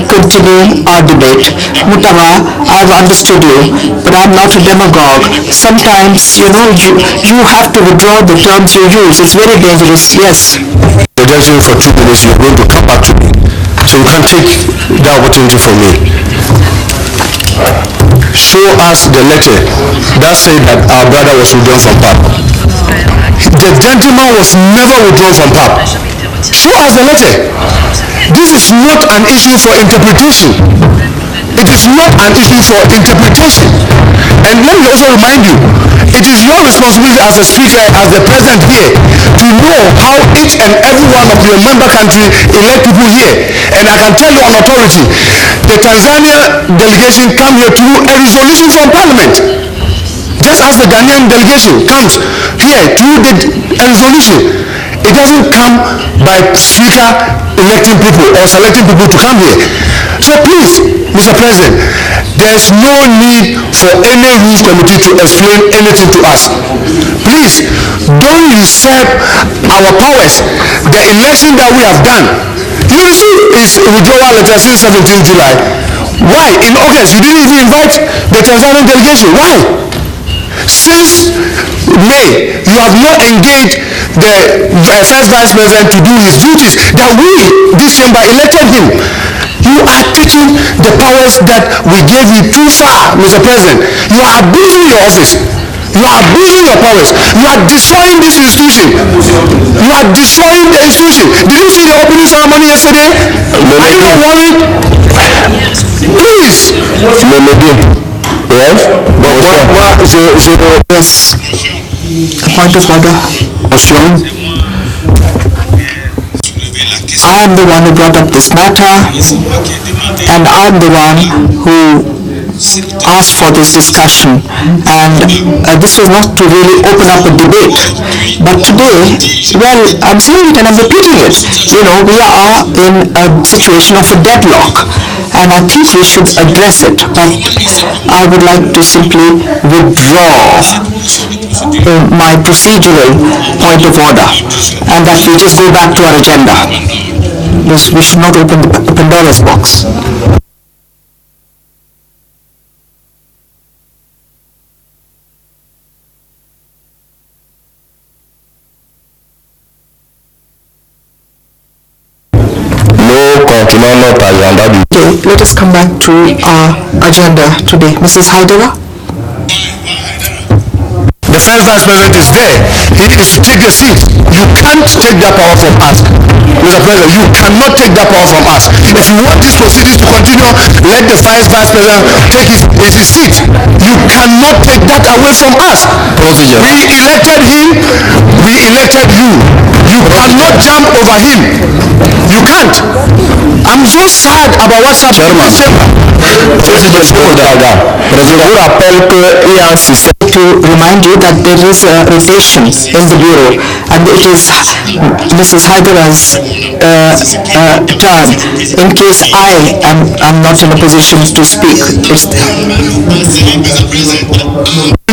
continue our debate. Mutara, I've understood you, but I'm not a demagogue. Sometimes, you have to withdraw the terms you use. It's very dangerous. Yes. Suggestion for 2 minutes, you're going to come back to me. So you can take the opportunity from me. Show us the letter that said that our brother was withdrawn from PAP. The gentleman was never withdrawn from PAP. Show us the letter. This is not an issue for interpretation. It is not an issue for interpretation. And let me also remind you, it is your responsibility as a speaker, as the president here, to know how each and every one of your member country elect people here. And I can tell you on authority, the Tanzania delegation come here through a resolution from parliament. Just as the Ghanaian delegation comes here through a resolution. It doesn't come by speaker electing people or selecting people to come here. So please, Mr. President, there is no need for any rules committee to explain anything to us. Please, don't usurp our powers. The election that we have done, you receive is withdrawal letter since 17th July. Why? In August, you didn't even invite the Tanzanian delegation. Why? Since May, you have not engaged the first vice president to do his duties that we, this chamber, elected him. You are taking the powers that we gave you too far, Mr. President. You are abusing your office. You are abusing your powers. You are destroying this institution. You are destroying the institution. Did you see the opening ceremony yesterday? Are you not worried? Please. Yes? Yes. A point of order. I am the one who brought up this matter, and I am the one who asked for this discussion, and this was not to really open up a debate. But today, well, I'm saying it and I'm repeating it. We are in a situation of a deadlock, and I think we should address it. But I would like to simply withdraw my procedural point of order, and that we just go back to our agenda. We should not open the Pandora's box. Okay, let us come back to our agenda today. Mrs. Haidara? The first vice president is there. He is to take the seat. You can't take that power from us. Mr. President, you cannot take that power from us. If you want these proceedings to continue, let the first vice president take his seat. You cannot take that away from us. Procedure. We elected him. We elected you. You cannot jump over him. You can't. I'm so sad about what's happening in this chamber. To remind you that there is a rotation in the bureau, and it is Mrs. Haidara's turn in case I am not in a position to speak.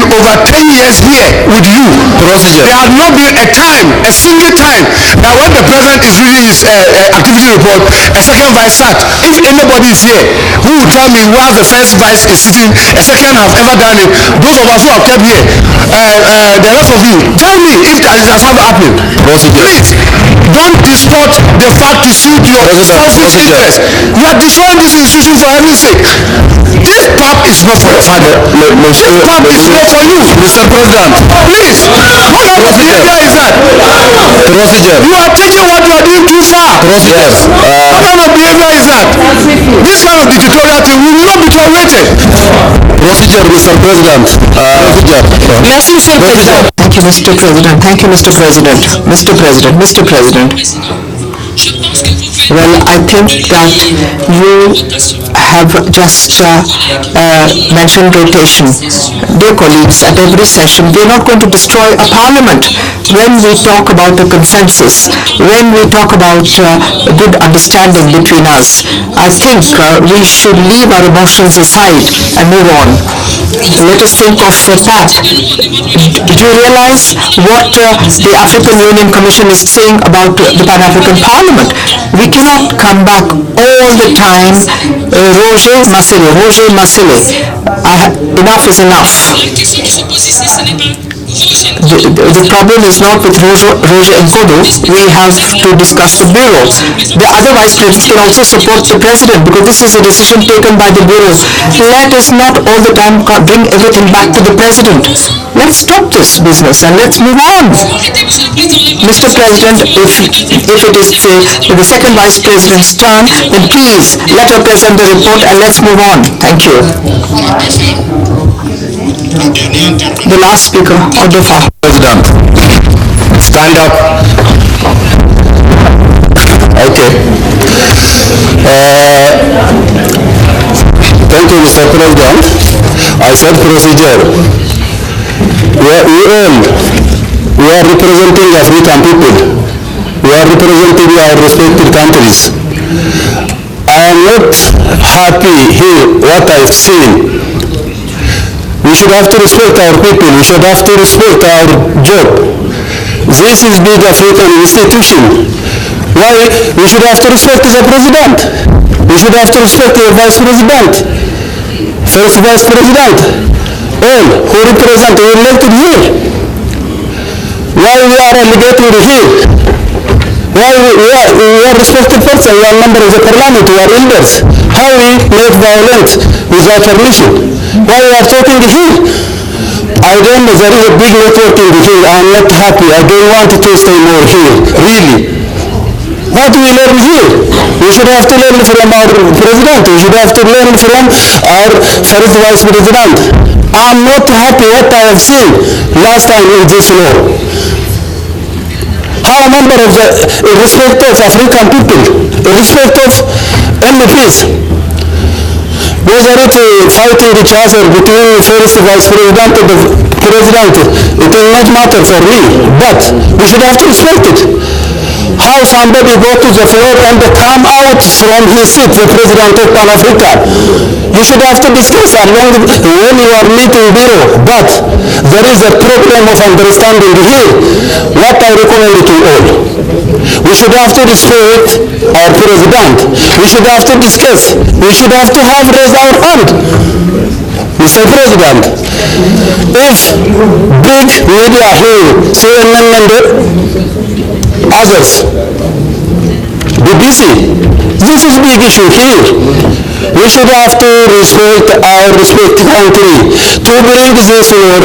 Over 10 years here with you, procedure. There has not been a single time that when the president is reading his activity report, a second vice sat. If anybody is here who will tell me while the first vice is sitting, a second have ever done it, those of us who have kept here, the rest of you, tell me if it has ever happened. Procedure. Please, don't distort the fact to suit your selfish interest. You are destroying this institution for heaven's sake. This PAP is not for your father. This PAP is not for you, Mr. President. Please, what kind of behavior is that? Procedure. You are taking what you are doing too far. Procedure. What kind of behavior is that? This kind of dictatorial thing will not be tolerated. Procedure, Mr. President. Procedure. Yes, Mr. President. Thank you, Mr. President. Thank you, Mr. President. Mr. President. Mr. President. Well, I think that you have just mentioned rotation. Dear colleagues, at every session, we are not going to destroy a parliament when we talk about a consensus, when we talk about a good understanding between us. I think we should leave our emotions aside and move on. Let us think of PAC. Do you realize what the African Union Commission is saying about the Pan-African Parliament? We cannot come back all the time, Roger Masile, Roger Masile. Enough is enough. The problem is not with Roger Nkodo. We have to discuss the Bureau. The other vice presidents can also support the president because this is a decision taken by the Bureau. Let us not all the time bring everything back to the president. Let's stop this business and let's move on. Mr. President, if it is the second vice president's turn, then please let her present the report and let's move on. Thank you. The last speaker, Odofa. President, stand up. Okay. Thank you, Mr. President. I said procedure. We are representing African people. We are representing our respective countries. I am not happy here what I've seen. We should have to respect our people. We should have to respect our job. This is big African institution. Why? We should have to respect the president. We should have to respect the vice president, first vice president, all who represent the elected here. Why we are alligating here? Why we are respected person, we are members of the parliament, we are elders. How we make violence without permission? Why we are talking here? I don't know, there is a big networking here. I am not happy. I don't want to stay more here, really. What do we learn here? We should have to learn from our president. We should have to learn from our first vice president. I am not happy what I have seen last time in this law. How a member of the, in respect of African people, in respect of MPs, whether it fighting each other between first vice president and the president, it will not matter for me, but we should have to respect it. How somebody go to the floor and come out from his seat, the president of Pan Africa. You should have to discuss along when you are meeting bureau, but there is a problem of understanding here. What I recommend to all. We should have to respect our president. We should have to discuss. We should have to have raised our hand. Mr. President, if big media here, CNN and others, BBC, this is big issue here. We should have to respect our respective country. To bring this war,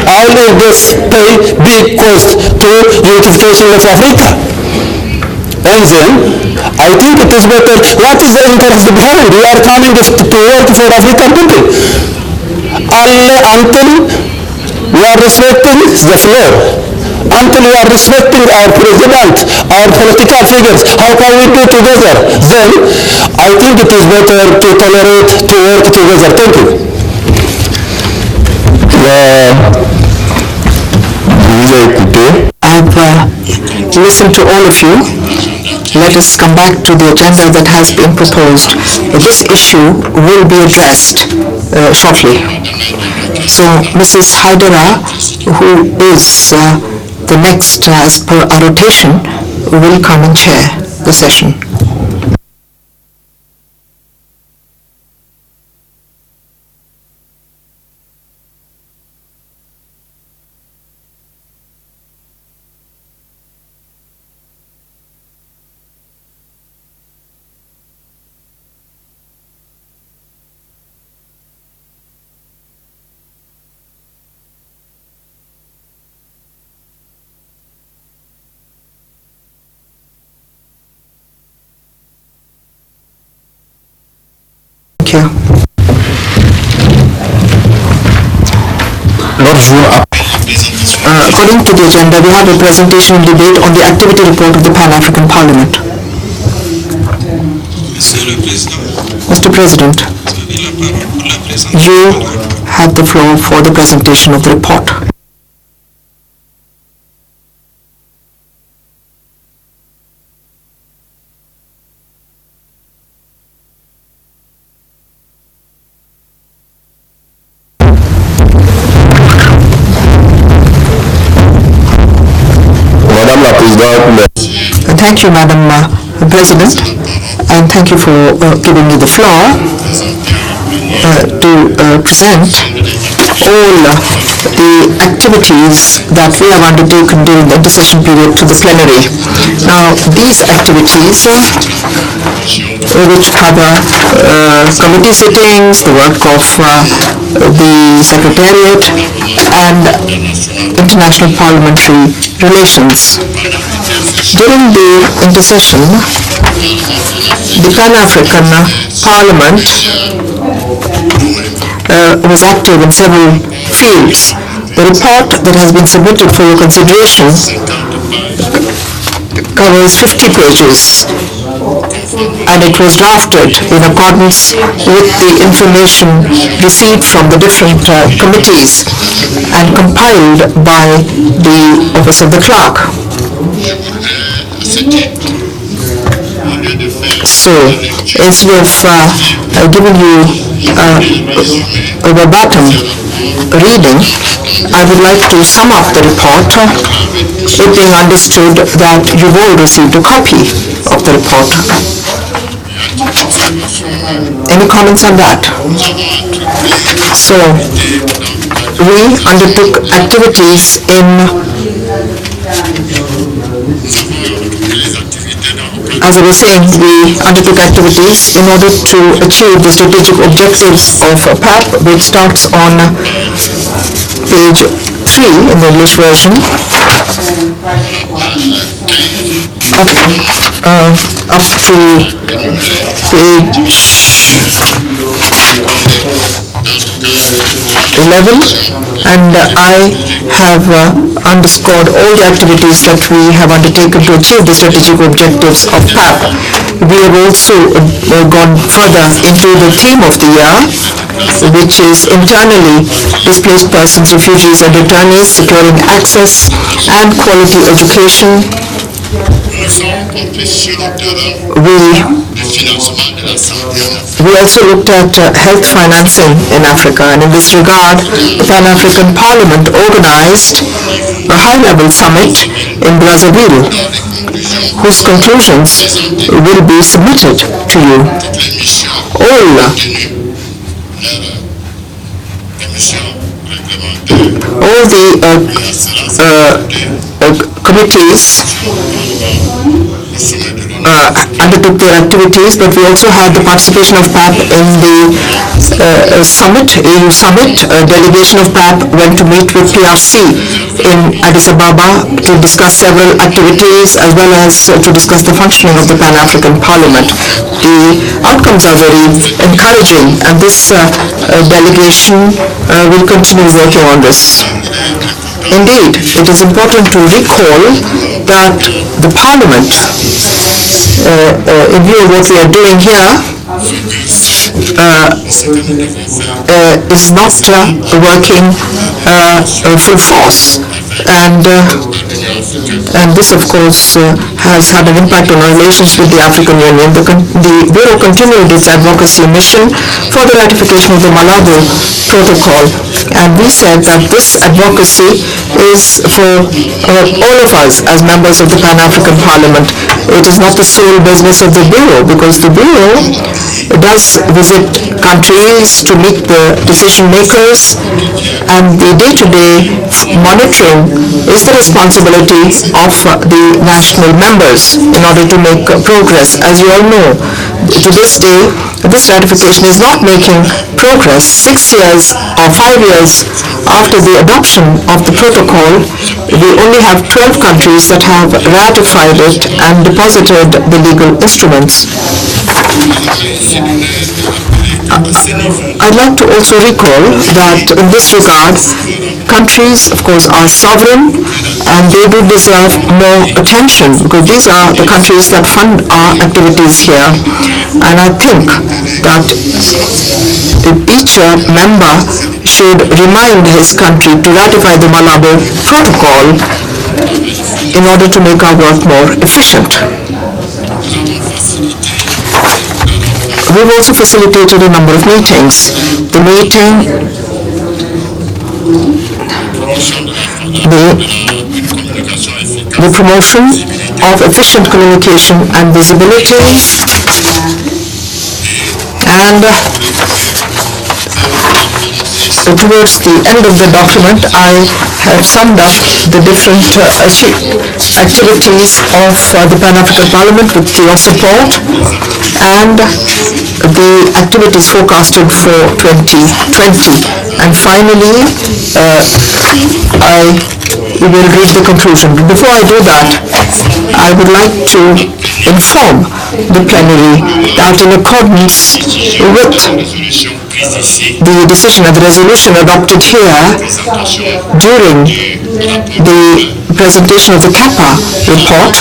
all of this pay big cost to unification of Africa. And then, I think it is better, what is the interest behind? We are coming to work for African people. Until we are respecting the floor, until we are respecting our president, our political figures, how can we do together? Then, I think it is better to tolerate, to work together. Thank you. I've listened to all of you. Let us come back to the agenda that has been proposed. This issue will be addressed shortly. So Mrs. Haidara, who is the next as per our rotation, will come and chair the session. Thank you. According to the agenda, we have a presentation and debate on the activity report of the Pan-African Parliament. Mr. President, you have the floor for the presentation of the report. Madame la Présidente, Thank you, Madam President, and thank you for giving me the floor to present all the activities that we have undertaken during the intercession period to the plenary. Now, these activities, which cover committee sittings, the work of the Secretariat, and international parliamentary relations. During the intercession, the Pan-African Parliament was active in several fields. The report that has been submitted for your consideration covers 50 pages, and it was drafted in accordance with the information received from the different committees and compiled by the Office of the Clerk. So, instead of giving you a verbatim reading, I would like to sum up the report, it being understood that you've all received a copy of the report. Any comments on that? So, we undertook activities as I was saying, we undertook activities in order to achieve the strategic objectives of PAP, which starts on page 3 in the English version, up to page 11, and I have underscored all the activities that we have undertaken to achieve the strategic objectives of PAP. We have also gone further into the theme of the year, which is internally displaced persons, refugees and returnees, securing access and quality education. We also looked at health financing in Africa, and in this regard, the Pan-African Parliament organized a high-level summit in Brazzaville, whose conclusions will be submitted to you. All the committees undertook their activities, but we also had the participation of PAP in the summit, EU summit. A delegation of PAP went to meet with PRC in Addis Ababa to discuss several activities as well as to discuss the functioning of the Pan-African Parliament. The outcomes are very encouraging, and this delegation will continue working on this. Indeed, it is important to recall that the Parliament, in view of what we are doing here, is not working full force, and this of course has had an impact on our relations with the African Union. The Bureau continued its advocacy mission for the ratification of the Malabo Protocol, and we said that this advocacy is for all of us as members of the Pan-African Parliament. It is not the sole business of the Bureau, because the Bureau does visit countries to meet the decision makers, and the day-to-day monitoring is the responsibility of the national members in order to make progress. As you all know, to this day, this ratification is not making progress. 6 years or 5 years after the adoption of the protocol, we only have 12 countries that have ratified it and deposited the legal instruments. I'd like to also recall that in this regard, countries, of course, are sovereign, and they do deserve more attention because these are the countries that fund our activities here. And I think that each member should remind his country to ratify the Malabo Protocol in order to make our work more efficient. We've also facilitated a number of meetings. The meeting, the promotion of efficient communication and visibility, and towards the end of the document, I have summed up the different activities of the Pan-African Parliament with your support and the activities forecasted for 2020. And finally, we will read the conclusion. But before I do that, I would like to inform the plenary that in accordance with the decision and the resolution adopted here during the presentation of the CAPA report,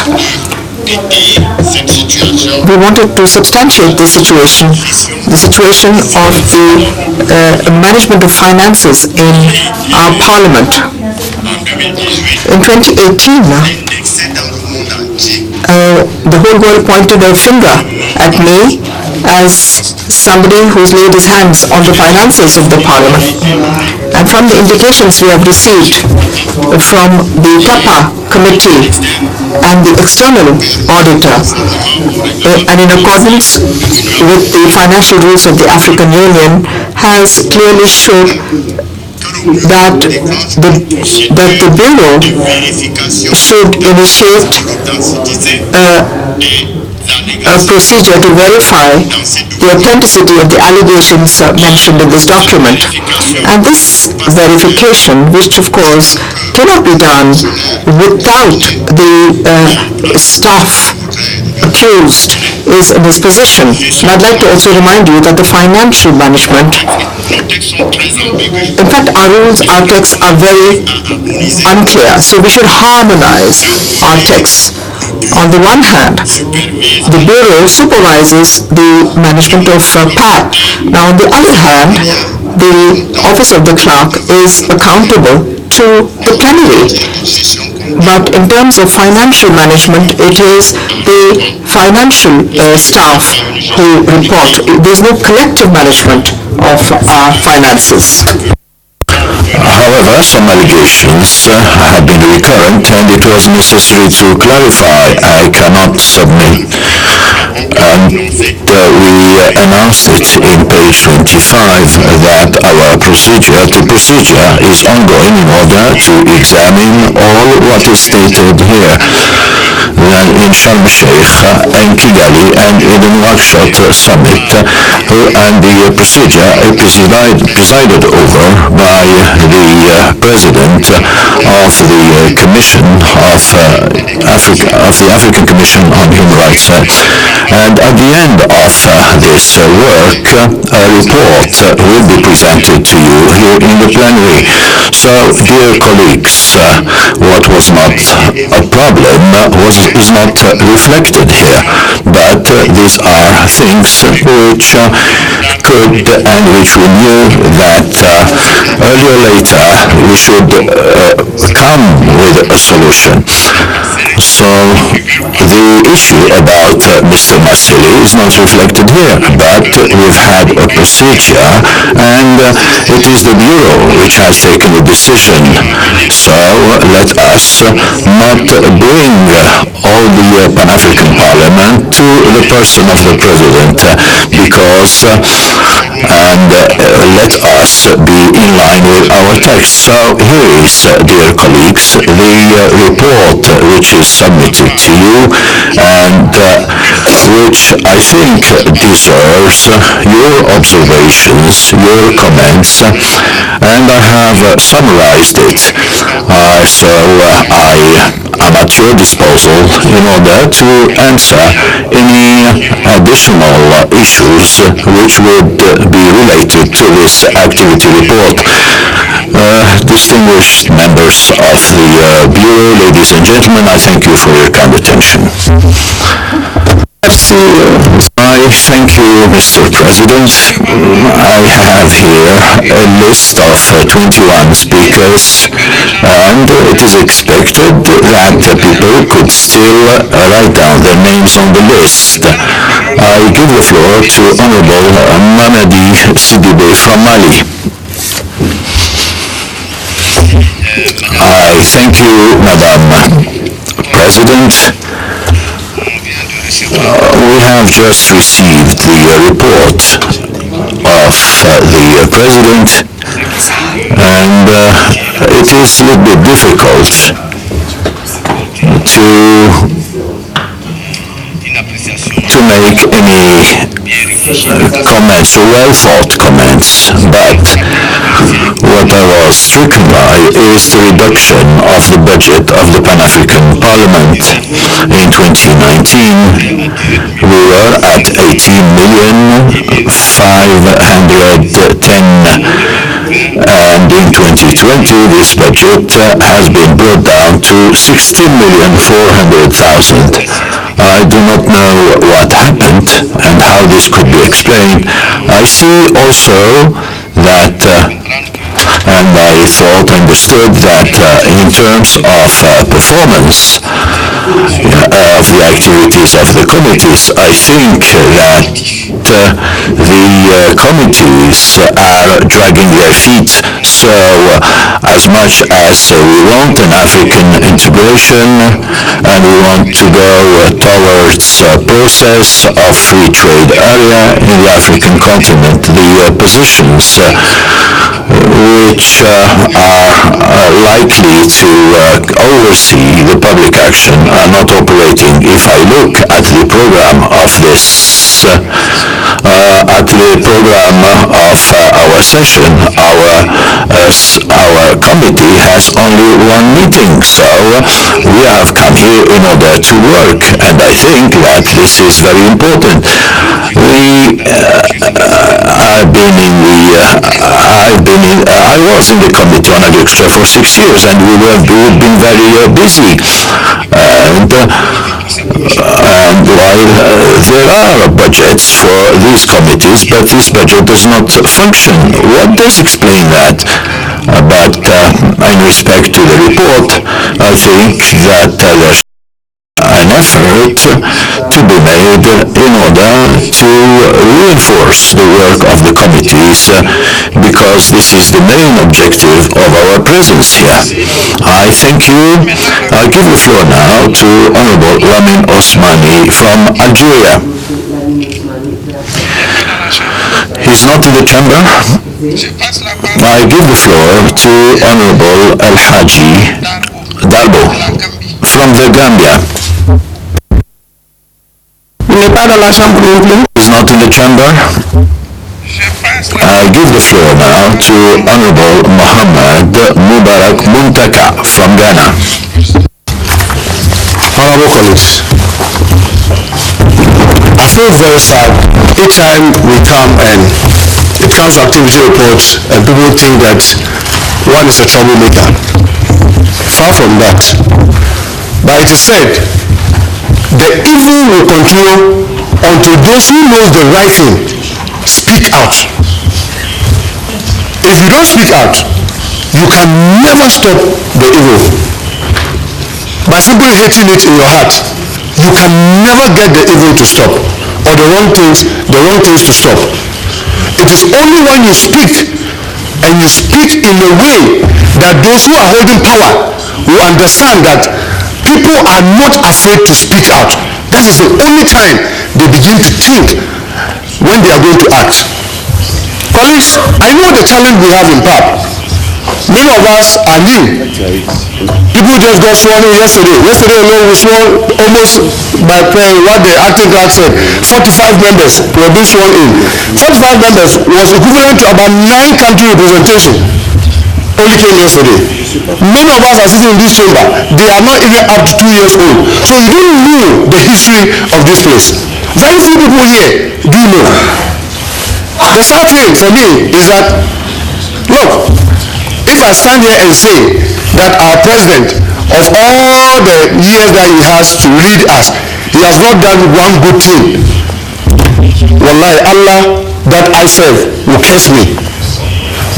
we wanted to substantiate the situation of the management of finances in our parliament. In 2018, the whole world pointed a finger at me as somebody who's laid his hands on the finances of the parliament. And from the indications we have received from the CAPA committee and the external auditor, and in accordance with the financial rules of the African Union, has clearly showed that the Bureau should initiate a procedure to verify the authenticity of the allegations mentioned in this document. And this verification, which of course cannot be done without the staff accused is in his position. And I'd like to also remind you that the financial management, in fact, our rules, our texts are very unclear, so we should harmonize our texts. On the one hand, the Bureau supervises the management of PAP. Now, on the other hand, the Office of the Clerk is accountable to the plenary. But in terms of financial management, it is the financial staff who report. There's no collective management of our finances. However, some allegations have been recurrent and it was necessary to clarify. I cannot submit. We announced it in page 25 that our procedure is ongoing in order to examine all what is stated here. Then in Sharm el-Sheikh and Kigali and in the Nouakchott summit, and the procedure is presided over by the President of the Commission of the African Commission on Human Rights. And at the end of this work, a report will be presented to you here in the plenary. So, dear colleagues, what was not a problem is not reflected here, but these are things which could and which we knew that earlier or later we should come with a solution. So the issue about Mr. Marcelli is not reflected here, but we've had a procedure and it is the Bureau which has taken the decision. So let us not bring all the Pan-African Parliament to the person of the President because let us be in line with our text. So here is, dear colleagues, the report which is submitted to you and which I think deserves your observations, your comments, and I have summarized it. So I'm at your disposal in order to answer any additional issues which would be related to this activity report. Distinguished members of the Bureau, ladies and gentlemen, I thank you for your kind attention. I thank you, Mr. President. I have here a list of 21 speakers, and it is expected that people could still write down their names on the list. I give the floor to Honorable Mamadi Sidibé from Mali. I thank you, Madam President. We have just received the report of the President, and it is a little bit difficult to make any comments or well-thought comments, but what I was stricken by is the reduction of the budget of the Pan-African Parliament. In 2019, we were at 18,510,000, and in 2020 this budget has been brought down to 16,400,000. I do not know what happened and how this could be explained. I see also that and I understood that in terms of performance of the activities of the committees, I think that the committees are dragging their feet. So as much as we want an African integration and we want to go towards a process of free trade area in the African continent, the positions which are likely to oversee the public action are not operating. If I look at the program of this, at the program of our session, our committee has only one meeting, so we have come here in order to work, and I think that this is very important. I was in the Committee on Agriculture for 6 years, and we've been very busy. And while there are budgets for these committees, but this budget does not function. What does explain that? But in respect to the report, I think that there's an effort to be made in order to reinforce the work of the committees because this is the main objective of our presence here. I thank you. I give the floor now to Honorable Lamin Osmani from Algeria. He's not in the chamber. I give the floor to Honorable Al-Haji Darbo from the Gambia. Is not in the chamber. I give the floor now to Honorable Muhammad Mubarak Muntaka from Ghana. Honorable colleagues, I feel very sad each time we come and it comes to activity reports and people think that one is a troublemaker. Far from that. But it is said, the evil will continue until those who know the right thing speak out. If you don't speak out, you can never stop the evil. By simply hating it in your heart, you can never get the evil to stop or the wrong things to stop. It is only when you speak and you speak in a way that those who are holding power will understand that people are not afraid to speak out. That is the only time they begin to think when they are going to act. Colleagues, I know the challenge we have in PAP. Many of us are new. People just got sworn in yesterday. Yesterday alone we swore almost by what the acting clerk said. 45 members were being sworn in. 45 members was equivalent to about 9 country representation. only came yesterday. Many of us are sitting in this chamber. They are not even up to 2 years old. So you don't know the history of this place. Very few people here do know. The sad thing for me is that, look, if I stand here and say that our president, of all the years that he has to lead us, he has not done one good thing, wallahi, Allah that I serve will curse me.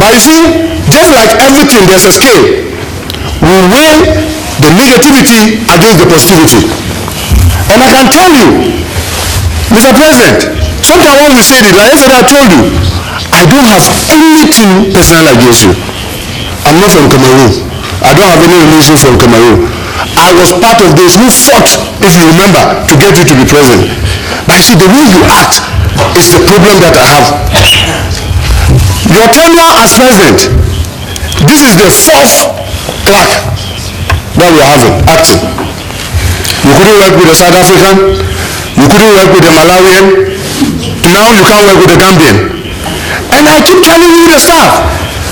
But you see, just like everything, there's a scale. We weigh the negativity against the positivity. And I can tell you, Mr. President, sometimes when we say this, like yesterday I told you, I don't have anything personal against you. I'm not from Cameroon. I don't have any relation from Cameroon. I was part of those who fought, if you remember, to get you to be president. But you see, the way you act is the problem that I have. Your tenure as president, this is the fourth clerk that we are having, acting. You couldn't work with the South African, you couldn't work with the Malawian, now you can't work with the Gambian. And I keep telling you the staff.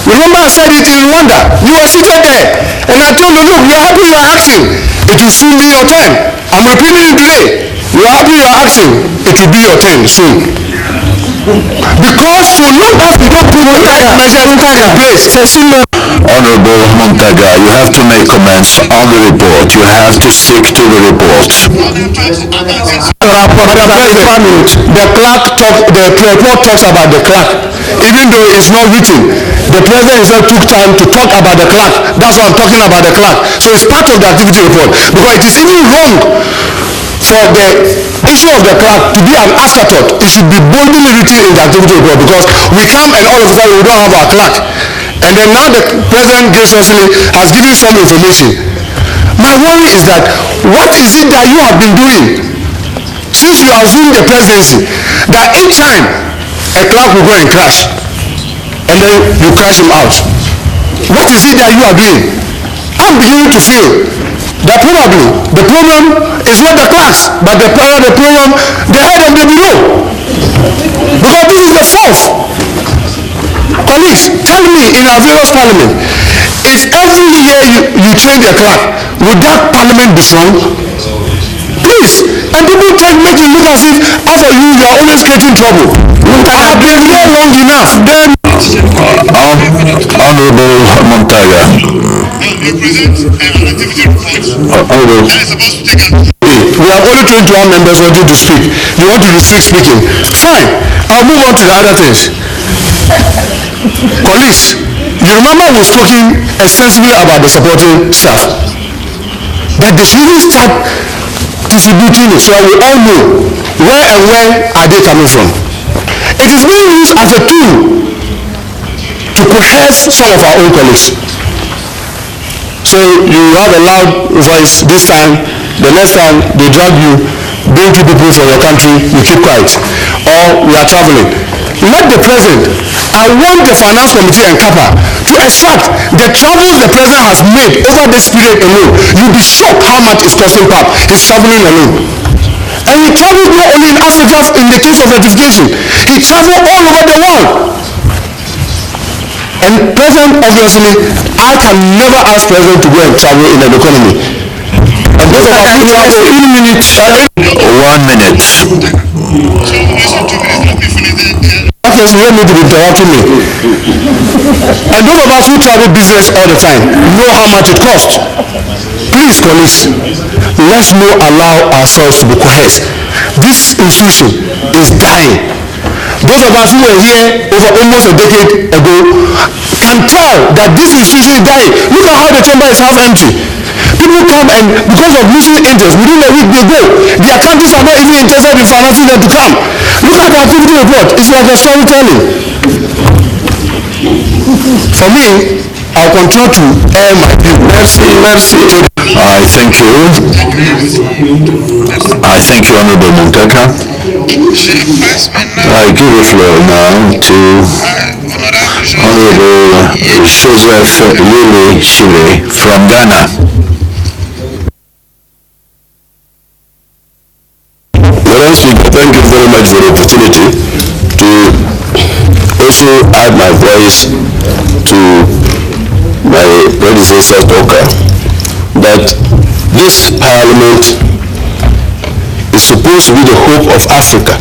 Remember I said it in Rwanda. You were seated there. And I told you, look, we are happy you are acting. It will soon be your turn. I'm repeating it today. We are happy you are acting. It will be your turn soon. Because so long as we don't put measures in place. Honorable Montaga, you have to make comments on the report. You have to stick to the report. The report talks about the clerk. Even though it's not written, the president himself took time to talk about the clerk. That's why I'm talking about the clerk. So it's part of the activity report. Because it is even wrong for the issue of the clerk to be an afterthought. It should be boldly written in the activity report, because we come and all of a sudden we don't have our clerk. And then now the president graciously has given some information. My worry is that what is it that you have been doing since you assumed the presidency, that each time a clerk will go and crash, and then you crash him out? What is it that you are doing? I'm beginning to feel that probably the problem is not the clerks, but the problem, the head of the bureau. Because this is the fourth. Colleagues, tell me, in our various parliament, if every year you change a clerk, would that parliament be strong? Please. And people make it look as if after you are always creating trouble. I have been here long enough. Then Honorable Montaga. We have only 21 members wanting to speak. You want to restrict speaking? Fine. I'll move on to the other things. Colleagues, you remember we spoken extensively about the supporting staff. That they should even start distributing it so we all know where are they coming from. It is being used as a tool to coerce some of our own colleagues. So you have a loud voice this time, the next time they drag you, bring 2 people from your country, you keep quiet. Or we are traveling. Let the president, I want the finance committee and CAPA to extract the travels the president has made over this period alone. You'll be shocked how much it's costing PAP. He's traveling alone. And he traveled not only in Africa in the case of education, he traveled all over the world. And president, obviously, I can never ask president to go and travel in an economy. And those of us who travel 1 minute. 1 minute. Okay, so you don't need to be interrupting me. And those of us who travel business all the time know how much it costs. Please, colleagues, let's not allow ourselves to be coerced. This institution is dying. Those of us who were here over almost a decade ago can tell that this institution is dying. Look at how the chamber is half empty. People come and because of losing interest, within a week they go. Their countries are not even interested in financing them to come. Look at the activity report. It's like a storytelling. For me, I'll continue to air my view. Merci. I thank you. I thank you, Honorable Montaga. I give the floor now to Honorable Joseph Lili Shire from Ghana. Madam Speaker, thank you very much for the opportunity to also add my voice to my predecessor talker, that this parliament is supposed to be the hope of Africa.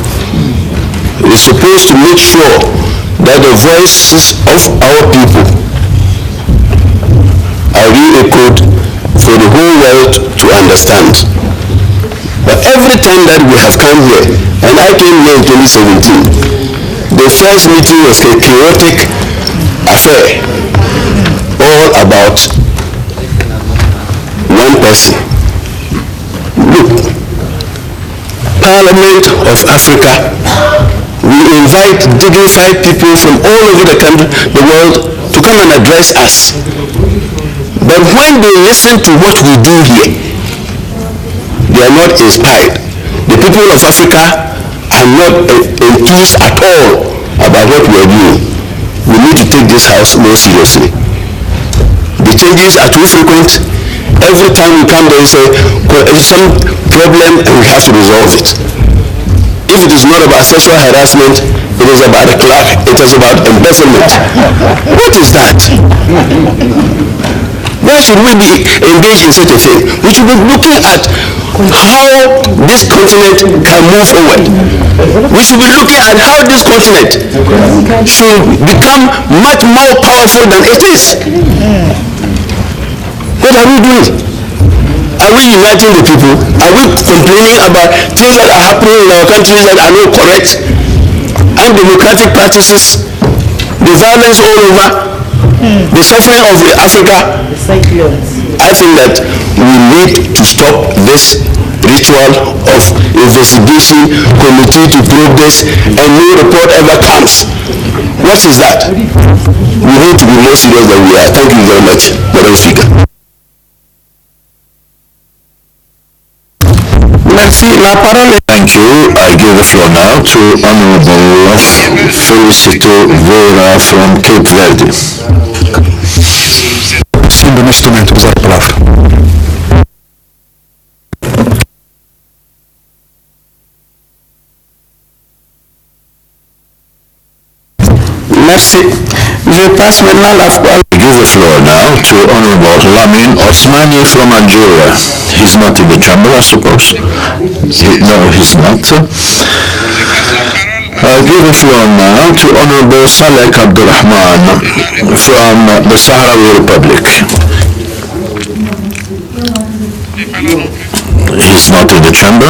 It is supposed to make sure that the voices of our people are re-echoed for the whole world to understand. But every time that we have come here, and I came here in 2017, the first meeting was a chaotic affair, all about one person. Look, Parliament of Africa, we invite dignified people from all over the world to come and address us. But when they listen to what we do here, they are not inspired. The people of Africa are not enthused at all about what we are doing. We need to take this house more seriously. The changes are too frequent. Every time we come there, some problem and we have to resolve it. If it is not about sexual harassment, it is about a clerk, it is about embezzlement. What is that? Why should we be engaged in such a thing? We should be looking at how this continent can move forward. We should be looking at how this continent should become much more powerful than it is. What are we doing? Are we uniting the people? Are we complaining about things that are happening in our countries that are not correct? Undemocratic practices, the violence all over, the suffering of Africa? I think that we need to stop this ritual of investigation committee to probe this and no report ever comes. What is that? We need to be more serious than we are. Thank you very much, Madam Speaker. Thank you. I give the floor now to Honorable Felicito Vera from Cape Verde. Sendo um instrumento, usar a palavra. Merci. Je passe maintenant la parole. I give the floor now to Honorable Lamin Osmani from Algeria. He's not in the chamber, I suppose. No, he's not. I give the floor now to Honorable Salek Abdurrahman from the Sahrawi Republic. He's not in the chamber.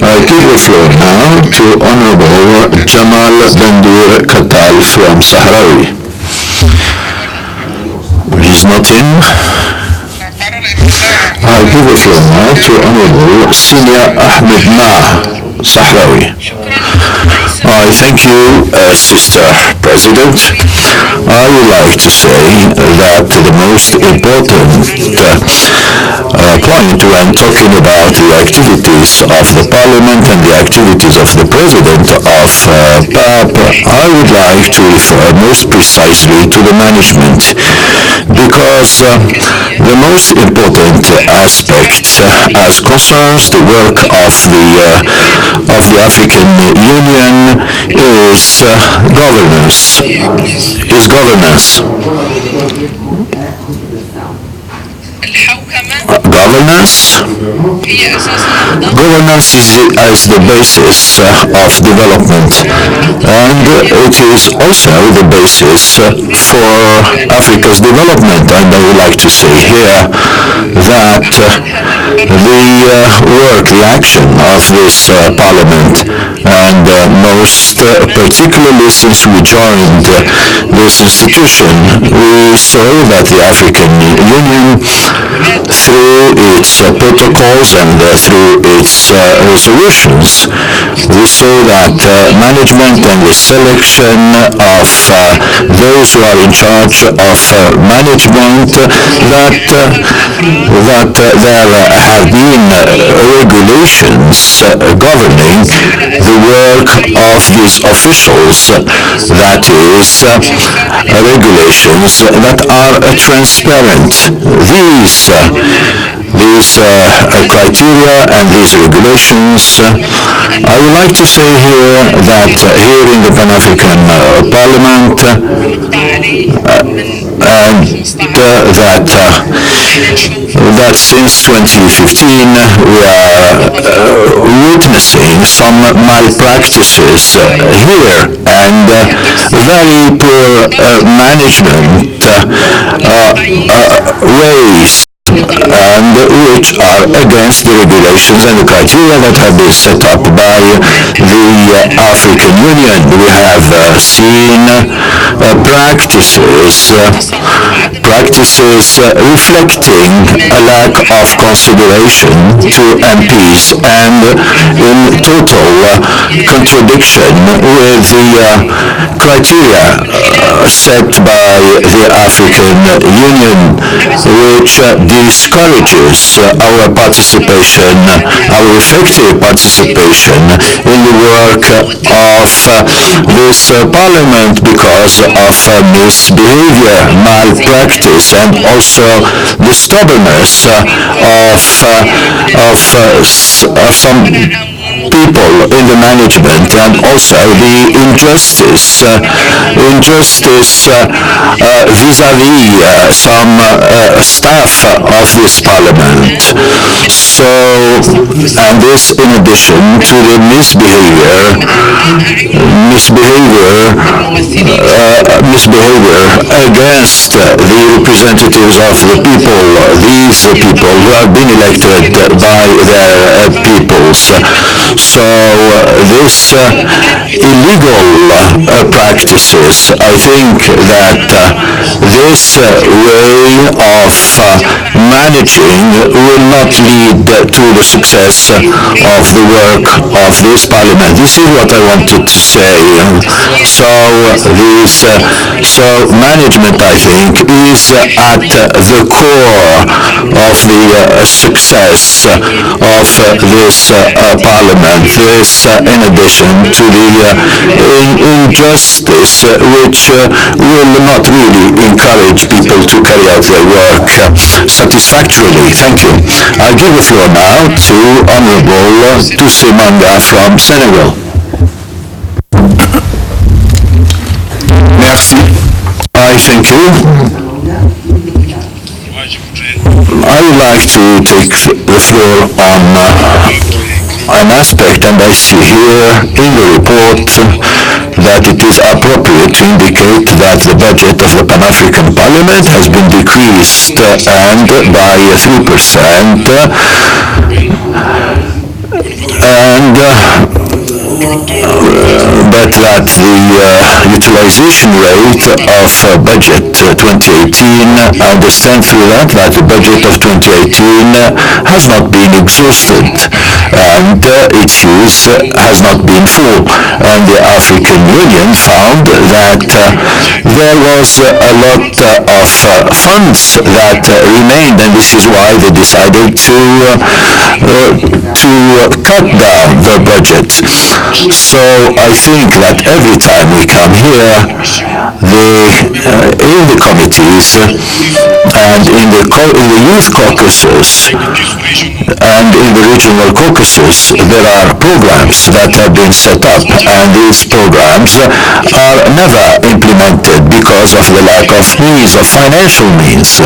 I give the floor now to Honorable Jamal Bendir Katal from Sahrawi. He's not in. I give the floor now to Honorable Sinia Ahmed Nah, Sahrawi. I thank you, Sister President. I would like to say that the most important point when talking about the activities of the Parliament and the activities of the President of PAP, I would like to refer most precisely to the management, because the most important aspect as concerns the work of the African Union is governance. Governance is the basis of development, and it is also the basis for Africa's development. And I would like to say here that the action of this Parliament, and most particularly since we joined this institution, we saw that the African Union, through its protocols and through its resolutions, we saw that management and the selection of those who are in charge of management, that there have been regulations governing the work of these officials, that is, regulations that are transparent. These criteria and these regulations, I would like to say here that here in the Pan-African Parliament, and that since 2015 we are witnessing some malpractices here and very poor management ways and which are against the regulations and the criteria that have been set up by the African Union. We have seen practices reflecting a lack of consideration to MPs and in total contradiction with the criteria set by the African Union, which discourages our participation, our effective participation in the work of this Parliament because of misbehavior, malpractice, and also the stubbornness of some people in the management, and also the injustice vis-à-vis some staff of this Parliament. So, and this in addition to the misbehavior against the representatives of the people, these people who have been elected by their peoples. So this illegal practices, I think that this way of managing will not lead to the success of the work of this Parliament. This is what I wanted to say. So management, I think, is at the core of the success of this Parliament. This, in addition to the injustice, which will not really encourage people to carry out their work satisfactorily. Thank you. I'll give the floor now to Honorable Toussaint Manga from Senegal. Merci. I thank you. I would like to take the floor on an aspect, and I see here in the report that it is appropriate to indicate that the budget of the Pan-African Parliament has been decreased and by 3%, and but that the utilization rate of budget 2018, I understand through that the budget of 2018 has not been exhausted and its use has not been full. And the African Union found that there was a lot of funds that remained, and this is why they decided to cut down the budget. So I think that every time we come here, in the committees and in the youth caucuses and in the regional caucuses, there are programs that have been set up, and these programs are never implemented because of the lack of means, of financial means.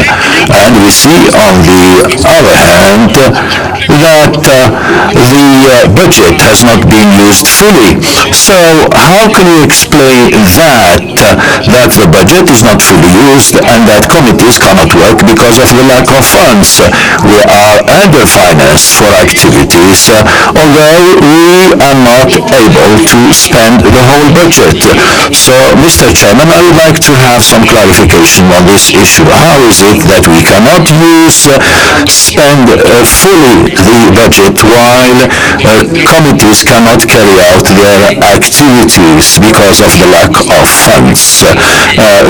And we see on the other hand that the budget has not been used fully. So how can you explain that the budget is not fully used and that committees cannot work because of the lack of funds? We are under-financed for activities, although we are not able to spend the whole budget. So, Mr. Chairman, I would like to have some clarification on this issue. How is it that we cannot spend fully the budget while committees cannot carry out their activities because of the lack of funds?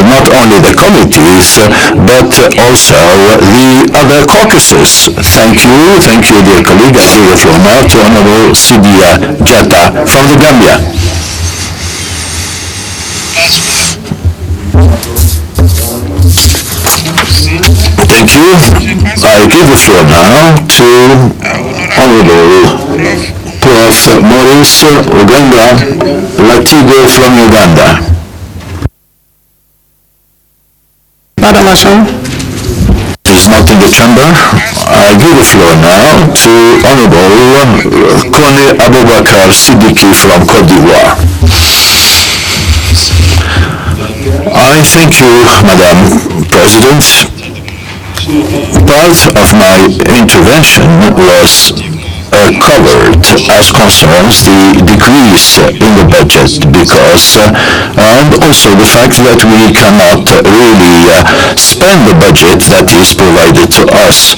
Not only the committees, but also the other caucuses. Thank you, dear colleague. I give the floor now to Honorable Sidia Jatta from the Gambia. Thank you. I give the floor now to Honorable Prof. Maurice Uganda Latigo from Uganda. Madam senator. Is not in the chamber. I give the floor now to Honorable Kone Abubakar Siddiqui from Côte d'Ivoire. I thank you, Madam President. Part of my intervention was covered as concerns the decrease in the budget because and also the fact that we cannot really spend the budget that is provided to us.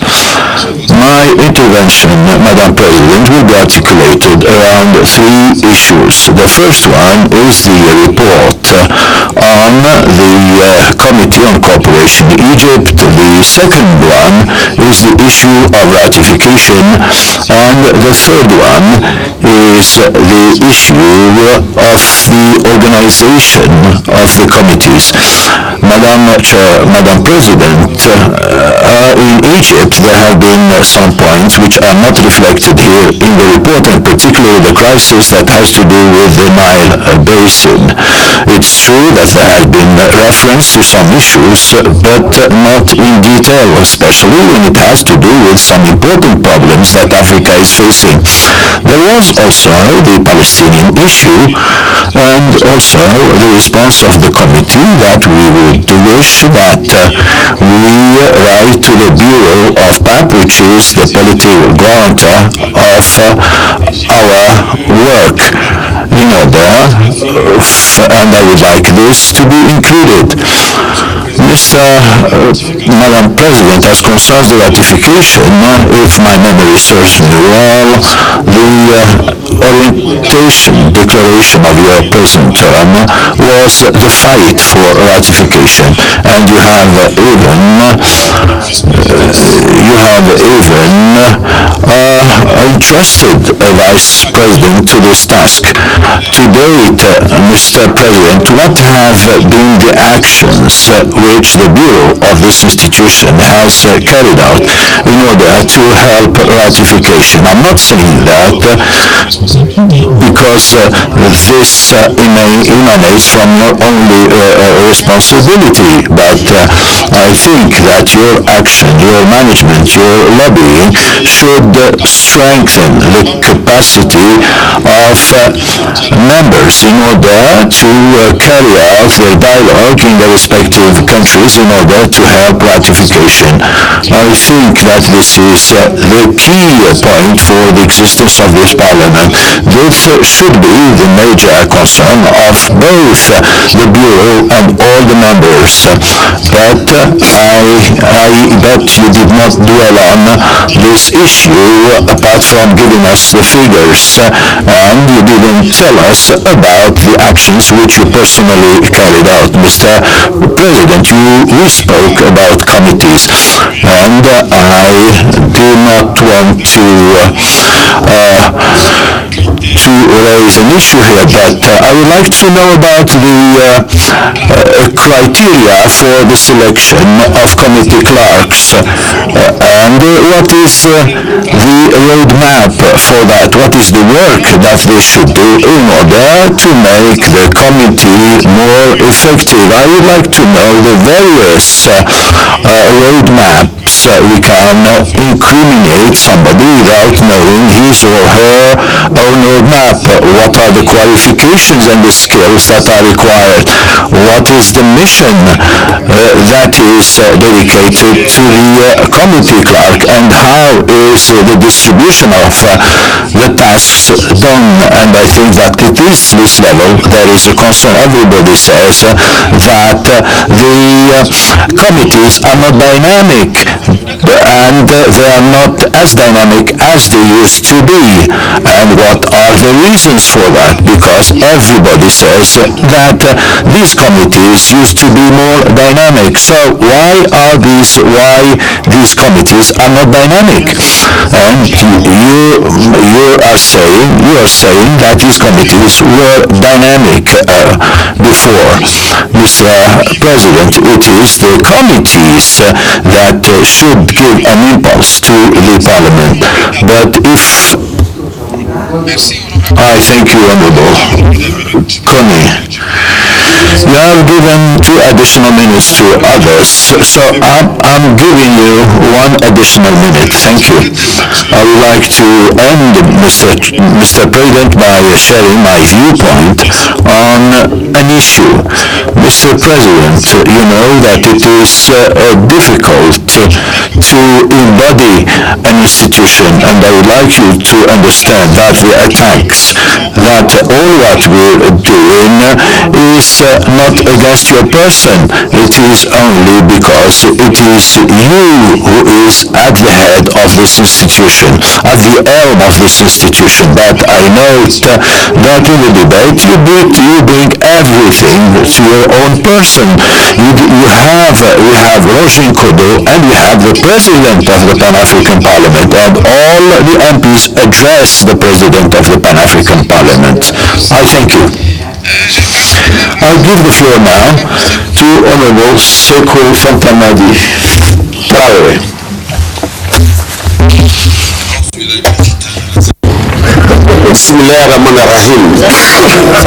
My intervention, Madam President, will be articulated around three issues. The first one is the report on the Committee on Cooperation in Egypt. The second one is the issue of ratification, and the third one is the issue of the organization of the committees. Madam Chair, Madam President, in Egypt there have been some points which are not reflected here in the report, and particularly the crisis that has to do with the Nile Basin. It's true that there has been reference to some issues, but not in detail, especially when it has to do with some important problems that Africa is facing. There was also the Palestinian issue and also the response of the committee that we would wish that we write to the Bureau of PAP, which is the political guarantor of our work, in order, and I would like this to be included. Madam President, as concerns the ratification, if my memory serves me well, the orientation declaration of your present term was the fight for ratification, and you have even entrusted a Vice President to this task. To date, Mr. President, what have been the actions which the Bureau of this institution has carried out in order to help ratification? I'm not saying that because this emanates from your only responsibility, but I think that your action, your management, your lobbying should strengthen the capacity of members in order to carry out their dialogue in their respective countries in order to help ratification. I think that this is the key point for the existence of this Parliament. This should be the major concern of both the Bureau and all the members. But I bet you did not dwell on this issue apart from giving us the figures, and you didn't tell us about the actions which you personally carried out. Mr. President, we spoke about committees, and I do not want to raise an issue here, but I would like to know about the criteria for the selection of committee clerks, and what is the roadmap for that? What is the work that they should do in order to make the committee more effective? I would like to know the various roadmaps. We can incriminate somebody without knowing his or her own roadmap. What are the qualifications and the skills that are required? What is the mission that is dedicated to the committee clerk, and how is the distribution of the tasks done? And I think that at this level there is a concern. Everybody says that the committees are not dynamic, and they are not as dynamic as they used to be. And what are the reasons for that? Because everybody says that these committees used to be more dynamic. So why these committees are not dynamic? And you are saying that these committees were dynamic before. Mr. President, it is the committees that should give an impulse to the Parliament. But if I thank you, Honorable Connie. You have given to additional minutes to others, so I'm giving you 1 additional minute. Thank you. I would like to end, Mr. President, by sharing my viewpoint on an issue. Mr. President, you know that it is difficult to embody an institution, and I would like you to understand that the attacks, that all what we're doing is not against your person. It is only because it is you who is at the head of this institution, at the helm of this institution. But I note that in the debate you bring everything to your own person. We have Roger Kodo and we have the President of the Pan-African Parliament, and all the MPs address the President of the Pan-African Parliament. I thank you. I'll give the floor now to Honorable Sekou Fantamadi Traoré. Bismillahirrahmanirrahim.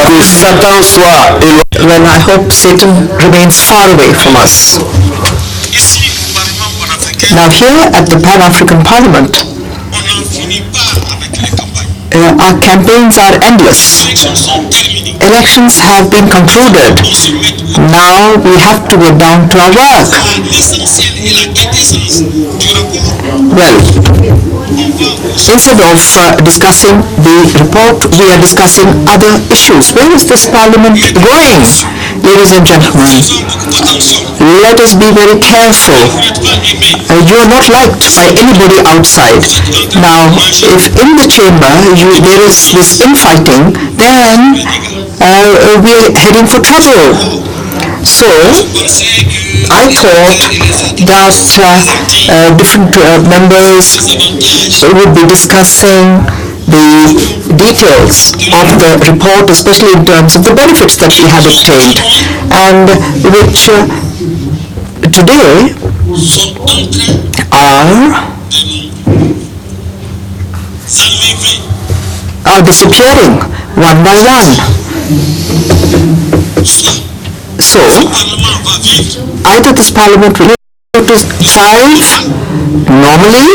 Que Satan soit éloigné. Well, I hope Satan remains far away from us. Now here at the Pan-African Parliament, our campaigns are endless. Elections have been concluded. Now we have to get down to our work. Well, instead of discussing the report, we are discussing other issues. Where is this Parliament going? Ladies and gentlemen, let us be very careful. You are not liked by anybody outside. Now, if in the chamber there is this infighting, then we are heading for trouble. So, I thought that different members would be discussing the details of the report, especially in terms of the benefits that we have obtained, and which today are disappearing one by one. So, either this Parliament will thrive normally,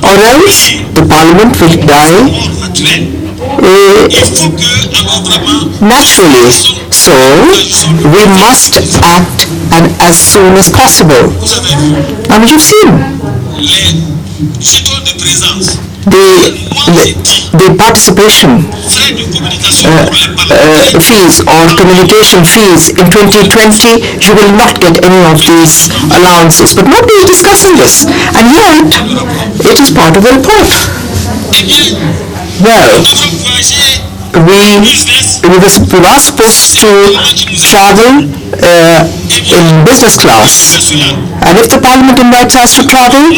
or else the Parliament will die naturally. So, we must act and as soon as possible. Now, you've seen the participation fees or communication fees in 2020, you will not get any of these allowances. But nobody is discussing this, and yet it is part of the report. Well, we are supposed to travel in business class, and if the Parliament invites us to travel,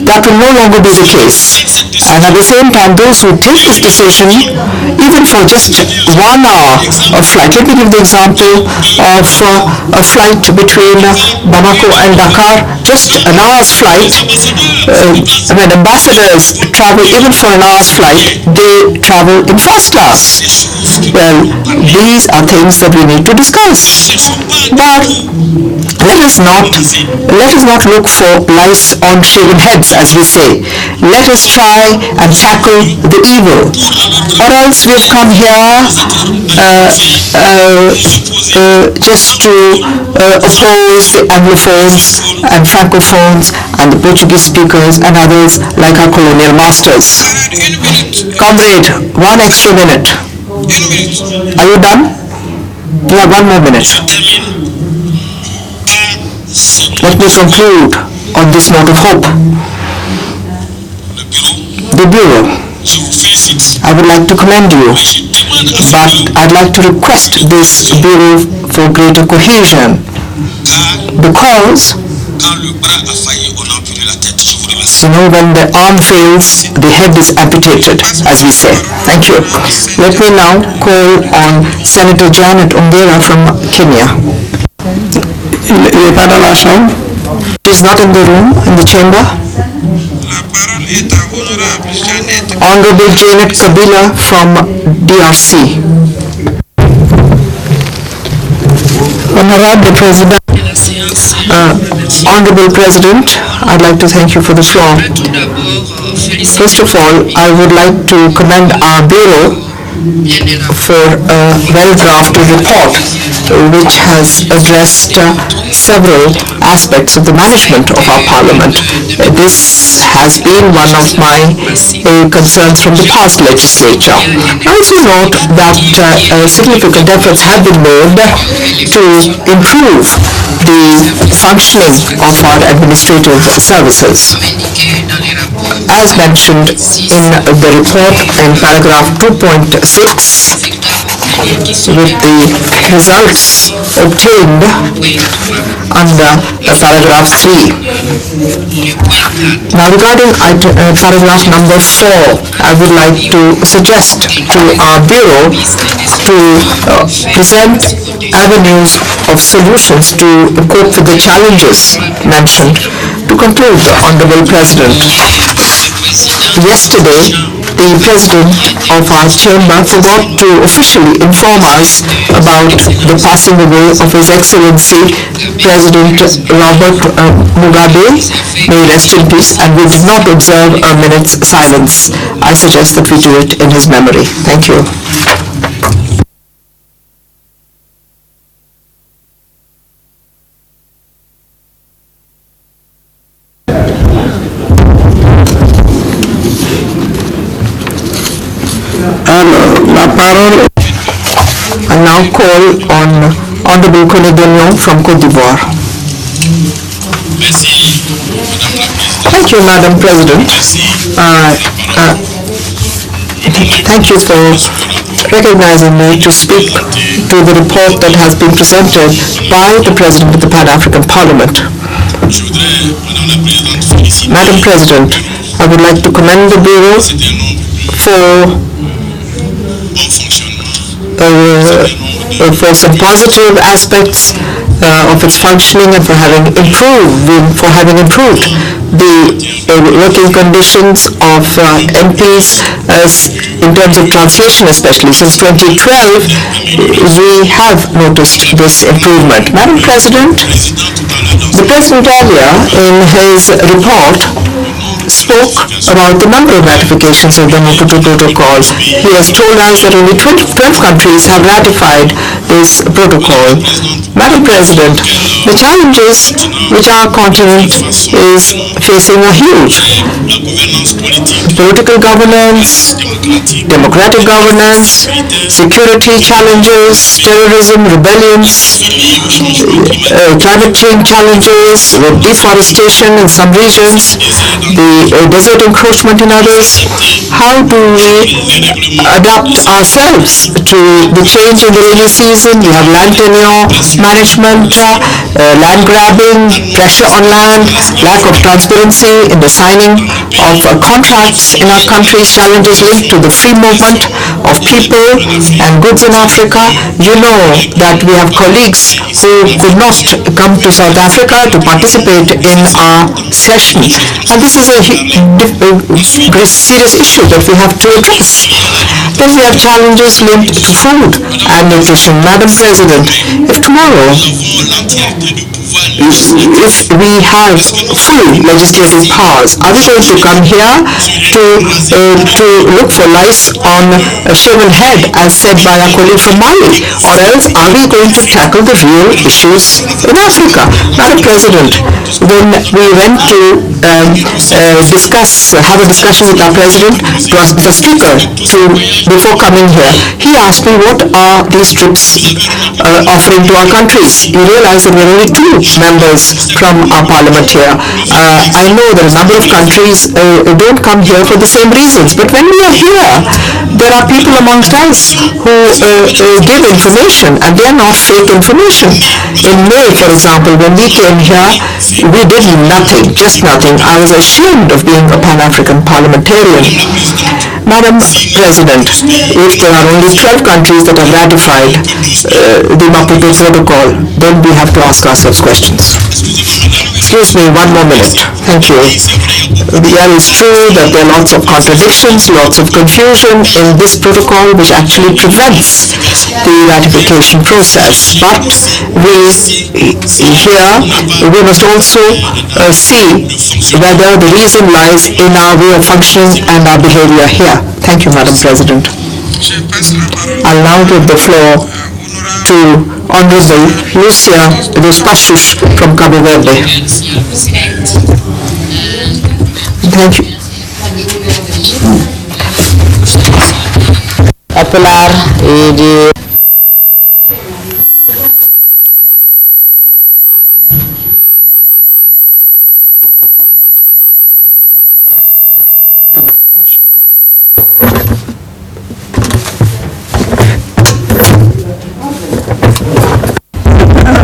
that will no longer be the case. And at the same time, those who take this decision, even for just 1 hour of flight, let me give the example of a flight between Bamako and Dakar, just an hour's flight. When ambassadors travel even for an hour's flight, they travel in first class. Well, these are things that we need to discuss. But let us not look for lice on shaven heads, as we say. Let us try and tackle the evil, or else we have come here just to oppose the Anglophones and Francophones and the Portuguese speakers and others like our colonial masters. Comrade, 1 extra minute. Are you done? You have 1 more minute. Let me conclude on this note of hope. The Bureau, I would like to commend you, but I'd like to request this Bureau for greater cohesion, because when the arm fails, the head is amputated, as we say. Thank you. Let me now call on Senator Janet Ongera from Kenya. She is not in the room, in the chamber. Honorable Janet Kabila from DRC. Honorable President. Honorable President, I'd like to thank you for the floor. First of all, I would like to commend our Bureau for a well-drafted report which has addressed several aspects of the management of our Parliament. This has been one of my concerns from the past legislature. I also note that significant efforts have been made to improve the functioning of our administrative services. As mentioned in the report in paragraph 2.6, with the results obtained under paragraph 3. Now regarding paragraph number 4, I would like to suggest to our Bureau to present avenues of solutions to cope with the challenges mentioned. To conclude, Honorable President, yesterday the President of our chamber forgot to officially inform us about the passing away of His Excellency President Robert Mugabe. May he rest in peace, and we did not observe a minute's silence. I suggest that we do it in his memory. Thank you. I now call on Honorable Koné from Côte d'Ivoire. Thank you, Madam President. Thank you for recognizing me to speak to the report that has been presented by the President of the Pan-African Parliament. Madam President, I would like to commend the Bureau for some positive aspects of its functioning and for having improved the working conditions of MPs in terms of translation especially. Since 2012, we have noticed this improvement. Madam President, the President earlier in his report spoke about the number of ratifications of the Maputo Protocol. He has told us that only 12 countries have ratified this protocol. Madam President, the challenges which our continent is facing are huge. Political governance, democratic governance, security challenges, terrorism, rebellions, climate change challenges, with deforestation in some regions, the desert encroachment in others. How do we adapt ourselves to the change in the rainy season? You have land tenure management, land grabbing, pressure on land, lack of transparency in the signing of contracts in our countries, challenges linked to the free movement of people and goods in Africa. You know that we have colleagues who could not come to South Africa to participate in our session, and this is a serious issue that we have to address. Then we have challenges linked to food and nutrition. Madam President, if tomorrow, if we have full legislative powers, are we going to come here to look for lice on a shaven head, as said by our colleague from Mali, or else are we going to tackle the real issues in Africa? Madam President, when we went to have a discussion with our President, the Speaker, before coming here, he asked me what are these trips offering to our countries. You realize that there are only 2 members from our Parliament here. I know that a number of countries don't come here for the same reasons, but when we are here, there are people amongst us who give information, and they are not fake information. In May, for example, when we came here, we did nothing, just nothing. I was ashamed of being a Pan-African parliamentarian. Madam President, if there are only 12 countries that have ratified the Maputo Protocol, then we have to ask ourselves questions. Excuse Excuse me, 1 more minute. Thank you. Yeah, it's true that there are lots of contradictions, lots of confusion in this protocol, which actually prevents the ratification process. But we must also see whether the reason lies in our way of functioning and our behavior here. Thank you, Madam President. I'll now give the floor to Honorable Lucia dos Passos from Cabo Verde. Thank you. Apelar de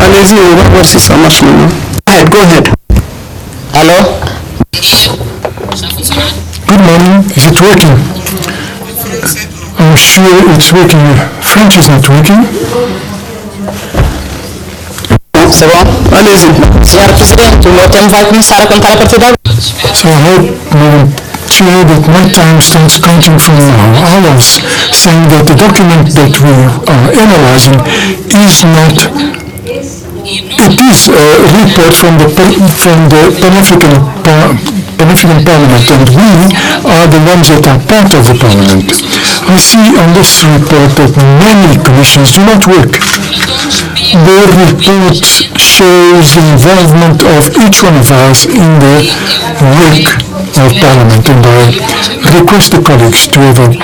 Allez-y, on va voir si ça marche maintenant. Go ahead. Hello? Good morning. Is it working? I'm sure it's working. French is not working. C'est bon? Allez-y. Senhora Presidente, o meu tempo vai começar a contar a partir de agora. So I hope, Madam Chair, that my time starts counting from now. I was saying that the document that we are analyzing is not. It is a report from the Pan-African Parliament, and we are the ones that are part of the Parliament. I see on this report that many commissions do not work. The report shows the involvement of each one of us in the work of Parliament, and I request the colleagues to have a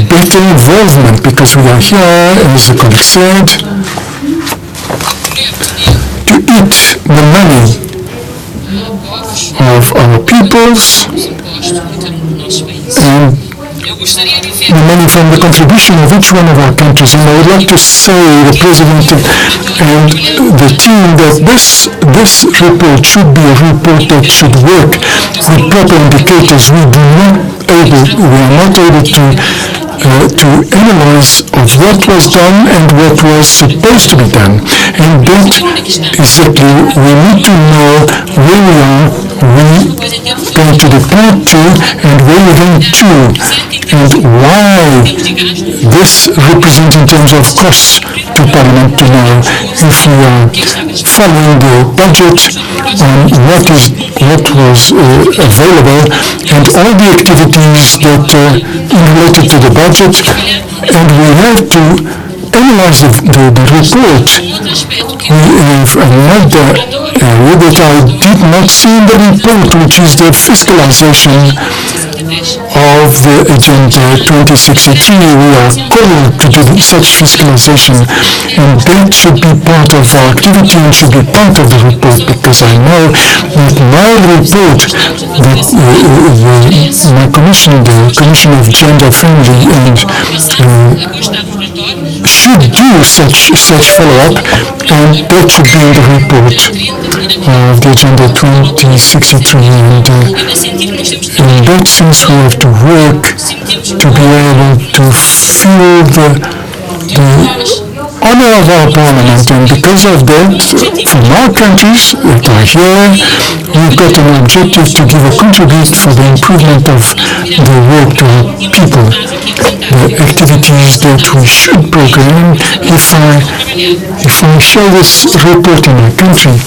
better involvement, because we are here, as the colleague said, to eat the money of our peoples and the money from the contribution of each one of our countries. And I would like to say, the President and the team, that this report should be a report that should work with proper indicators. We are not able to analyze of what was done and what was supposed to be done. And that exactly, we need to know where we are, going to the part to, and where we're going to, and why this represents in terms of costs to Parliament to know if we are following the budget on what was available and all the activities that related to the budget, and we have to analyze the report. We have another area that I did not see in the report, which is the fiscalization of the Agenda 2063. We are called to do such fiscalization, and that should be part of our activity and should be part of the report, because I know that my report, my commission, the Commission of Gender, Family and should do such follow-up, and that should be in the report of the Agenda 2063, and in that sense we have to work to be able to feel the honor of our Parliament, and because of that, from our countries that are here, we've got an objective to give a contribute for the improvement of the work to our people, the activities that we should program. If I show this report in my country,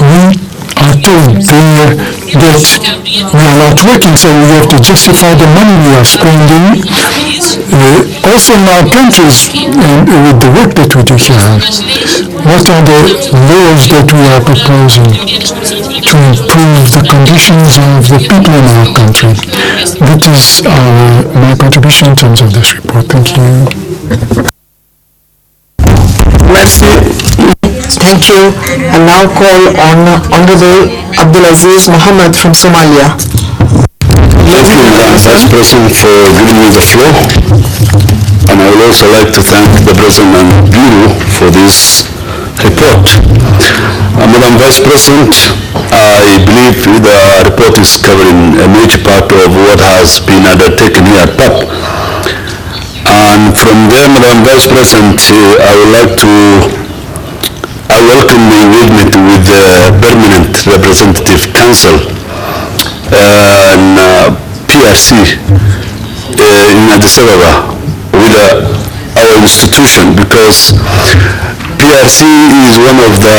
we are told there that we are not working, so we have to justify the money we are spending. Also in our countries, and with the work that we do here, what are the laws that we are proposing to improve the conditions of the people in our country? That is my contribution in terms of this report. Thank you. Merci. Thank you. I now call on Honorable Abdulaziz Mohammed from Somalia. Thank you, Madam Vice President, for giving me the floor. And I would also like to thank the President and Bureau for this report. Madam Vice President, I believe the report is covering a major part of what has been undertaken here at PAP. And from there, Madam Vice President, I would welcome the engagement with the Permanent Representative Council and PRC in Addis Ababa with our institution, because PRC is one of the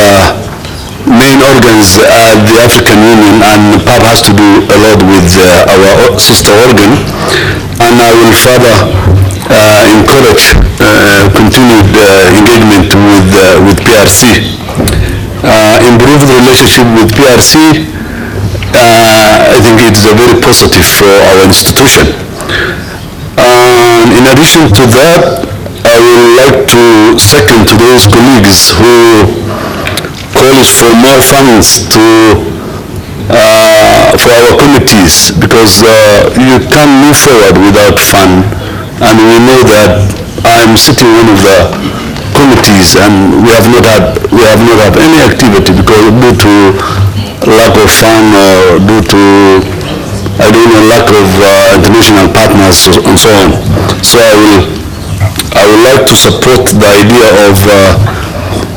main organs at the African Union, and PAP has to do a lot with our sister organ, and I will further encourage continued engagement with PRC. Improved relationship with PRC, I think it's a very positive for our institution. In addition to that, I would like to second to those colleagues who calls for more funds for our committees, because you can't move forward without fund, and we know that I'm sitting one of the committees, and we have not had any activity because due to lack of fund or due to lack of international partners and so on. So I would like to support the idea of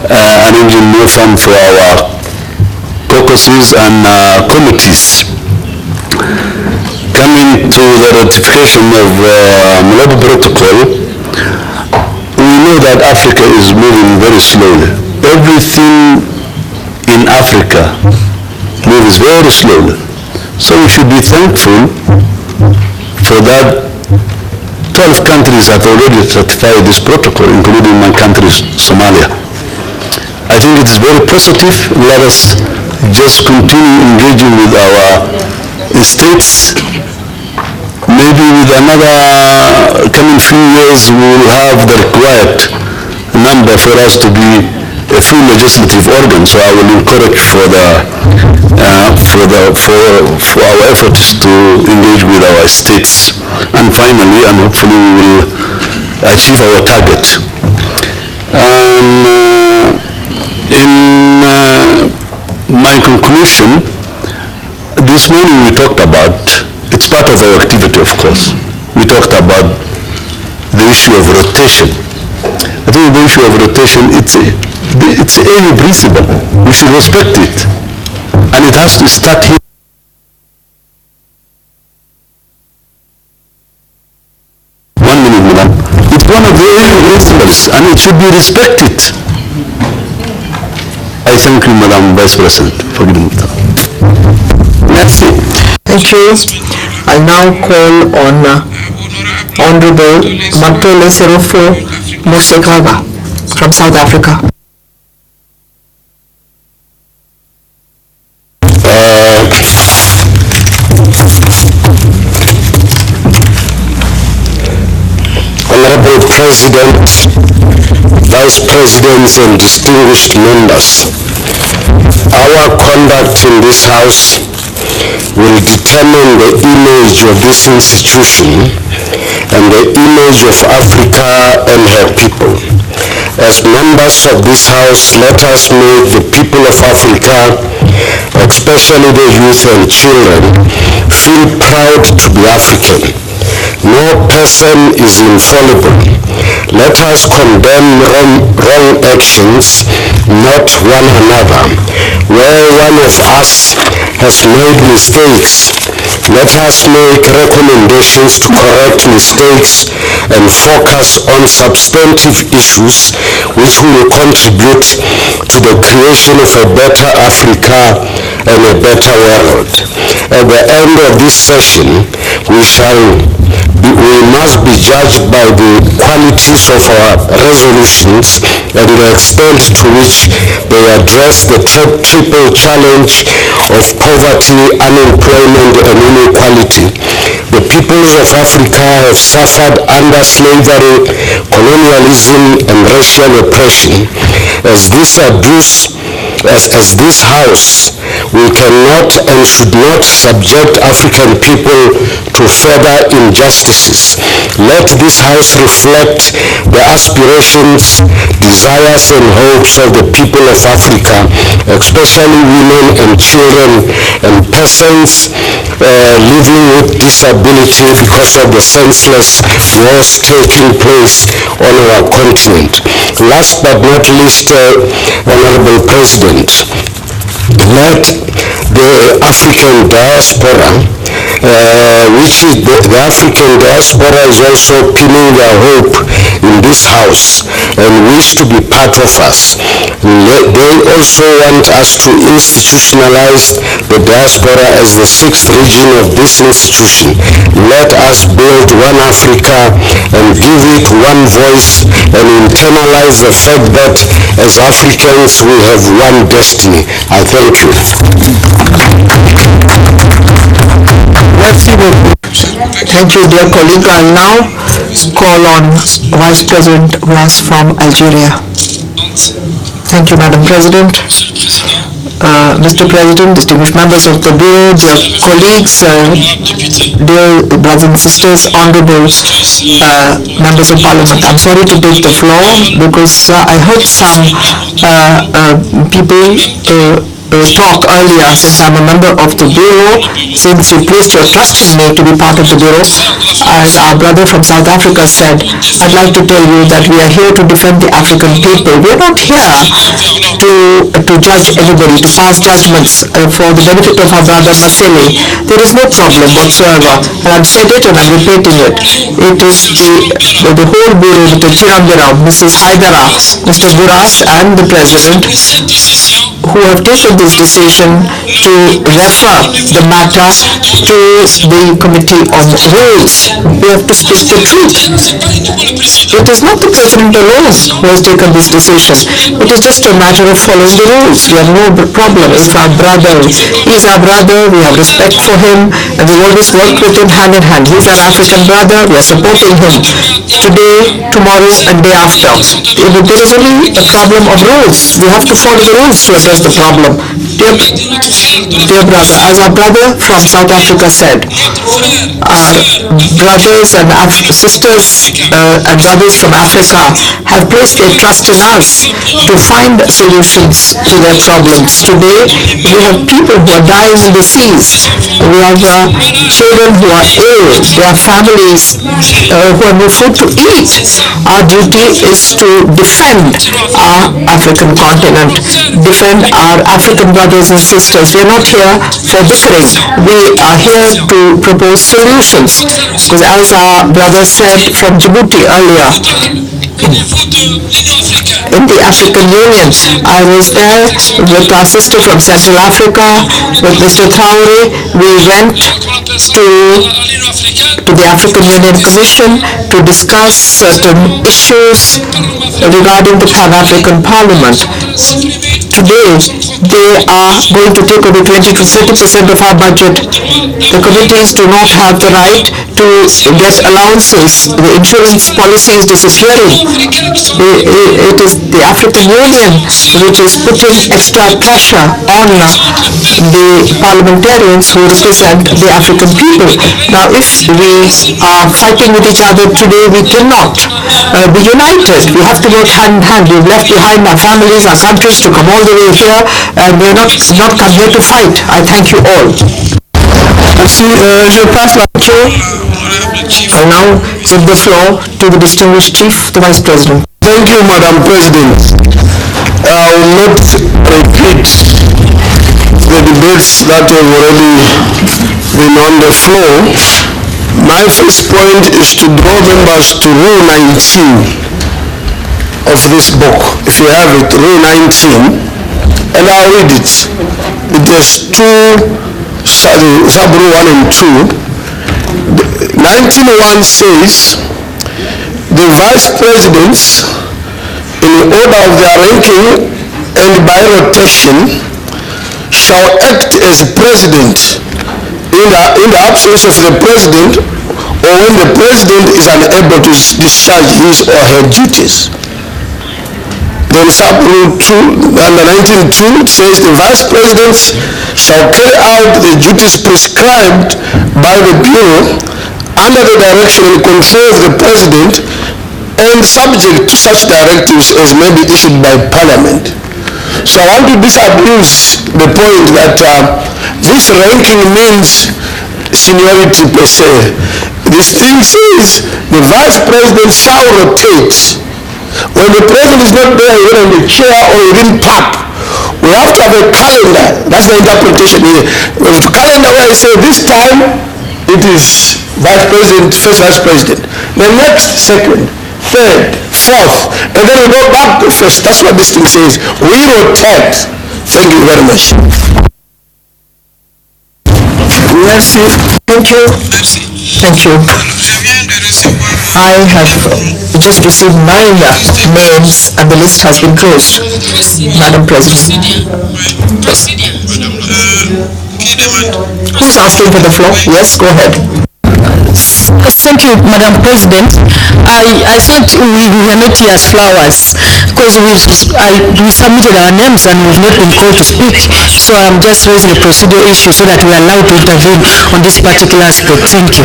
arranging more fund for our caucuses and committees. Coming to the ratification of Malabo Protocol, we know that Africa is moving very slowly. Everything in Africa moves very slowly. So we should be thankful for that 12 countries have already ratified this protocol, including my country, Somalia. I think it is very positive. Let us just continue engaging with our states. Maybe with another coming few years, we will have the required number for us to be a full legislative organ. So I will encourage for our efforts to engage with our states, and finally, and hopefully, we will achieve our target. In my conclusion, this morning we talked about, it's part of our activity, of course. We talked about the issue of rotation. I think the issue of rotation, it's a principle. We should respect it. And it has to start here. It's one of the principles, and it should be respected. I thank you, Madam Vice President, for giving me time. Merci. Thank you. I now call on Honorable Matole Serofo Musekava from South Africa. Honorable President, Vice Presidents and distinguished members, our conduct in this House will determine the image of this institution and the image of Africa and her people. As members of this House, let us make the people of Africa, especially the youth and children, feel proud to be African. No person is infallible. Let us condemn wrong actions, not one another. Where one of us has made mistakes, let us make recommendations to correct mistakes and focus on substantive issues which will contribute to the creation of a better Africa and a better world. At the end of this session, we must be judged by the qualities of our resolutions and the extent to which they address the triple challenge of poverty, unemployment, and inequality. The peoples of Africa have suffered under slavery, colonialism, and racial oppression. As this abuse as this House, we cannot and should not subject African people to further injustices. Let this House reflect the aspirations, desires, and hopes of the people of Africa, especially women and children and persons living with disability because of the senseless wars taking place on our continent. Last but not least, Honorable President, let the African diaspora, which is the African diaspora is also pinning their hope in this House and wish to be part of us. They also want us to institutionalize the diaspora as the sixth region of this institution. Let us build one Africa and give it one voice and internalize the fact that as Africans we have one destiny. I thank you. Thank you, dear colleague. I'll now call on Vice President Ras from Algeria. Thank you, Madam President. Mr. President, distinguished members of the Bureau, dear colleagues, dear brothers and sisters, honorable members of Parliament. I'm sorry to take the floor because I heard some people talk earlier. Since I'm a member of the Bureau, since you placed your trust in me to be part of the Bureau, as our brother from South Africa said, I'd like to tell you that we are here to defend the African people. We're not here to judge anybody, to pass judgments for the benefit of our brother Masele. There is no problem whatsoever. And I've said it and I'm repeating it. It is the whole Bureau, Mr. Chirangiram, Mrs. Haidara, Mr. Buras and the President who have taken this decision to refer the matter to the Committee on Rules. We have to speak the truth. It is not the President alone who has taken this decision. It is just a matter of following the rules. We have no problem. It's our brother. He's our brother. We have respect for him and we always work with him hand in hand. He's our African brother. We are supporting him today, tomorrow and day after. There is only a problem of rules. We have to follow the rules to address the problem. Dear brother, as our brother from South Africa said, our brothers and sisters and brothers from Africa have placed their trust in us to find solutions to their problems. Today, we have people who are dying in the seas. We have children who are ill. There are families who have no food to eat. Our duty is to defend our African continent, defend our African brothers and sisters. We are not here for bickering. We are here to propose solutions. Because as our brother said from Djibouti earlier, in the African Union, I was there with our sister from Central Africa, with Mr. Traore. We went to the African Union Commission to discuss certain issues regarding the Pan-African Parliament. Today, they are going to take away 20 to 30% of our budget. The committees do not have the right to get allowances. The insurance policy is disappearing. It is the African Union which is putting extra pressure on the parliamentarians who represent the African people. Now, if we are fighting with each other today, we cannot be united. We have to work hand in hand. We've left behind our families, our countries to come all the way here, and we're not come here to fight. I thank you all. Je passe la parole. I now give the floor to the distinguished chief, the Vice President. Thank you, Madam President. I will not repeat the debates that have already been on the floor. My first point is to draw members to Rule 19 of this book. If you have it, Rule 19, and I'll read it. It is sub-rule 1 and 2. 19.1 says, the vice presidents, in order of their ranking and by rotation, shall act as president in the absence of the president or when the president is unable to discharge his or her duties. Then sub-rule 2, under 19.2, it says the vice presidents shall carry out the duties prescribed by the Bureau under the direction and control of the President and subject to such directives as may be issued by Parliament. So I want to disabuse the point that this ranking means seniority per se. This thing says the vice president shall rotate. When the president is not there, either in the chair or within PAP, we have to have a calendar. That's the interpretation here. We have a calendar where it says this time it is vice president, first vice president. The next, second, third, fourth, and then we go back to first. That's what this thing says. We rotate. Thank you very much. Merci. Thank you. Thank you. I have just received 9 names and the list has been closed. Madam President. Who's asking for the floor? Yes, go ahead. Thank you, Madam President. I thought we were not here as flowers because we submitted our names and we've not been called to speak. So I'm just raising a procedural issue so that we are allowed to intervene on this particular aspect. Thank you.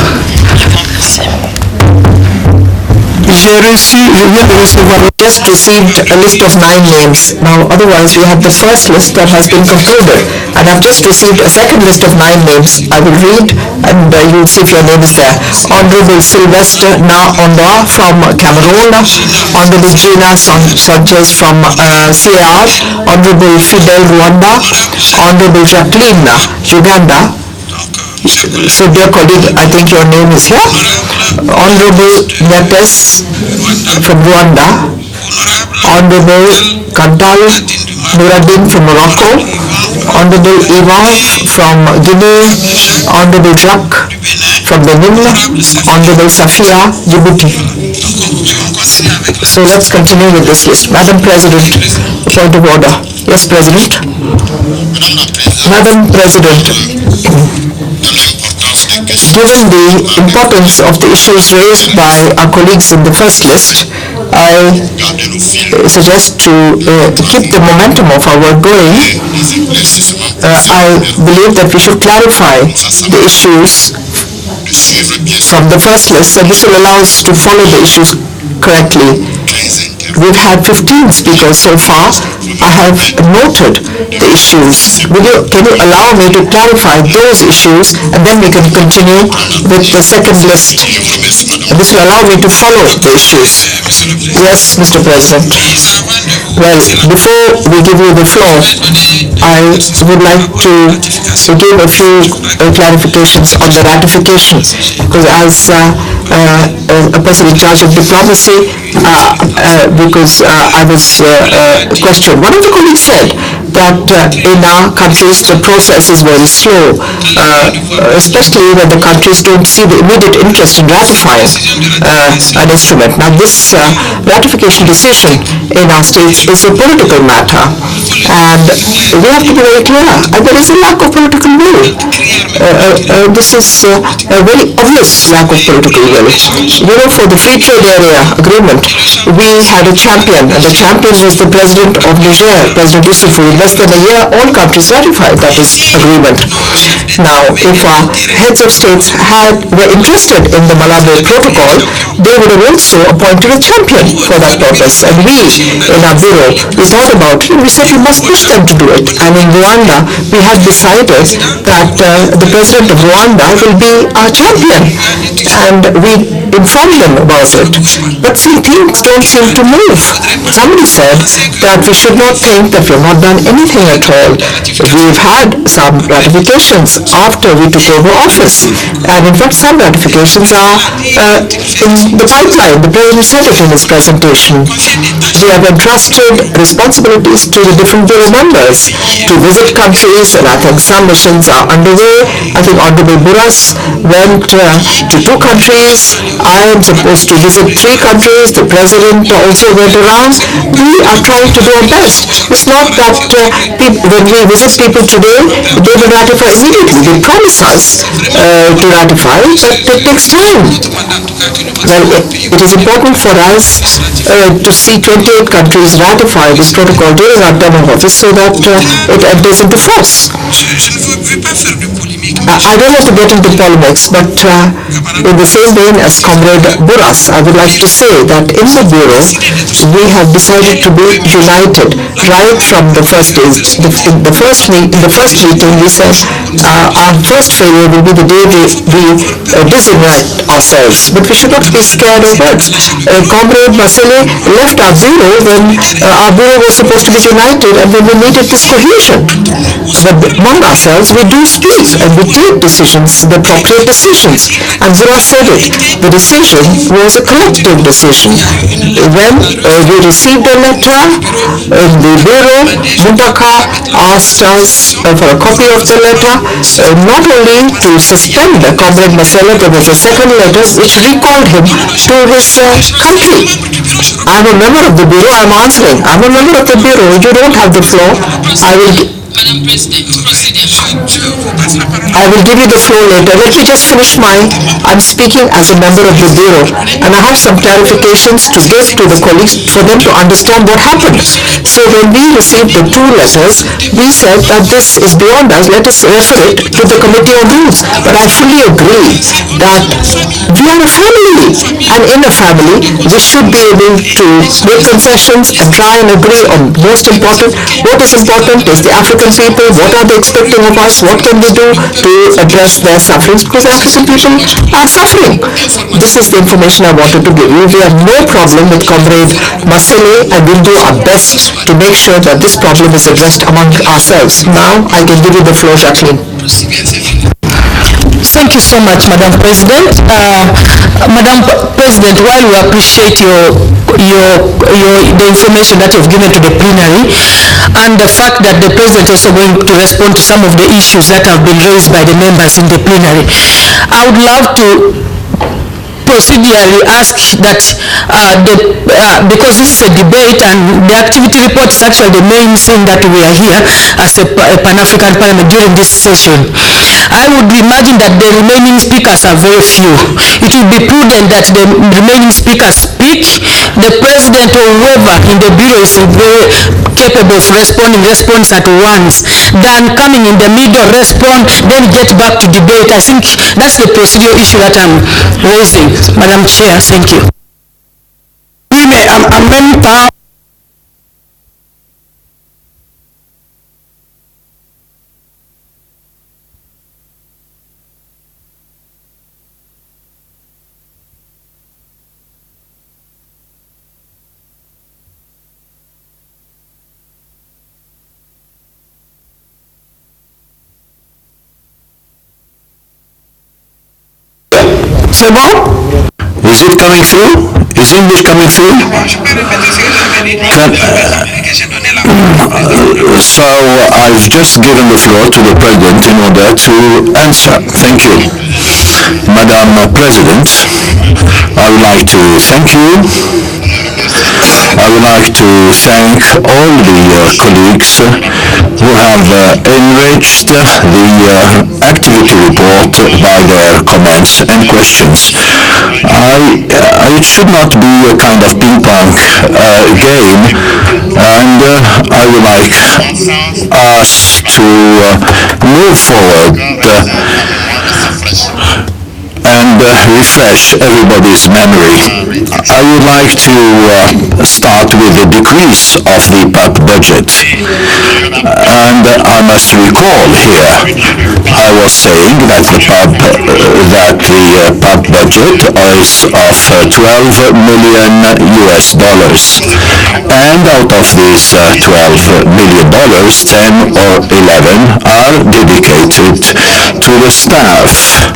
Just received a list of 9 names. Now, otherwise, we have the first list that has been concluded. And I've just received a second list of 9 names. I will read and you will see if your name is there. Honorable Sylvester Naondoa from Cameroon. Honorable Gina Sanchez from CAR. Honorable Fidel Rwanda. Honorable Jacqueline Uganda. So dear colleague, I think your name is here. Honorable Nepes from Rwanda. Honorable Kantal Nuruddin from Morocco. Honorable Ivan from Guinea. Honorable Jacques from Benin. Honorable Safia Djibouti. So let's continue with this list. Madam President, point of order. Yes, President. Madam President, given the importance of the issues raised by our colleagues in the first list, I suggest to keep the momentum of our work going. I believe that we should clarify the issues from the first list, and this will allow us to follow the issues correctly. We've had 15 speakers so far. I have noted the issues. Can you allow me to clarify those issues and then we can continue with the second list? This will allow me to follow the issues. Yes, Mr. President. Well, before we give you the floor, I would like to give a few clarifications on the ratification, because as a person in charge of diplomacy, because I was questioned. One of the colleagues said that in our countries the process is very slow, especially when the countries don't see the immediate interest in ratifying an instrument. Now this ratification decision in our states is a political matter, and we have to be very clear, and there is a lack of political will. This is a very obvious lack of political will. You know, for the free trade area agreement, we had a champion, and the champion was the president of Niger, President Issoufou. In less than a year, all countries ratified that agreement. Now, if our heads of states were interested in the Malabo Protocol, they would have also appointed a champion for that purpose. And we, in our bureau, we thought about it, and we said we must push them to do it. And in Rwanda, we had decided that the president of Rwanda will be our champion, and we informed them about it. But see, things don't seem to move. Somebody said that we should not think that we have not done anything at all. We've had some ratifications after we took over office, and in fact some ratifications are in the pipeline. The President said it in his presentation. We have entrusted responsibilities to the different bureau members to visit countries, and I think some missions are underway. I think Honorable Buras went to 2 countries. I am supposed to visit 3 countries. The President also went around. We are trying to do our best. It's not that when we visit people today, they will ratify immediately. They promise us to ratify, but it takes time. Well, it is important for us to see 28 countries ratify this protocol during our term of office so that it enters into force. I don't want to get into polemics, but in the same vein as Comrade Buras, I would like to say that in the Bureau, we have decided to be united right from the first days. In the first meeting, we said our first failure will be the day we disunite ourselves. But we should not be scared of words. Comrade Masele left our Bureau when our Bureau was supposed to be united and when we needed this cohesion. But among ourselves, we do speak and we take decisions, the appropriate decisions. And Buras said it. The decision was a collective decision. When we received a letter in the Bureau, Muntaka asked us for a copy of the letter, not only to suspend Comrade Masele, there was a second letter which recalled him to his country. I'm a member of the Bureau, I'm answering. I'm a member of the Bureau, you don't have the floor. I will give you the floor later. Let me just finish mine. I'm speaking as a member of the Bureau and I have some clarifications to give to the colleagues for them to understand what happened. So when we received the two letters, we said that this is beyond us. Let us refer it to the Committee on Rules. But I fully agree that we are a family and in a family we should be able to make concessions and try and agree on most important. What is important is the African people. What are they expecting of us? What can we do to address their sufferings? Because the African people are suffering. This is the information I wanted to give you. We have no problem with Comrade Masele and we'll do our best to make sure that this problem is addressed among ourselves. Now I can give you the floor, Jacqueline. Thank you so much, Madam President. Madam President, while we appreciate the information that you've given to the plenary and the fact that the President is also going to respond to some of the issues that have been raised by the members in the plenary, I would love to procedurally ask that because this is a debate and the activity report is actually the main thing that we are here as a Pan-African Parliament during this session. I would imagine that the remaining speakers are very few. It would be prudent that the remaining speakers speak. The President or whoever in the Bureau is very capable of response at once, than coming in the middle, respond, then get back to debate. I think that's the procedural issue that I'm raising. Madam Chair, thank you. C'est bon? Is it coming through? Is English coming through? So I've just given the floor to the President in order to answer. Thank you. Madam President, I would like to thank you. I would like to thank all the colleagues who have enriched the activity report by their comments and questions. It should not be a kind of ping-pong game, and I would like us to move forward and refresh everybody's memory. I would like to start with the decrease of the PAP budget. And I must recall here, I was saying that the PAP budget is of 12 million US dollars. And out of these 12 million dollars, 10 or 11 are dedicated to the staff.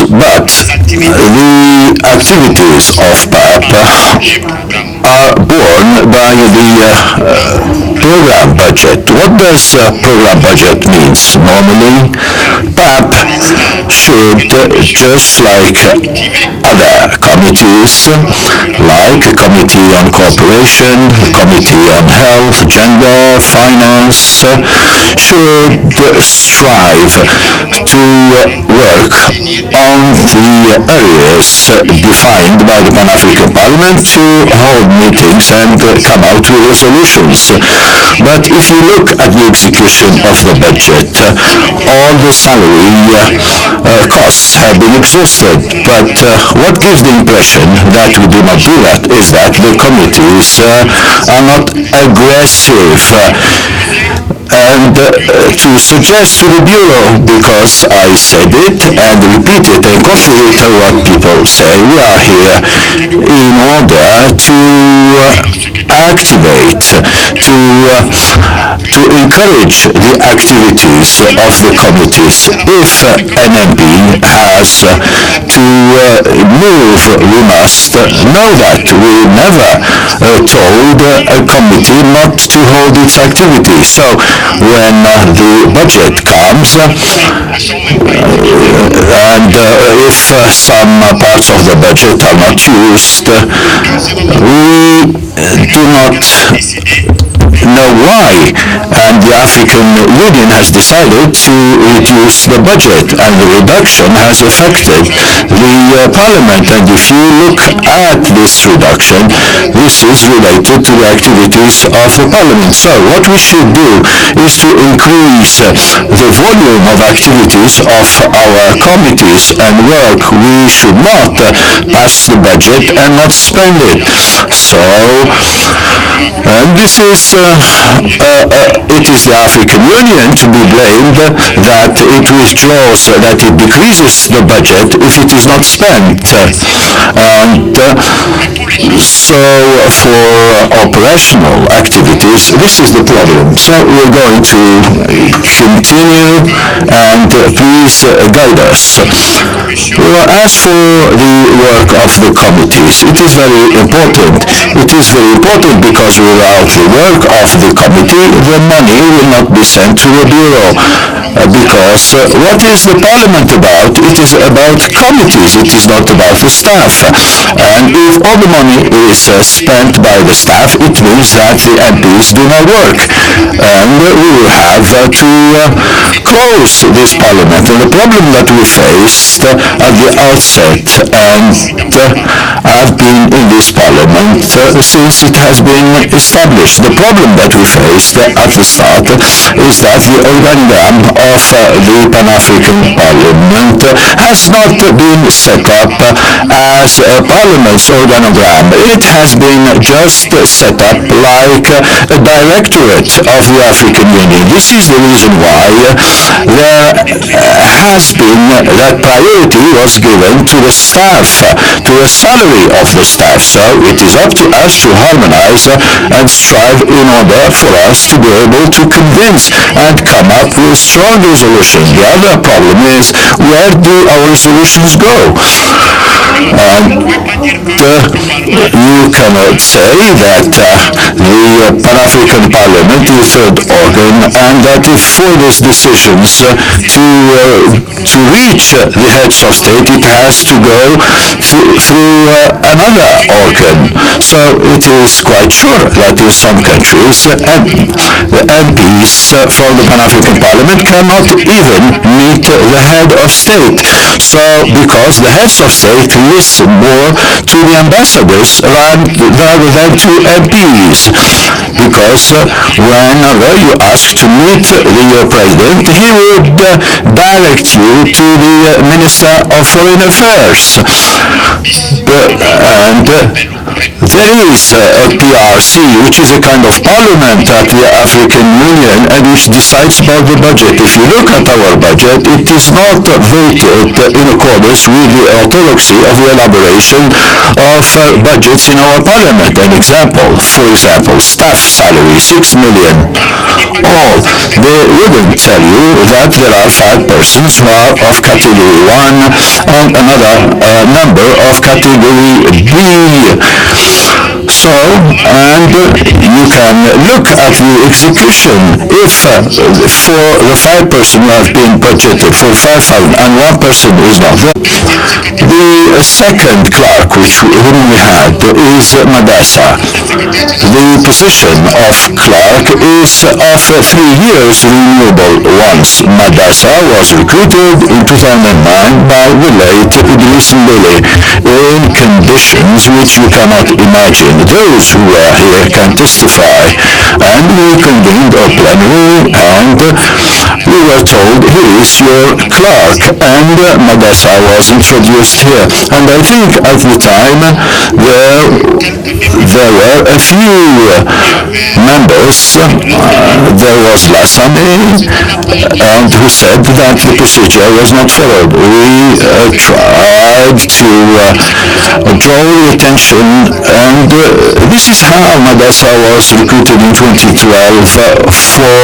But the activities of PAP are borne by the program budget. What does program budget means? Normally, PAP should, just like other committees, like Committee on Cooperation, Committee on Health, Gender, Finance, should strive to work on the areas defined by the Pan-African Parliament to hold meetings and come out with resolutions. But if you look at the execution of the budget, all the salary costs have been exhausted. But what gives the impression that we do not do that is that the committees are not aggressive and to suggest to the Bureau, because I said it and repeat it and contrary to what people say, we are here in order to activate, to encourage the activities of the committees. If an MP has to move, we must know that. We never told a committee not to hold its activities. So when the budget comes and if some parts of the budget are not used, we do not know why, and the African Union has decided to reduce the budget, and the reduction has affected the Parliament. And if you look at this reduction, this is related to the activities of the Parliament. So what we should do is to increase the volume of activities of our committees and work. We should not pass the budget and not spend it. So this is it is the African Union to be blamed that it withdraws, that it decreases the budget if it is not spent. And so for operational activities, this is the problem. So we're going to continue and please guide us. As for the work of the committees, it is very important. It is very important because without the work of the committee, the money will not be sent to the Bureau. Because what is the Parliament about? It is about committees. It is not about the staff. And if all the money is spent by the staff, it means that the MPs do not work. And we will have to close this Parliament. And the problem that we faced at the outset, and I've been in this Parliament since it has been established. The problem that we faced at the start is that the organogram of the Pan-African Parliament has not been set up as a Parliament's organogram. It has been just set up like a directorate of the African Union. This is the reason why there has been that priority was given to the staff, to the salary of the staff. So it is up to us to harmonize and strive in order for us to be able to convince and come up with strong resolutions. The other problem is, where do our resolutions go? You cannot say that the Pan-African Parliament is the third organ, and that if for these decisions to reach the heads of state, it has to go through another organ. So it is quite sure that in some countries, the MPs from the Pan-African Parliament cannot even meet the head of state. So because the heads of state listen more to the ambassadors rather than to MPs. Because whenever you ask to meet the president, he would direct you to the Minister of Foreign Affairs. And there is a PRC, which is a kind of parliament at the African Union, and which decides about the budget. If you look at our budget, it is not voted in accordance with the orthodoxy of the elaboration of budgets in our parliament. An example, for example, staff salary, 6 million. All, they wouldn't tell you that there are 5 persons who are of category 1 and another number of category B. So, and you can look at the execution. If for the 5 person who have been budgeted for 5,000 and 1 person is not there, the second clerk whom we had is Madasa. The position of clerk is of 3 years renewable once. Madasa was recruited in 2009 by the late Idris Mbele in conditions which you cannot imagine. Those who are here can testify. And we convened a plenary and we were told, here is your clerk, and Madasa was introduced here. And I think at the time there were a few members. There was Lassane, and who said that the procedure was not followed. We tried to draw the attention, and this is how Madasa was recruited in 2012 for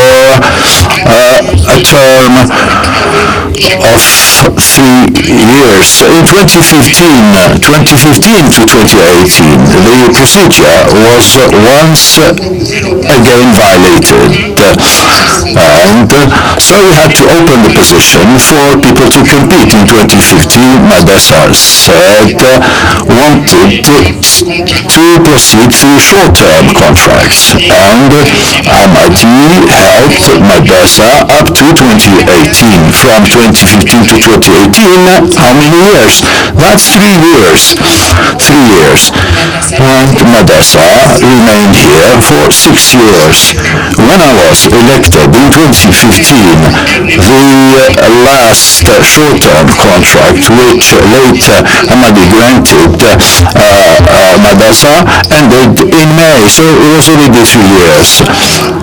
a term of 3 years. In 2015 to 2018, the procedure was once again violated. And so we had to open the position for people to compete. In 2015, Madasa said wanted to proceed through short-term contracts, and Ahmadi helped Madasa up to 2018. From 2015 to 2018, how many years? That's 3 years. 3 years. And Madasa remained here for 6 years. When I was elected in 2015, the last short-term contract which later Ahmadi granted Madasa ended in May, so it was already 3 years.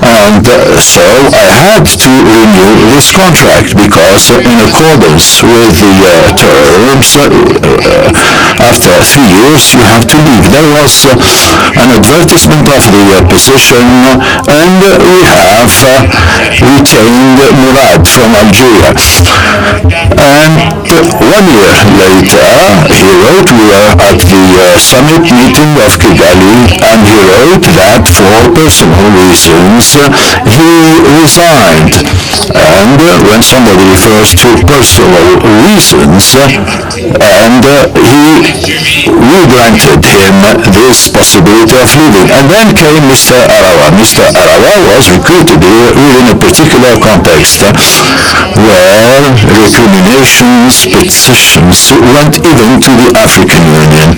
And so I had to renew this contract because in accordance with the terms, after 3 years you have to leave. There was an advertisement of the position, and we have retained Murad from Algeria. And 1 year later he wrote, we were at the summit meeting of Kigali, and he wrote that for personal reasons he resigned. And when somebody refers to personal reasons, and we granted him this possibility of leaving. And then came Mr. Arawa. Mr. Arawa was recruited within a particular context where recriminations, petitions went even to the African Union,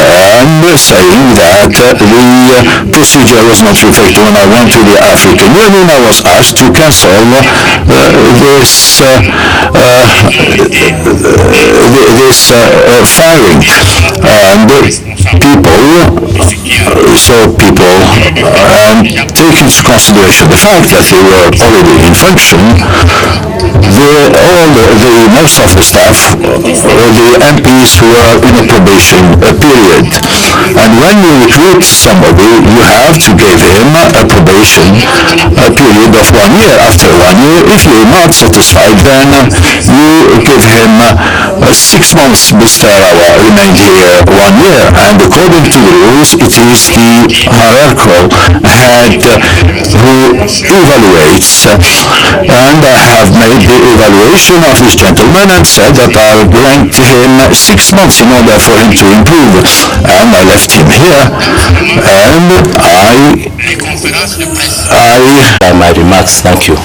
and saying that the procedure was not reflected. When I went to the African Union, I was asked to cancel this firing, and take into consideration the fact that they were already in function, most of the staff, the MPs who are in a probation period. And when you recruit somebody, you have to give him a probation period of 1 year. After 1 year, if you're not satisfied, then you give him 6 months. Mr. Arawa remained here 1 year, and according to the rules, it is the hierarchical head who evaluates. And I have made the evaluation of this gentleman and said that I'll grant him 6 months in order for him to improve. And I left him here, and my remarks. Thank you.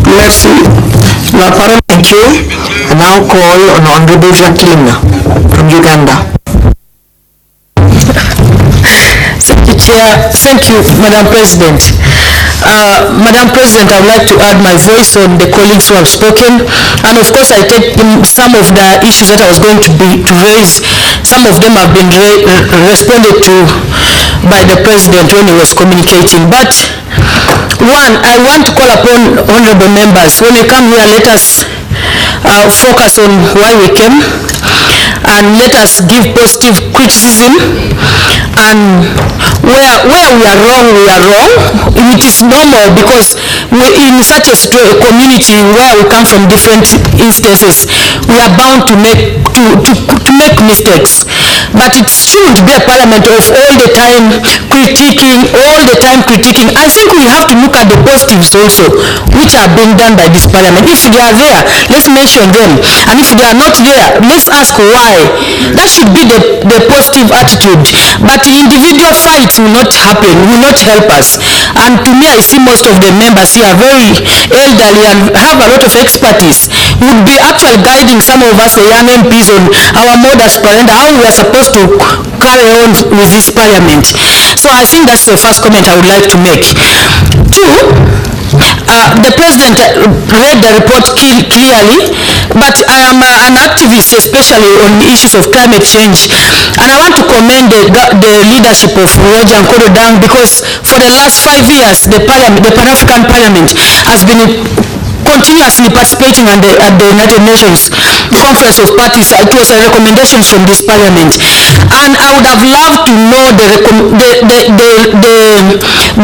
Merci. La parole. Thank you. I now call on Honorable Jacqueline from Uganda. Thank you, Chair. Thank you, Madam President. Madam President, I would like to add my voice on the colleagues who have spoken, and of course I take some of the issues that I was going to raise. Some of them have been responded to by the President when he was communicating. But one, I want to call upon honorable members, when we come here, let us focus on why we came, and let us give positive criticism, and where we are wrong, we are wrong. It is normal because in such a community where we come from different instances, we are bound to make mistakes. But it shouldn't be a parliament of all the time critiquing. I think we have to look at the positives also, which are being done by this parliament. If they are there, let's mention them. And if they are not there, let's ask why. That should be the positive attitude. But individual fights will not happen, will not help us. And to me, I see most of the members here are very elderly and have a lot of expertise. Would be actually guiding some of us, the young MPs, on our modus operandi, how we are supposed to carry on with this parliament. So I think that's the first comment I would like to make. Two, the president read the report clearly, but I am an activist, especially on issues of climate change, and I want to commend the leadership of Roger Nkorodang, because for the last 5 years, the Pan-African Parliament has been continuously participating at the United Nations Conference of Parties. It was a recommendation from this parliament, and I would have loved to know the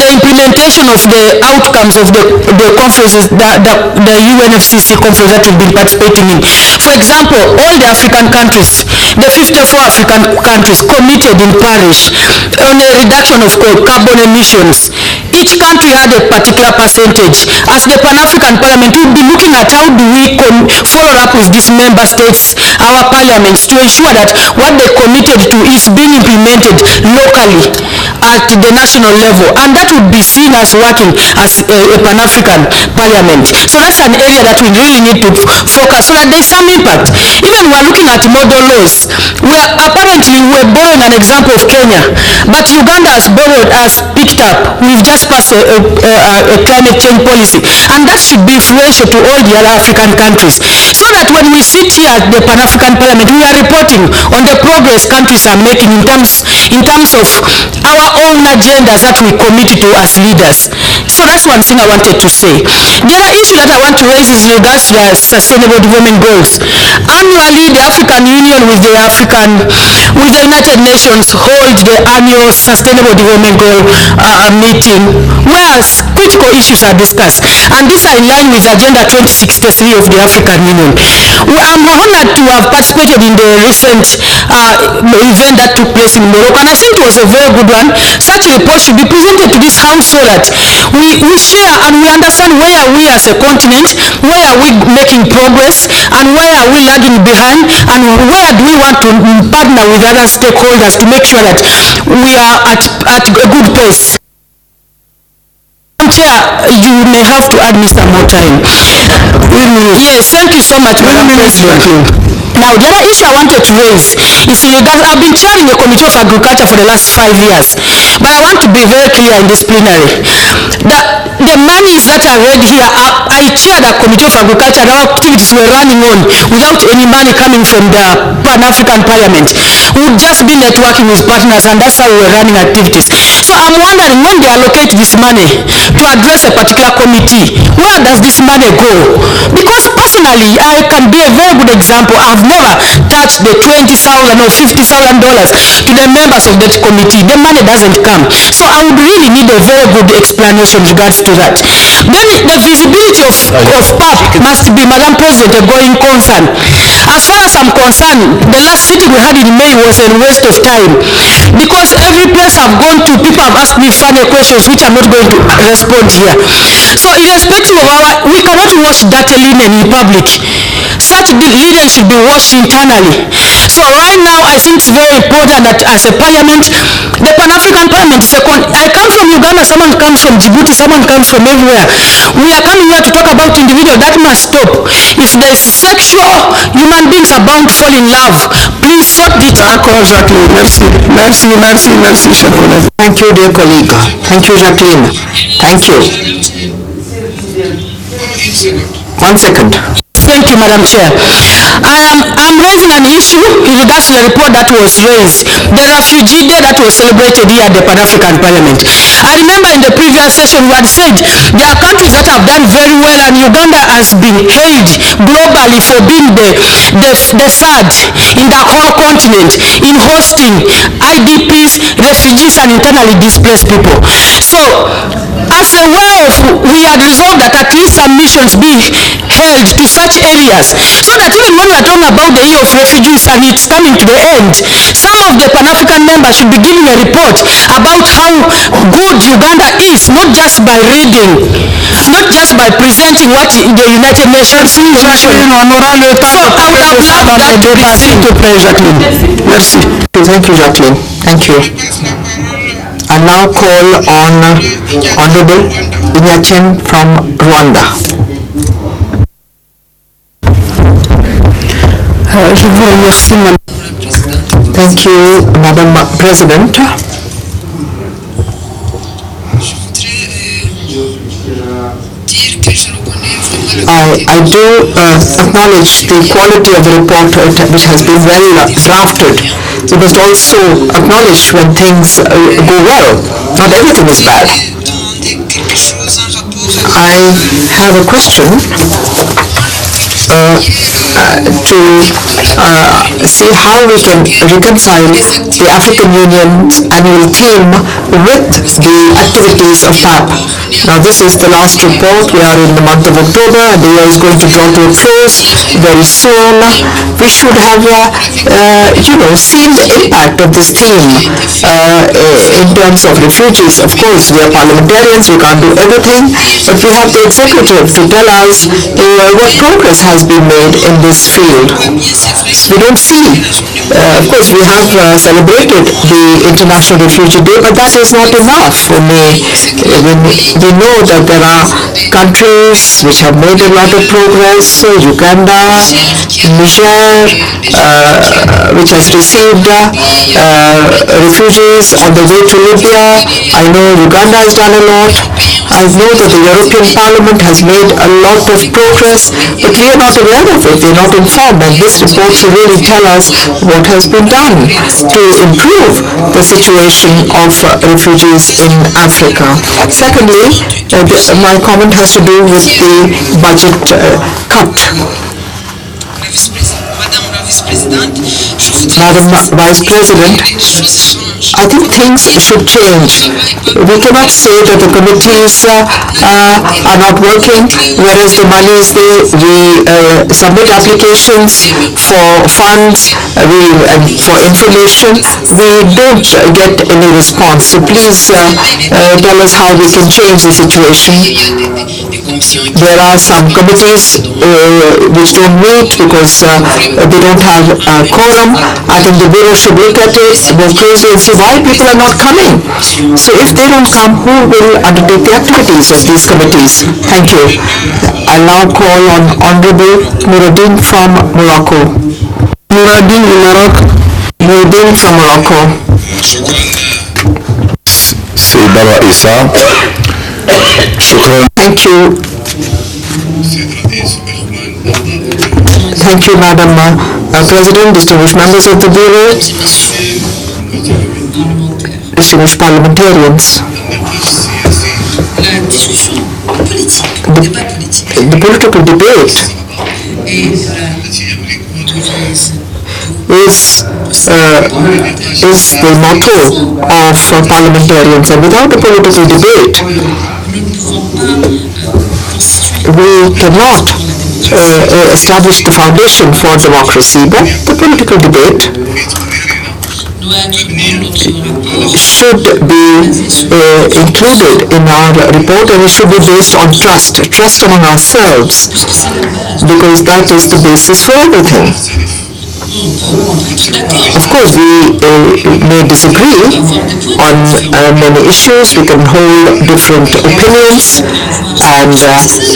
implementation of the outcomes of the conferences, the UNFCCC conference that we've been participating in. For example, all the African countries, the 54 African countries committed in Paris on a reduction of carbon emissions. Each country had a particular percentage. As the Pan-African Parliament, we'll be looking at how do we follow up with these member states, our parliaments, to ensure that what they committed to is being implemented locally at the national level, and that would be seen as working as a Pan-African Parliament. So that's an area that we really need to focus so that there's some impact. Even we're looking at model laws. We're borrowing an example of Kenya, but Uganda has picked up. We've just passed a climate change policy, and that should be influential to all the other African countries, so that when we sit here at the Pan-African Parliament, we are reporting on the progress countries are making in terms of our own agendas that we commit to as leaders. So that's one thing I wanted to say. The other issue that I want to raise is regards to the Sustainable Development Goals. Annually, the African Union with the United Nations hold the annual Sustainable Development Goal meeting, where critical issues are discussed, and these are in line with Agenda 2063 of the African Union. I'm honored to have participated in the recent event that took place in Morocco, and I think it was a very good one. Such a report should be presented to this House so that we share and we understand where are we as a continent, where are we making progress, and where are we lagging behind, and where do we want to partner with other stakeholders to make sure that we are at a good pace. Chair, you may have to add me some more time. Yes, thank you so much, Madam President. Now, the other issue I wanted to raise is I've been chairing the Committee of Agriculture for the last 5 years, but I want to be very clear in this plenary. The monies that are read here, I chaired the Committee of Agriculture, and our activities were running on without any money coming from the Pan-African Parliament. We would just be networking with partners, and that's how we were running activities. So I'm wondering, when they allocate this money to address a particular committee, where does this money go? Because personally, I can be a very good example. I've never touched the $20,000 or $50,000 to the members of that committee. The money doesn't come. So I would really need a very good explanation in regards to that. Then the visibility of PAP must be, Madam President, a going concern. As far as I'm concerned, the last sitting we had in May was a waste of time, because every place I've gone to, people have asked me funny questions which I'm not going to respond here. So irrespective of we cannot wash dirty linen in public. Such linen should be washed internally. So right now, I think it's very important that as a parliament, the Pan-African Parliament, I come from Uganda, someone comes from Djibouti, someone comes from everywhere. We are coming here to talk about individuals. That must stop. If there is sexual, human beings are bound to fall in love. Please sort it out. Merci, Sharon. Thank you, dear colleague. Thank you, Jacqueline. Thank you. 1 second. Thank you, Madam Chair. I'm raising an issue in regards to the report that was raised, the Refugee Day that was celebrated here at the Pan-African Parliament. I remember in the previous session we had said there are countries that have done very well, and Uganda has been hailed globally for being the third in the whole continent in hosting IDPs, refugees, and internally displaced people. So So, as a way of, we had resolved that at least some missions be held to such areas, so that even when we are talking about the year of refugees and it's coming to the end, some of the Pan-African members should be giving a report about how good Uganda is, not just by reading, not just by presenting what the United Nations Commission. So I would have loved that to be seen. Merci. Thank you, Jacqueline. Thank you. I now call on Honorable Inyachin from Rwanda. Thank you, Madam President. I do acknowledge the quality of the report which has been well drafted. We must also acknowledge when things go well. Not everything is bad. I have a question to see how we can reconcile the African Union's annual theme with the activities of PAP. Now this is the last report. We are in the month of October and the year is going to draw to a close very soon. We should have seen the impact of this theme in terms of refugees. Of course, we are parliamentarians, we can't do everything, but we have the executive to tell us what progress has been made in this field. We don't see. Of course, we have celebrated the International Refugee Day, but that is not enough for me. We know that there are countries which have made a lot of progress, Uganda, Niger, which has received refugees on the way to Libya. I know Uganda has done a lot. I know that the European Parliament has made a lot of progress, but we are not aware of it. We are not informed, and this report should really tell us what has been done to improve the situation of refugees in Africa. Secondly, my comment has to do with the budget cut. Madam Vice President, I think things should change. We cannot say that the committees are not working, whereas the money is there. We submit applications for funds, and for information. We don't get any response. So please tell us how we can change the situation. There are some committees which don't meet because they don't have a quorum. I think the Bureau should look at it, go closely and see why people are not coming. So if they don't come, who will undertake the activities of these committees? Thank you. I now call on Honorable Midrand from Morocco. Midrand from Morocco. Baba Isa. Thank you. Thank you, Madam President, distinguished members of the Bureau, distinguished parliamentarians. The political debate is the motto of parliamentarians, and without a political debate, we cannot establish the foundation for democracy. But the political debate should be included in our report, and it should be based on trust among ourselves, because that is the basis for everything. Of course, we may disagree on many issues. We can hold different opinions, and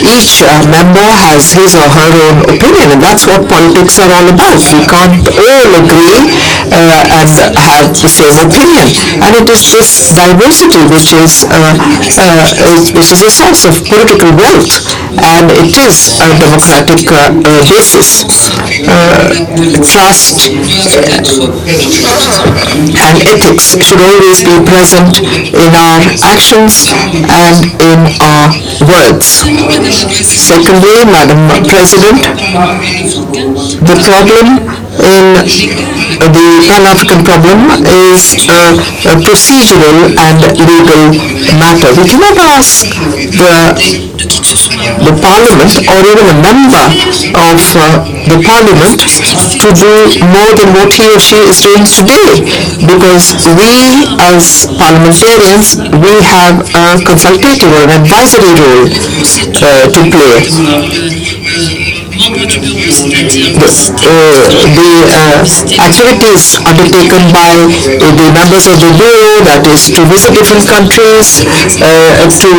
each member has his or her own opinion, and that's what politics are all about. We can't all agree and have the same opinion, and it is this diversity which is a source of political wealth, and it is a democratic basis. trust and ethics should always be present in our actions and in our words. Secondly, Madam President, the problem in the Pan-African problem is a procedural and legal matter. We cannot ask the Parliament or even a member of the Parliament to do more than what he or she is doing today, because we as parliamentarians, we have a consultative or an advisory role to play. The activities undertaken by the members of the Bureau, that is to visit different countries, to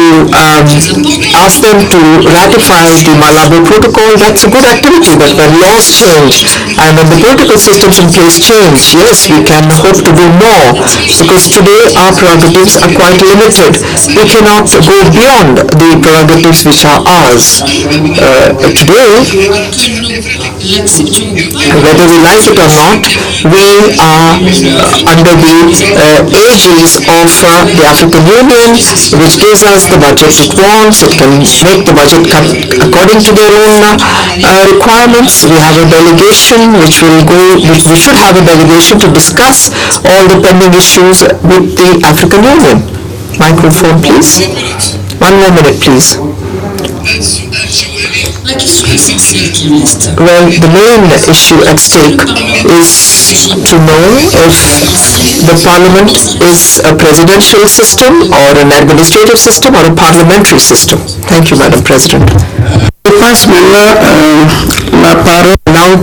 ask them to ratify the Malabo Protocol, that's a good activity. But when laws change and when the political systems in place change, yes, we can hope to do more, because today our prerogatives are quite limited. We cannot go beyond the prerogatives which are ours. Today, whether we like it or not, we are under the aegis of the African Union, which gives us the budget it wants. It can make the budget cut according to their own requirements. We have a delegation we should have a delegation to discuss all the pending issues with the African Union. Microphone, please. 1 more minute, please. Well, the main issue at stake is to know if the Parliament is a presidential system or an administrative system or a parliamentary system. Thank you, Madam President. Now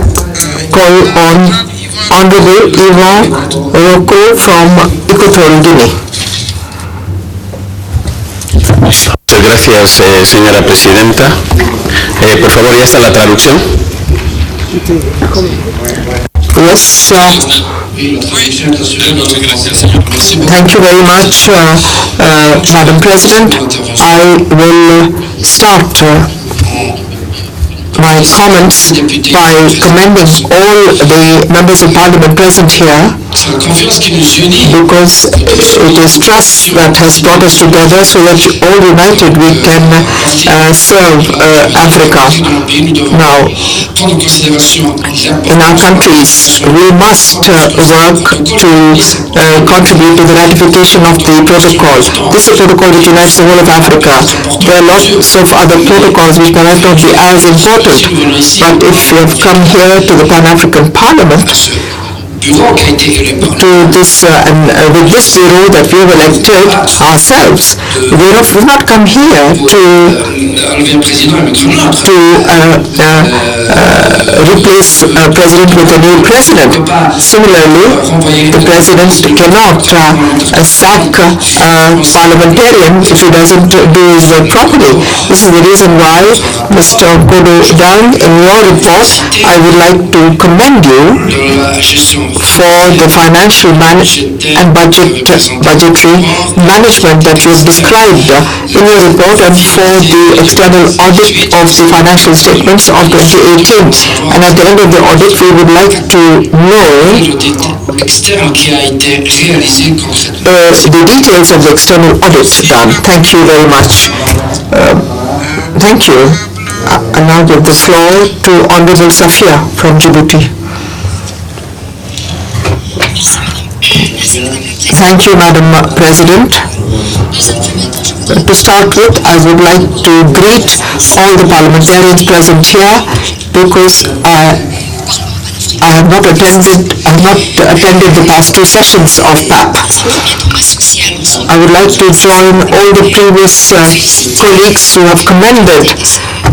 call on Honorable Ivan Rocco from Equatorial Guinea. Gracias, señora presidenta. Por favor, ya está la traducción. Yes, thank you very much, Madam President. I will start my comments by commending all the members of Parliament present here, because it is trust that has brought us together, so that all united we can serve Africa. Now, in our countries, we must work to contribute to the ratification of the protocol. This is a protocol that unites the whole of Africa. There are lots of other protocols which might not be as important, but if you have come here to the Pan-African Parliament, to this and with this bureau that we have elected ourselves, we have not come here to replace a president with a new president. Similarly, the president cannot sack a parliamentarian if he doesn't do his work properly. This is the reason why, Mr. Kodo Dang, in your report, I would like to commend you for the financial and budgetary management that was described in your report, and for the external audit of the financial statements of 2018. And at the end of the audit, we would like to know the details of the external audit done. Thank you very much. Thank you. I now give the floor to Honorable Safia from Djibouti. Thank you, Madam President. To start with, I would like to greet all the parliamentarians present here, because I have not attended the past two sessions of PAP. I would like to join all the previous colleagues who have commended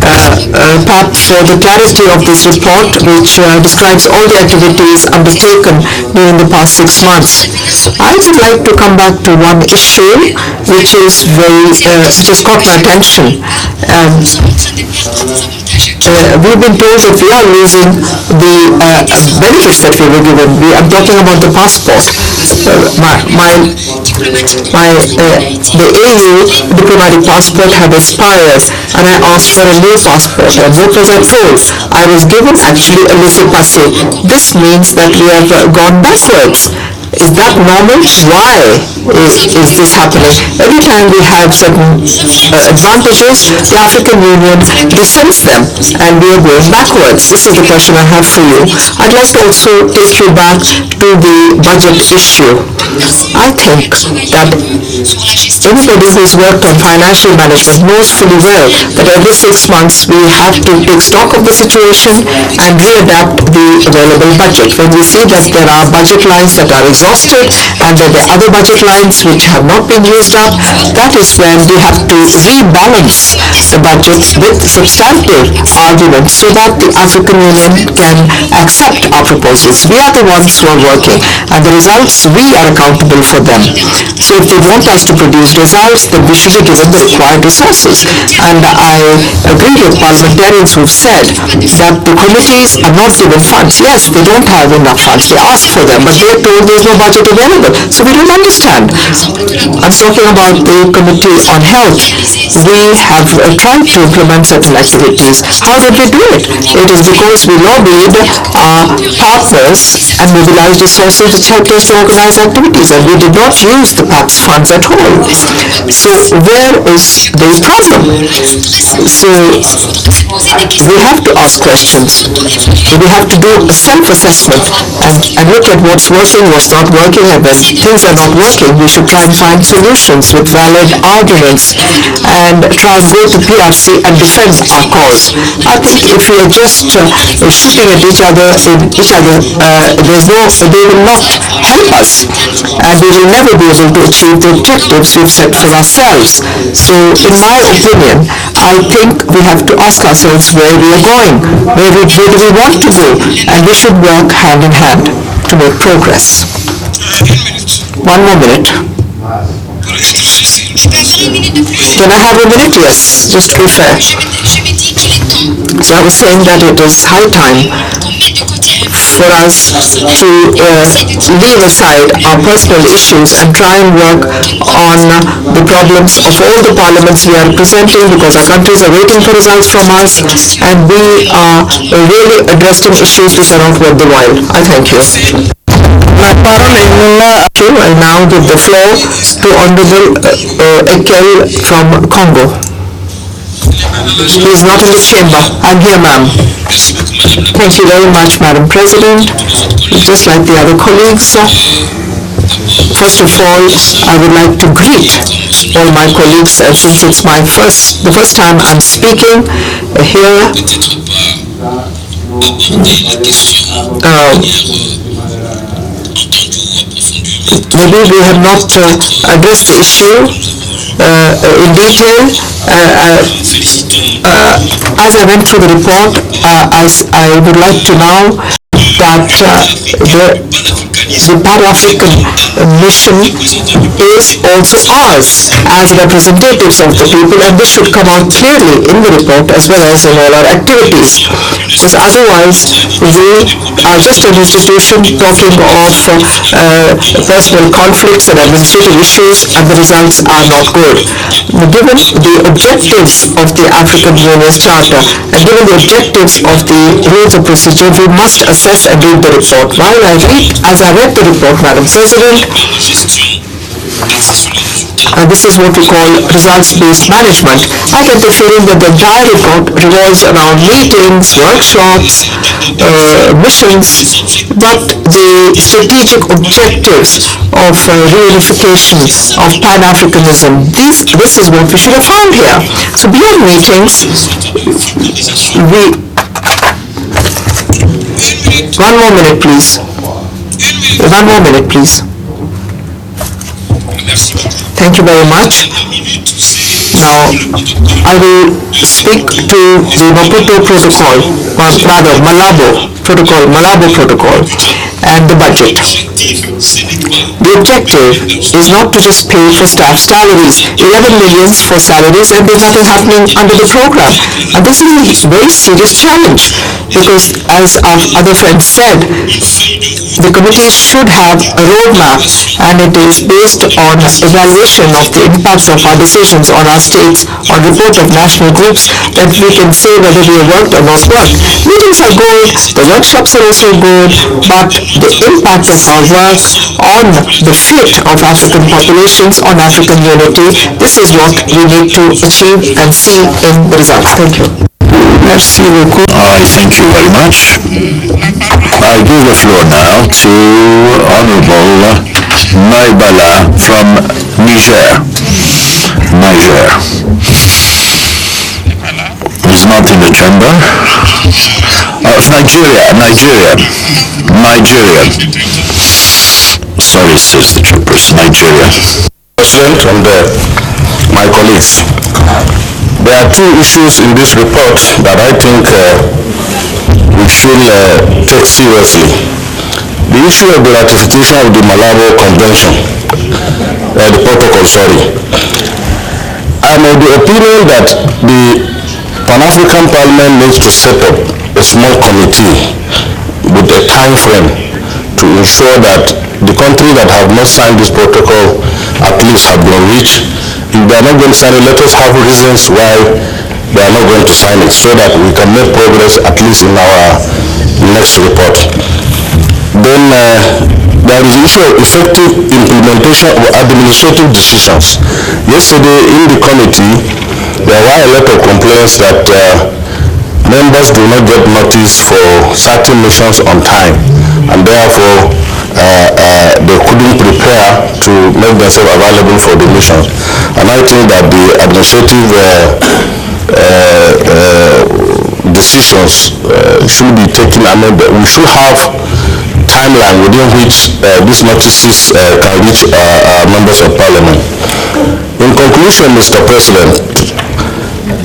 PAP for the clarity of this report, which describes all the activities undertaken during the past 6 months. I would like to come back to one issue which has caught my attention. We've been told that we are losing the benefits that we were given. I'm talking about the passport. the AU diplomatic passport had expired and I asked for a new passport. And what was I told? I was given actually a laissez-passer. This means that we have gone backwards. Is that normal? Why is this happening? Every time we have certain advantages, the African Union resents them and we are going backwards. This is the question I have for you. I'd like to also take you back to the budget issue. I think that anybody who's worked on financial management knows fully well that every 6 months we have to take stock of the situation and readapt the available budget. When we see that there are budget lines that are exhausted and that there are other budget lines which have not been used up, that is when we have to rebalance the budget with substantive arguments so that the African Union can accept our proposals. We are the ones who are working and the results, we are accountable for them. So if they want us to produce results, then we should be given the required resources. And I agree with parliamentarians who have said that the committees are not given funds. Yes, they don't have enough funds. They ask for them, but they are told there is no budget available. So we don't understand. I'm talking about the Committee on Health. We have tried to implement certain activities. How did we do it? It is because we lobbied our partners and mobilized resources which helped us to organize activities, and we did not use the PAPS funds at all. So where is the problem? So we have to ask questions. We have to do a self-assessment and look at what's working, what's not working, and when things are not working, we should try and find solutions with valid arguments and try and go to PRC and defend our cause. I think if we are just shooting at each other, they will not help us, and we will never be able to achieve the objectives we've set for ourselves. So in my opinion, I think we have to ask ourselves where we are going, where do we want to go, and we should work hand in hand to make progress. 1 more minute. Can I have a minute? Yes, just to be fair. So I was saying that it is high time for us to leave aside our personal issues and try and work on the problems of all the parliaments we are representing, because our countries are waiting for results from us and we are really addressing issues which are not worth the while. I thank you. I now give the floor to Honorable Ekel from Congo. He is not in the chamber. I'm here, ma'am. Thank you very much, Madam President. Just like the other colleagues, first of all, I would like to greet all my colleagues since it's the first time I'm speaking here. Maybe we have not addressed the issue in detail. As I went through the report, I would like to know that the Pan-African mission is also ours as representatives of the people, and this should come out clearly in the report as well as in all our activities, because otherwise we are just an institution talking of personal conflicts and administrative issues, and the results are not good. Given the objectives of the African Union's Charter and given the objectives of the rules of procedure, we must assess and read the report. As I read the report, Madam President, this is what we call results-based management. I get the feeling that the entire report revolves around meetings, workshops, missions, but the strategic objectives of reunification, of Pan-Africanism, this is what we should have found here. So beyond meetings, One more minute, please. Thank you very much. Now, I will speak to the Maputo Protocol, or rather Malabo Protocol, and the budget. The objective is not to just pay for staff salaries, 11 millions for salaries, and there's nothing happening under the program. And this is a very serious challenge because, as our other friends said, the committee should have a roadmap, and it is based on evaluation of the impacts of our decisions on our states, on report of national groups, that we can say whether we have worked or not worked. Meetings are good, the workshops are also good, but the impact of our work on the fate of African populations, on African unity, this is what we need to achieve and see in the results. Thank you. Merci beaucoup. I thank you very much. I give the floor now to Honorable Naibala from Niger. Niger. He's not in the chamber. Nigeria. Sorry, says the chairperson. Nigeria. President and my colleagues, there are two issues in this report that I think we should take seriously. The issue of the ratification of the Malabo Convention, the protocol, sorry. I'm of the opinion that the Pan-African Parliament needs to set up a small committee with a time frame to ensure that the countries that have not signed this protocol at least have been reached. If they are not going to sign it, let us have reasons why they are not going to sign it so that we can make progress at least in our next report. Then there is the issue of effective implementation of administrative decisions. Yesterday in the committee, there were a lot of complaints that members do not get notice for certain missions on time, and therefore they couldn't prepare to make themselves available for the missions. And I think that the administrative decisions should be taken. I mean, we should have timeline within which these notices can reach members of parliament. In conclusion, Mr. President,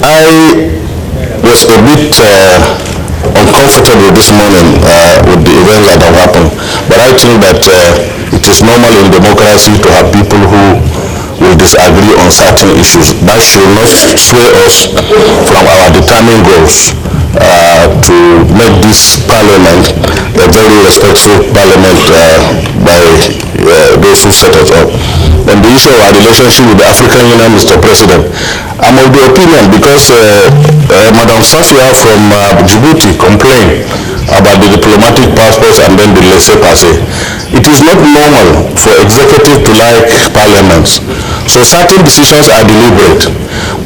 I was a bit uncomfortable this morning with the events that have happened, but I think that it is normal in democracy to have people who will disagree on certain issues. That should not sway us from our determined goals to make this parliament a very respectful parliament by those who set us up. And the issue of our relationship with the African Union, Mr. President, I'm of the opinion because Madam Safia from Djibouti complained about the diplomatic passports and then the laissez-passer. It is not normal for executive to like parliaments. So certain decisions are deliberate.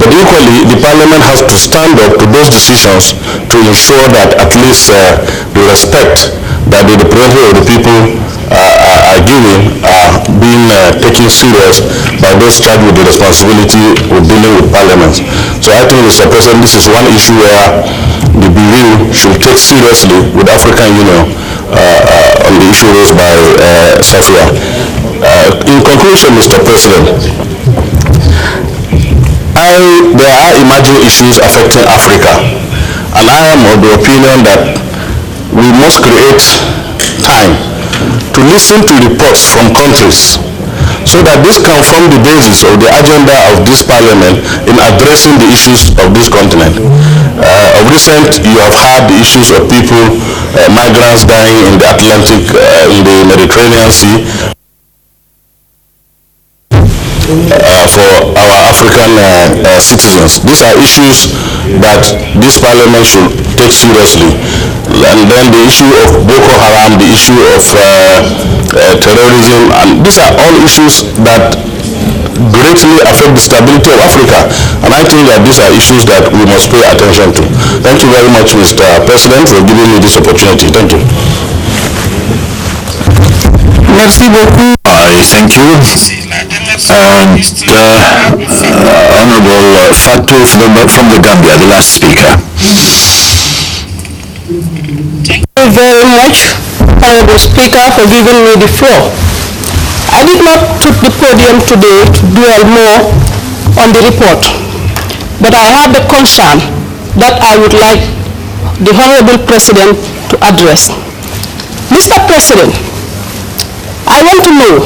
But equally, the parliament has to stand up to those decisions to ensure that at least the respect that the representatives of the people are giving are being taken serious by those charged with the responsibility of dealing with parliaments. So I think, Mr. President, this is one issue where the Bureau should take seriously with African Union on the issue raised by Safia. In conclusion, Mr. President, there are emerging issues affecting Africa, and I am of the opinion that we must create time to listen to reports from countries so that this can form the basis of the agenda of this parliament in addressing the issues of this continent. Of recent, you have had the issues of people, migrants dying in the Atlantic, in the Mediterranean Sea, for our African citizens. These are issues that this parliament should take seriously. And then the issue of Boko Haram, the issue of terrorism, and these are all issues that greatly affect the stability of Africa. And I think that these are issues that we must pay attention to. Thank you very much, Mr. President, for giving me this opportunity. Thank you. Merci beaucoup. Thank you. And Honorable Fatou from the Gambia, the last speaker. Thank you very much, Honorable Speaker, for giving me the floor. I did not took the podium today to dwell more on the report, but I have a concern that I would like the Honorable President to address. Mr. President, I want to know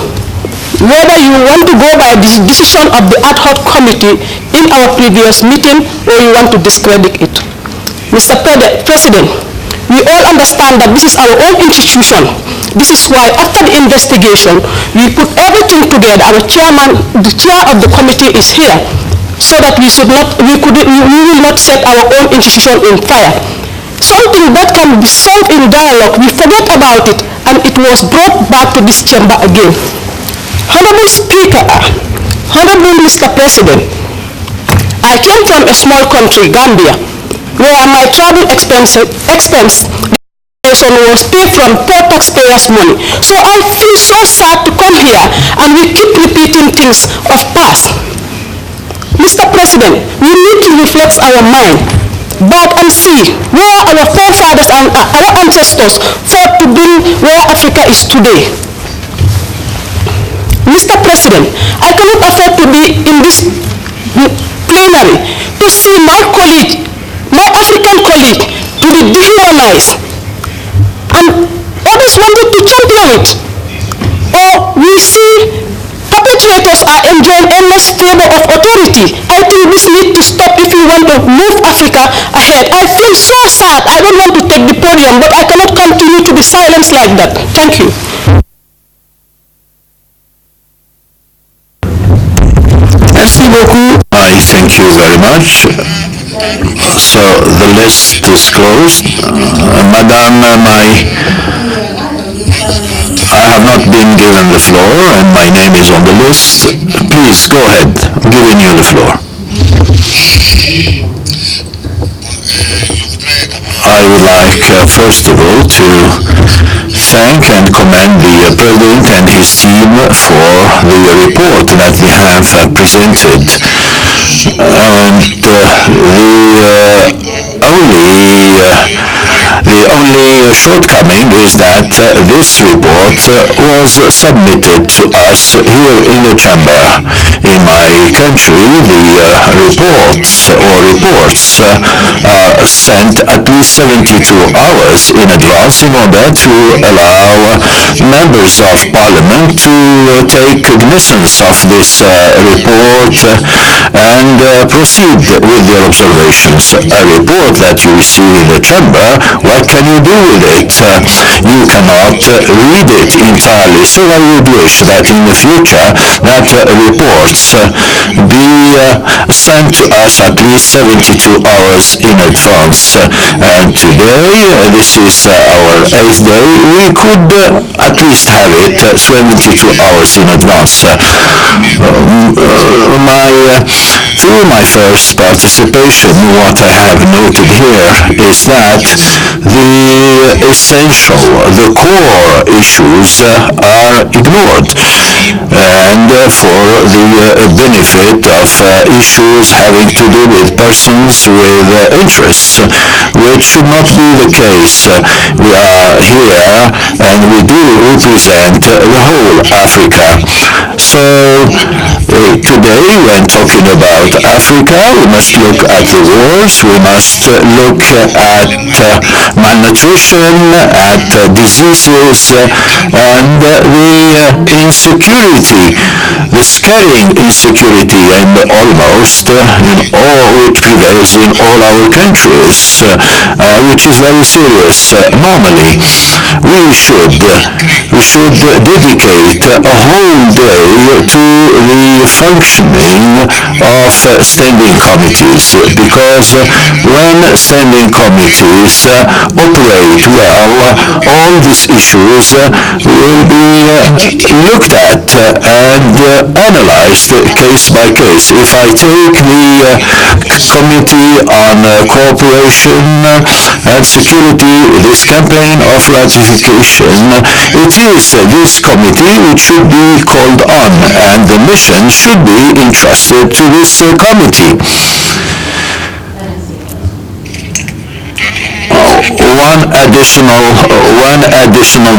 whether you want to go by the decision of the ad hoc committee in our previous meeting or you want to discredit it. Mr. President, we all understand that this is our own institution. This is why after the investigation, we put everything together. Our chairman, the chair of the committee is here, so that we will not set our own institution in fire. Something that can be solved in dialogue, we forget about it, and it was brought back to this chamber again. Honorable Speaker, Honorable Mr. President, I came from a small country, Gambia, where my travel expense was paid from poor taxpayers' money. So I feel so sad to come here and we keep repeating things of past. Mr. President, we need to reflect our mind back and see where our forefathers and our ancestors fought to bring where Africa is today. Mr. President, I cannot afford to be in this plenary to see my colleague, my African colleague, to be dehumanized. And others wanted to champion it. Or we see perpetrators are enjoying endless favor of authority. I think this needs to stop if we want to move Africa ahead. I feel so sad. I don't want to take the podium, but I cannot continue to be silenced like that. Thank you. Merci beaucoup. I thank you very much. So the list is closed. Madame, I have not been given the floor and my name is on the list. Please go ahead. I'm giving you the floor. I would like, first of all, to thank and commend the President and his team for the report that they have presented. And the only shortcoming is that this report was submitted to us here in the chamber. In my country, the reports are sent at least 72 hours in advance in order to allow members of parliament to take cognizance of this report and proceed with their observations. A report that you receive in the chamber, what can you do with it? You cannot read it entirely, so I would wish that in the future that reports be sent to us at least 72 hours in advance. And today, this is our 8th day, we could at least have it 72 hours in advance. Through my first participation, what I have noted here is that the core issues are ignored, and for the benefit of issues having to do with persons with interests, which should not be the case. We are here and we do represent the whole Africa. So today, when talking about Africa, we must look at the wars, we must look at malnutrition, at diseases, and the insecurity, the scaring insecurity, and almost which prevails in all our countries, which is very serious. Normally, we should dedicate a whole day to the functioning of standing committees, because when standing committees operate well, all these issues will be looked at and analyzed case by case. If I take the Committee on Cooperation and Security, this campaign of ratification, it is this committee which should be called on, and the mission should be entrusted to this committee. One additional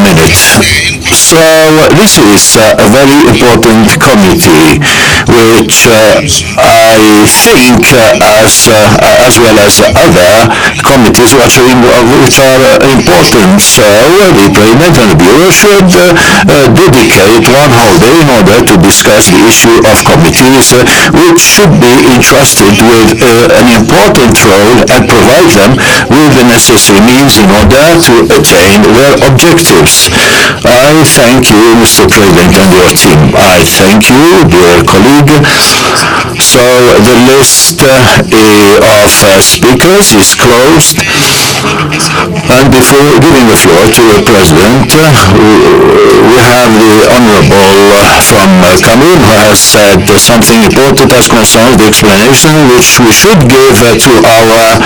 minute. So this is a very important committee. We which I think, as well as other committees which are important. So the President and the Bureau should dedicate one whole day in order to discuss the issue of committees, which should be entrusted with an important role and provide them with the necessary means in order to attain their objectives. I thank you, Mr. President, and your team. I thank you, dear colleague. So the list of speakers is closed. And before giving the floor to the President, we have the Honorable from Cameroon who has said something important as concerns the explanation which we should give to our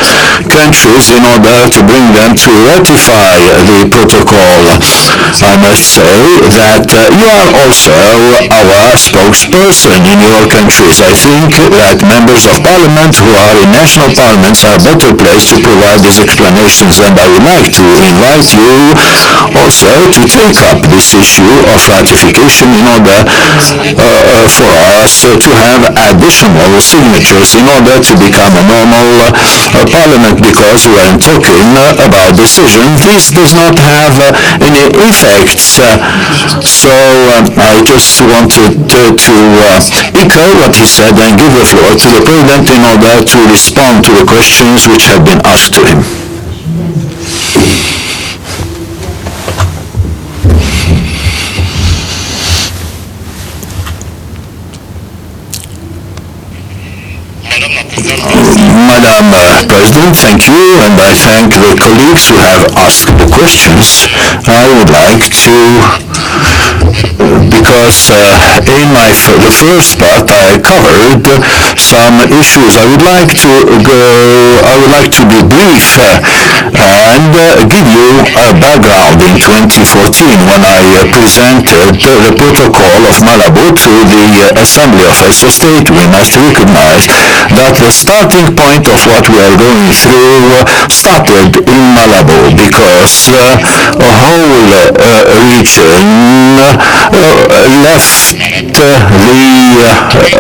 countries in order to bring them to ratify the protocol. I must say that you are also our spokesperson in your countries. I think that members of parliament who are in national parliaments are better placed to provide these explanations, and I would like to invite you also to take up this issue of ratification in order for us to have additional signatures in order to become a normal parliament, because we are talking about decisions. This does not have any effects. So I just wanted to echo what he said and give the floor to the President in order to respond to the questions which have been asked to him. Madam President, thank you, and I thank the colleagues who have asked the questions. I would like to, because in the first part I covered some issues. I would like to be brief and give you a background. In 2014, when I presented the protocol of Malabo to the Assembly of Heads of State, we must recognize that the starting point of what we are going through started in Malabo, because a whole region left the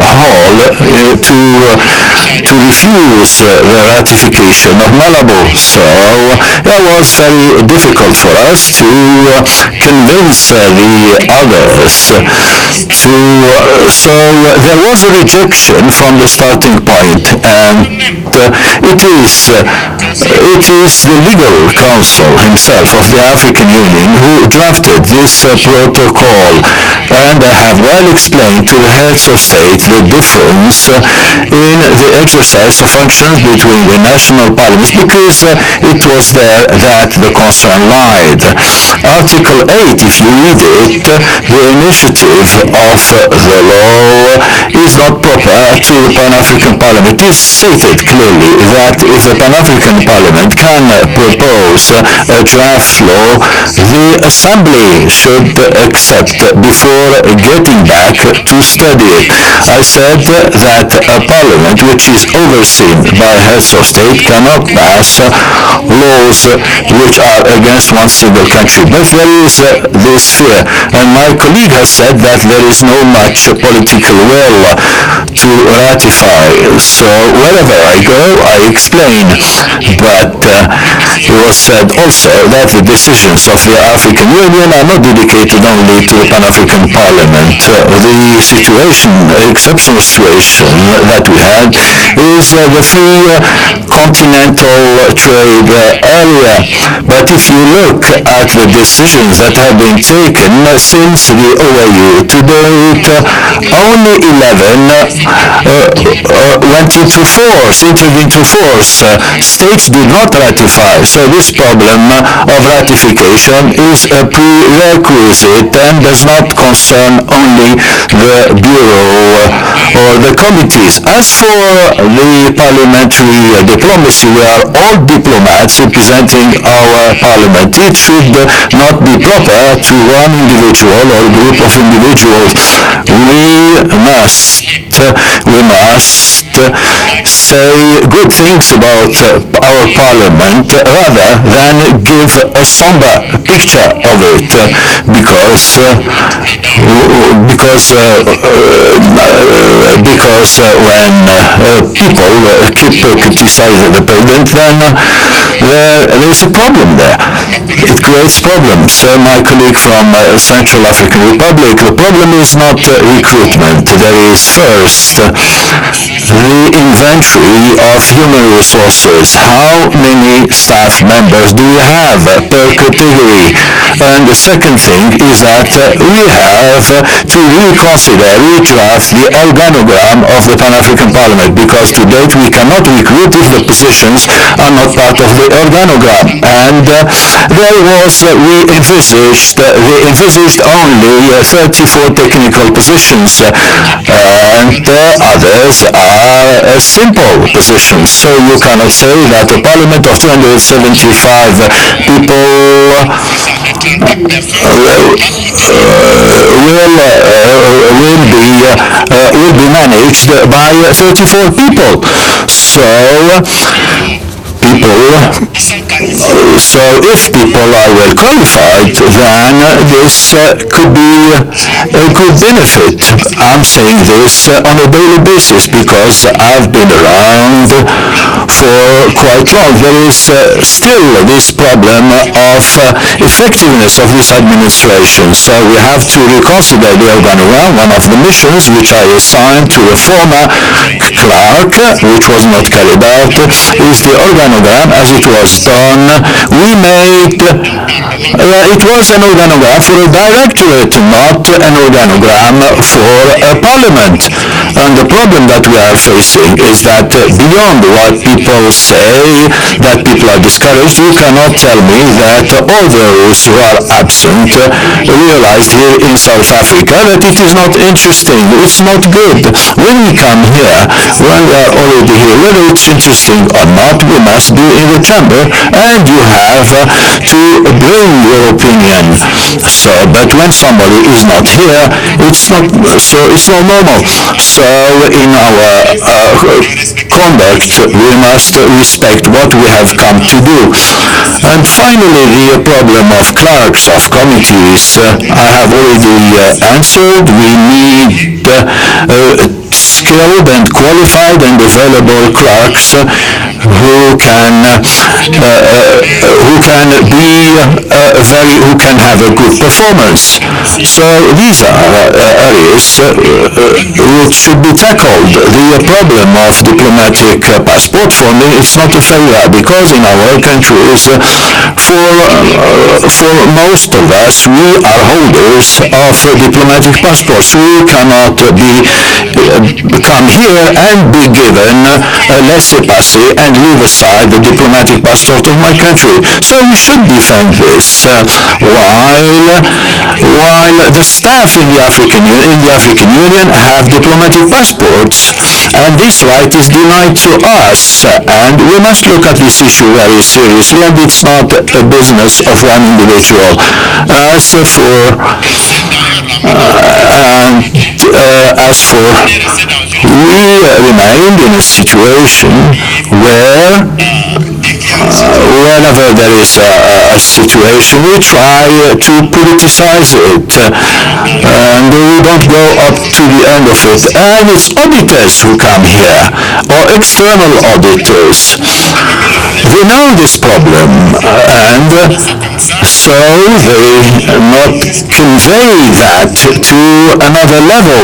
hall to refuse the ratification of Malabo. So it was very difficult for us to convince the others to. So there was a rejection from the starting point, and it is the legal counsel himself of the African Union who drafted this protocol, and I have well explained to the heads of state the difference in the exercise of functions between the national parliaments, because it was there that the concern lied. Article 8, if you read it, the initiative of the law is not proper to the Pan-African Parliament. It is stated clearly that if the Pan-African Parliament can propose a draft law, the Assembly should accept before getting back to study it. I said that a parliament which is overseen by heads of state cannot pass laws which are against one single country. But there is this fear, and my colleague has said that there is no much political will to ratify. So wherever I go, I explain. But it was said also that the decisions of the African Union are not dedicated only to the Pan-African Parliament. The situation, exceptional situation that we had is the free continental trade area. But if you look at the decisions that have been taken since the OAU to date, only 11 went into force, entered into force. States did not ratify. So this problem of ratification is a prerequisite and does not concern only the Bureau or the committees. As for the parliamentary diplomacy, we are all diplomats representing our parliament. It should not be proper to one individual or group of individuals. We must say good things about our parliament rather than give a somber picture of it, because because when people keep criticizing the president, then there's a problem there. It creates problems. My colleague from Central African Republic, the problem is not recruitment. There is first the inventory of human resources. How many staff members do we have per category? And the second thing is that we have to reconsider, redraft the organogram of the Pan-African Parliament, because to date we cannot recruit if the positions are not part of the organogram. And there was, we envisaged only 34 technical positions, and others are simple positions. So you cannot say that a parliament of 275 people will be managed by 34 people. So if people are well qualified, then this could be a good benefit. I'm saying this on a daily basis because I've been around for quite long. There is still this problem of effectiveness of this administration. So we have to reconsider the organogram. One of the missions which I assigned to a former clerk, which was not carried out, is the organogram as it was done. We made, it was an organogram for a directorate, not an organogram for a parliament. And the problem that we are facing is that beyond what people say, that people are discouraged, you cannot tell me that all those who are absent realized here in South Africa that it is not interesting, it's not good. When we come here, when we are already here, whether it's interesting or not, we must be in the chamber and you have to bring your opinion. So, but when somebody is not here, it's not normal. So in our conduct, we must respect what we have come to do. And finally, the problem of clerks of committees, I have already answered. We need skilled and qualified and available clerks who can have a good performance. So these are areas which should be tackled. The problem of diplomatic passport forming, it's not a failure, because in our countries, for most of us, we are holders of diplomatic passports. We cannot come here and be given a laissez-passer and leave aside the diplomatic passport of my country. So we should defend this, while the staff in the African Union have diplomatic passports, and this right is denied to us. And we must look at this issue very seriously, and it's not a business of one individual. We remained in a situation where whenever there is a situation, we try to politicize it, and we don't go up to the end of it. And it's auditors who come here, or external auditors. They know this problem, and so they not convey that to another level.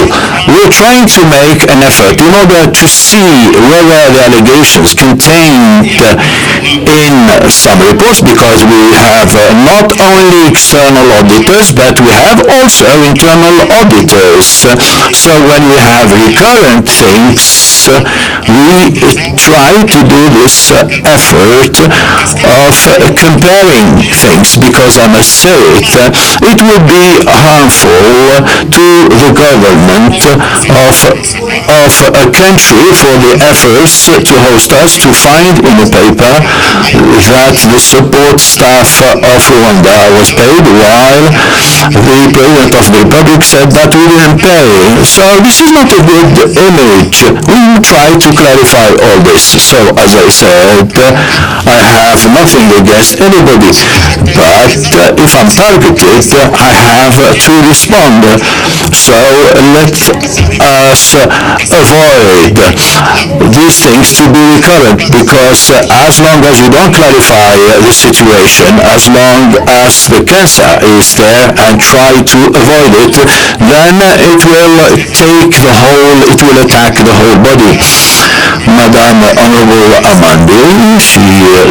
We're trying to make an effort in order to see whether the allegations contained in some reports, because we have not only external auditors, but we have also internal auditors. So when we have recurrent things, we try to do this effort of comparing things, because I must say it would be harmful to the government of a country for the efforts to host us to find in the paper that the support staff of Rwanda was paid, while the President of the Republic said that we didn't pay. So this is not a good image. We try to clarify all this. So, as I said, I have nothing against anybody, but if I'm targeted, I have to respond. So let us avoid these things to be recurrent, because as long as you don't clarify the situation, as long as the cancer is there and try to avoid it, then it will attack the whole body. Madame Honorable Amandi, she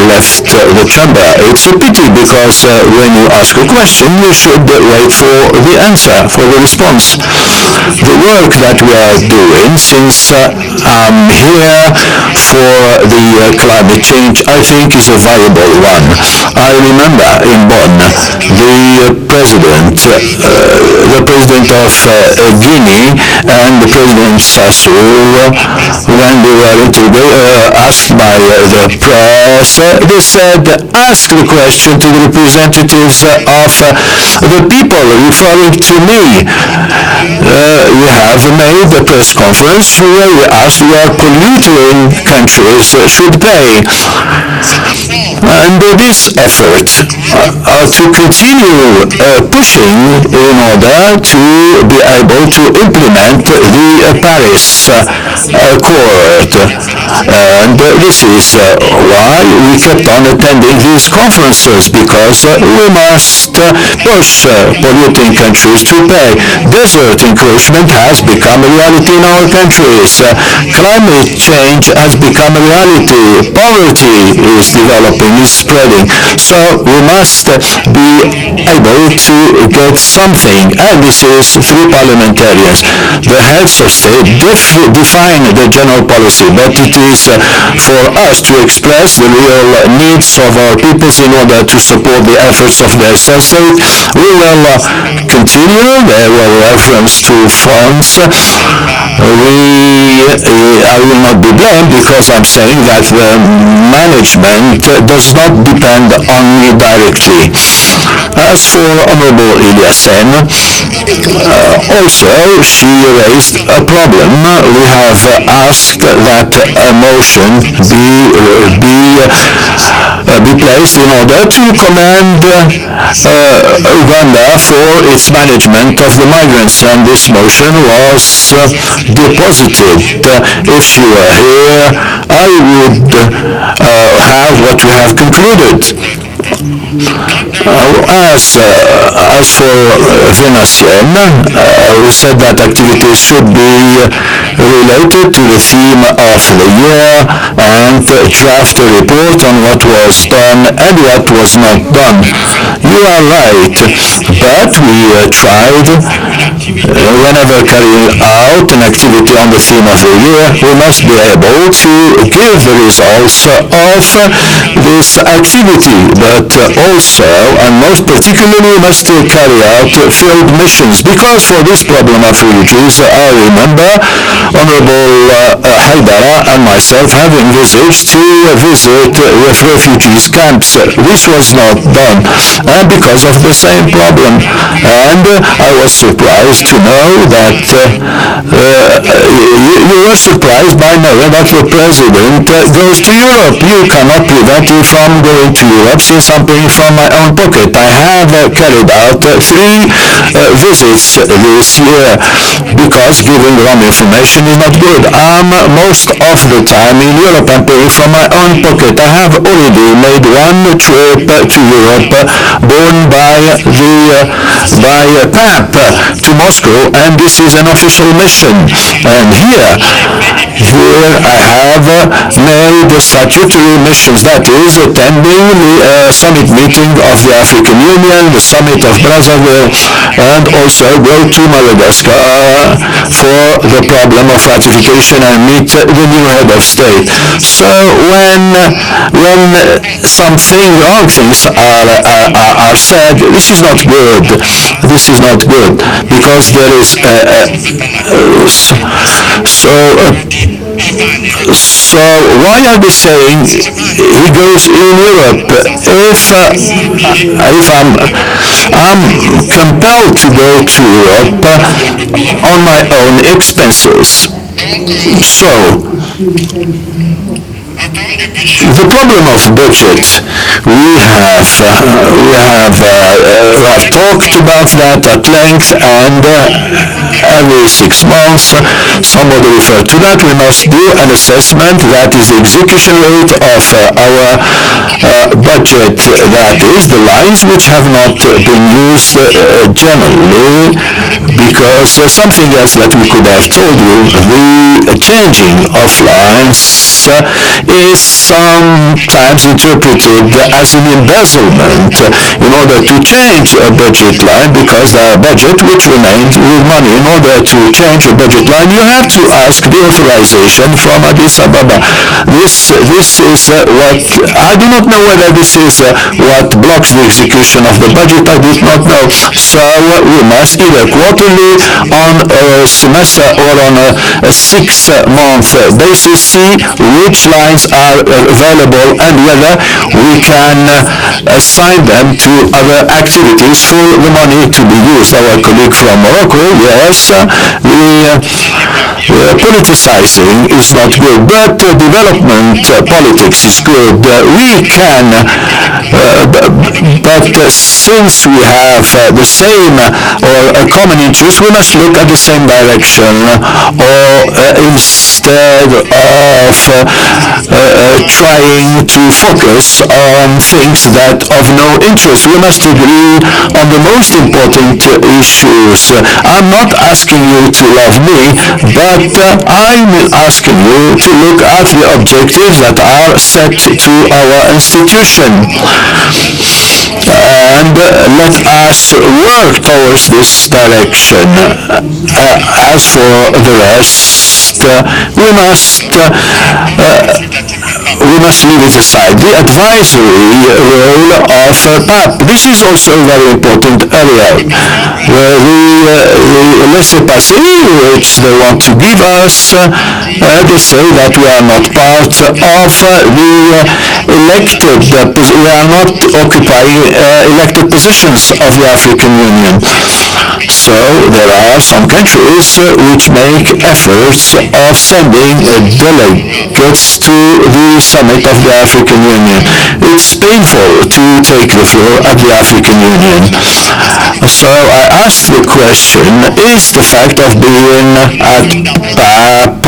left the chamber. It's a pity, because when you ask a question, you should wait for the answer, for the response. The work that we are doing, since I'm here for the climate change, I think is a viable one. I remember in Bonn, the president of Guinea and the president Sassou, when they were asked by the press, they said, ask the question to the representatives of the people, referring to me. We have made a press conference where we asked where polluting countries should pay. And this effort to continue pushing in order to be able to implement the Paris Accord. And this is why we kept on attending these conferences, because we must push polluting countries to pay. Desert encroachment has become a reality in our countries. Climate change has become a reality. Poverty is developing, is spreading. So we must be able to get something, and this is through parliamentarians. The heads of state define the general policy, but it is for us to express the real needs of our peoples in order to support the efforts of their state. We will continue. There were reference to funds. I will not be blamed, because I'm saying that the management does not depend on me directly. As for Honorable Eliassen, also she raised a problem. We have asked that a motion be placed in order to commend Uganda for its management of the migrants, and this motion was deposited. If she were here, I would have what we have concluded. As for Venetian, we said that activities should be related to the theme of the year and draft a report on what was done and what was not done. You are right, but we tried, whenever carrying out an activity on the theme of the year, we must be able to give the results of this activity, but also, and most particularly, we must carry out field missions, because for this problem of refugees, I remember Honorable Haidara and myself having visits to visit refugees camps. This was not done, and because of the same problem. And I was surprised to know that you were surprised by knowing that the president goes to Europe. You cannot prevent me from going to Europe, since I'm paying from my own pocket. I have carried out 3 visits this year, because giving wrong information is not good. I'm most of the time in Europe and paying from my own pocket. I have already made 1 trip to Europe borne by PAP to Moscow, and this is an official mission. And here I have made statutory missions, that is, attending the summit meeting of the African Union, the summit of Brazzaville, and also go to Madagascar for the problem of ratification and meet the new head of state. So when something wrong things are said, this is not good. This is not good, because there is so why are they saying he goes in Europe? If I'm compelled to go to Europe on my own expenses, So, the problem of budget, we have talked about that at length, and every 6 months somebody referred to that. We must do an assessment, that is the execution rate of our budget, that is the lines which have not been used generally, because something else that we could have told you, the changing of lines is sometimes interpreted as an embezzlement in order to change a budget line, because there are budget which remained with money. In order to change a budget line, you have to ask the authorization from Addis Ababa. This is what, I do not know whether this is what blocks the execution of the budget. I do not know. So we must either quarterly, on a semester, or on a 6-month basis see which lines are available and whether we can assign them to other activities for the money to be used. Our colleague from Morocco, yes, politicizing is not good, but development politics is good. We can, but since we have the same or a common interest, we must look at the same direction, or instead of trying to focus on things that of no interest. We must agree on the most important issues. I'm not asking you to love me, but I'm asking you to look at the objectives that are set to our institution. And let us work towards this direction. As for the rest, we must leave it aside. The advisory role of PAP. This is also a very important area. The laissez-passer which they want to give us, they say that we are not part of the elected, we are not occupying elected positions of the African Union. So there are some countries which make efforts of sending delegates to the summit of the African Union. It's painful to take the floor at the African Union. So I asked the question, is the fact of being at PAP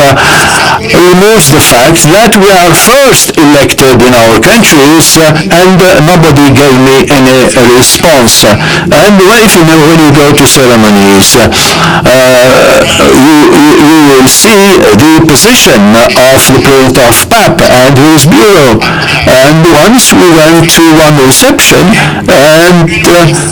removes the fact that we are first elected in our countries and nobody gave me any response. And when you go to ceremonies, you will see the position of the president of PAP and his bureau. And once we went to one reception, and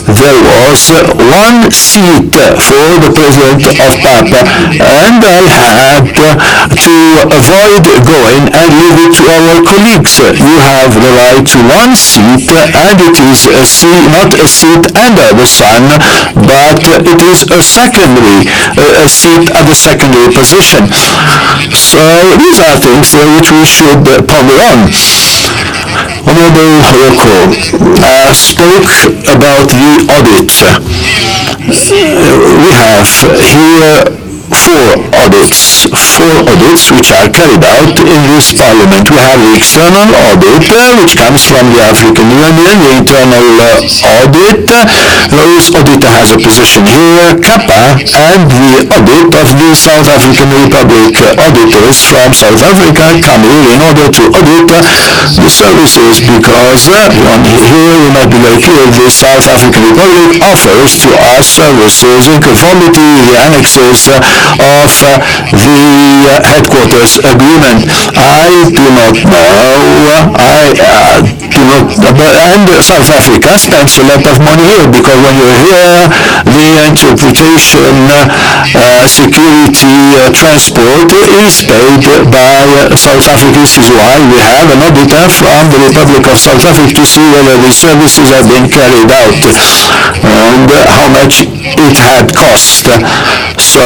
there was one seat for the president of PAP, and I had to avoid going and leave it to our colleagues. You have the right to one seat, and it is not a seat under the sun, but it is a seat at the secondary position. So these are things which we should ponder on. Honorable Rocco spoke about the audit. We have here four audits which are carried out in this parliament. We have the external audit which comes from the African Union, the internal audit, whose auditor has a position here, CAPA, and the audit of the South African Republic. Auditors from South Africa come here in order to audit the services, because here we might be very clear, the South African Republic offers to us services in conformity with the annexes of the headquarters agreement. I do not know, and South Africa spends a lot of money here, because when you're here, the interpretation, security, transport is paid by South Africa. This is why we have an auditor from the Republic of South Africa to see whether the services have been carried out and how much it had cost. So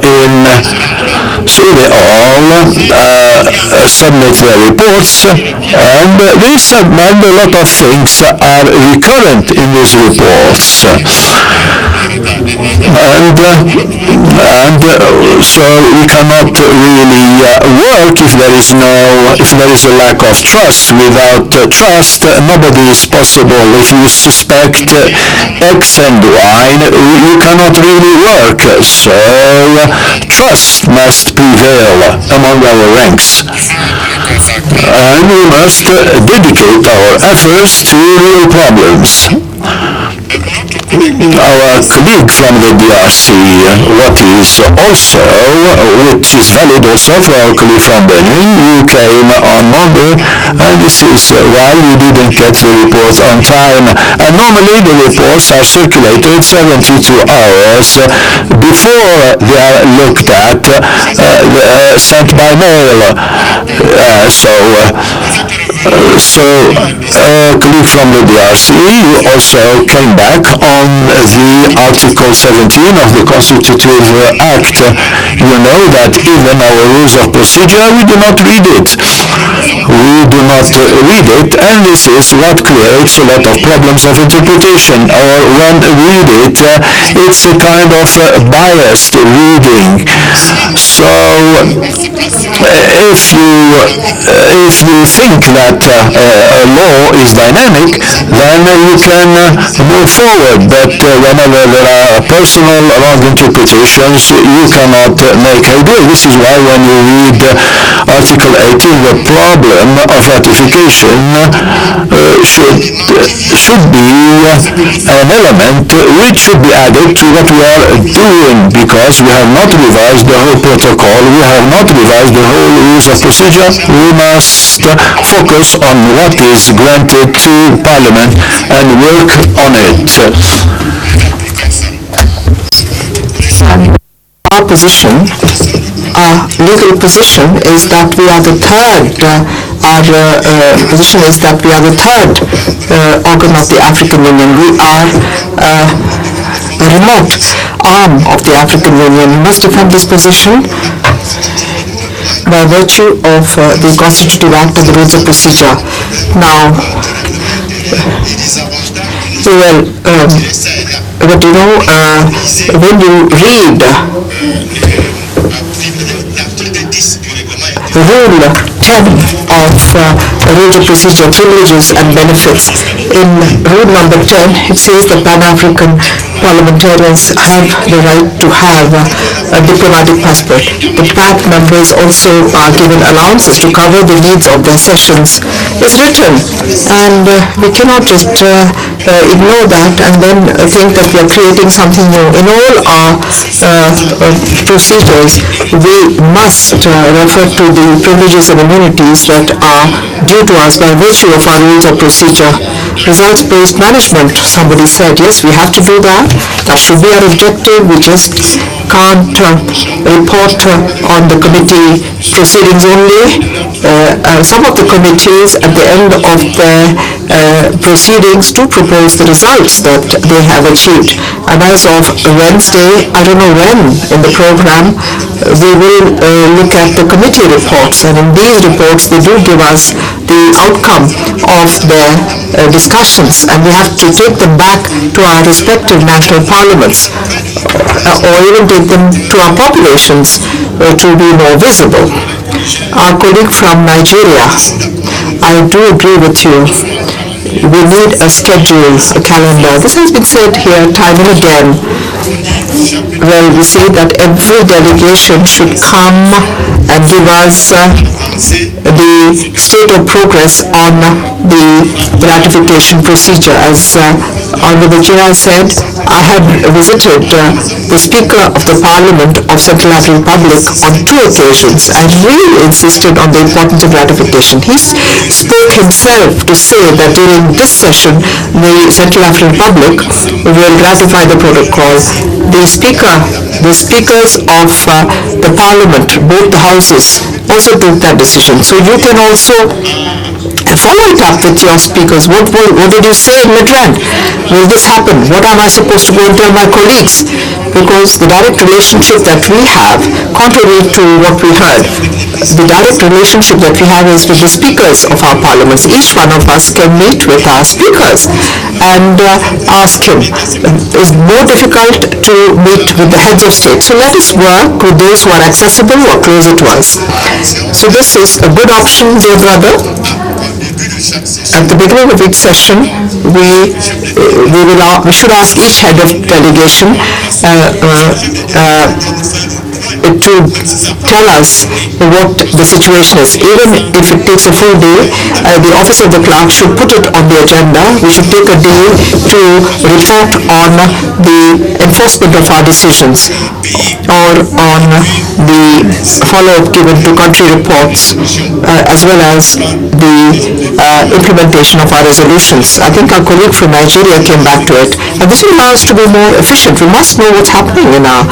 in all, submit their reports, and they submit a lot of things are recurrent in these reports. And so we cannot really work if there is a lack of trust. Without trust, nobody is possible. If you suspect X and Y, you cannot really work. So trust must prevail among our ranks, and we must dedicate our efforts to real problems. Our colleague from the DRC, which is valid also for our colleague from Benin, who came on Monday, and this is why we didn't get the reports on time. And normally the reports are circulated 72 hours before they are looked at, sent by mail. So a colleague from the DRC also came back on the Article 17 of the Constitutive Act. You know that even our rules of procedure, we do not read it. And this is what creates a lot of problems of interpretation. Or when we read it, it's a kind of biased reading. So if you think that a law is dynamic, then you can move forward. But whenever there are personal wrong interpretations, you cannot make a deal. This is why when you read Article 18, the problem of ratification should be an element which should be added to what we are doing, because we have not revised the whole protocol, we have not revised the whole rules of procedure. We must focus on what is granted to Parliament and work on it. Our position, our legal position is that we are the third. Our position is that we are the third organ of the African Union. We are a remote arm of the African Union. We must defend this position by virtue of the Constitutive Act and the Rules of Procedure. Now, but you know, when you read Rule 10 of Rules of Procedure, Privileges and Benefits, in Rule number 10, it says that Pan-African parliamentarians have the right to have a diplomatic passport. The PAC members also are given allowances to cover the needs of their sessions. It's written, and we cannot just ignore that and then think that we are creating something new. In all our procedures, we must refer to the privileges and immunities that are due to us by virtue of our rules of procedure. Results-based management, somebody said, yes, we have to do that. That should be our objective. We just can't report on the committee proceedings only. Some of the committees at the end of their proceedings do propose the results that they have achieved. And as of Wednesday, I don't know when in the program, we will look at the committee reports. And in these reports, they do give us the outcome of their discussions. And we have to take them back to our respective national parliaments, or even take them to our populations to be more visible. Our colleague from Nigeria, I do agree with you. We need a schedule, a calendar. This has been said here time and again. Well, we say that every delegation should come and give us the state of progress on the ratification procedure. As Honorable Chair said, I had visited the Speaker of the Parliament of Central African Republic on 2 occasions and really insisted on the importance of ratification. He spoke himself to say that during this session, the Central African Republic will ratify the protocol. The speakers of the Parliament, both the houses, also took that decision. So you can also and follow it up with your speakers. What did you say in Midrand? Will this happen? What am I supposed to go and tell my colleagues? Because the direct relationship that we have, contrary to what we heard, the direct relationship that we have is with the speakers of our parliaments. Each one of us can meet with our speakers and ask him. It's more difficult to meet with the heads of state. So let us work with those who are accessible or closer to us. So this is a good option, dear brother. At the beginning of each session, we should ask each head of delegation to tell us what the situation is. Even if it takes a full day, the office of the clerk should put it on the agenda. We should take a day to report on the enforcement of our decisions or on the follow-up given to country reports as well as the implementation of our resolutions. I think our colleague from Nigeria came back to it. And this will allow us to be more efficient. We must know what's happening in our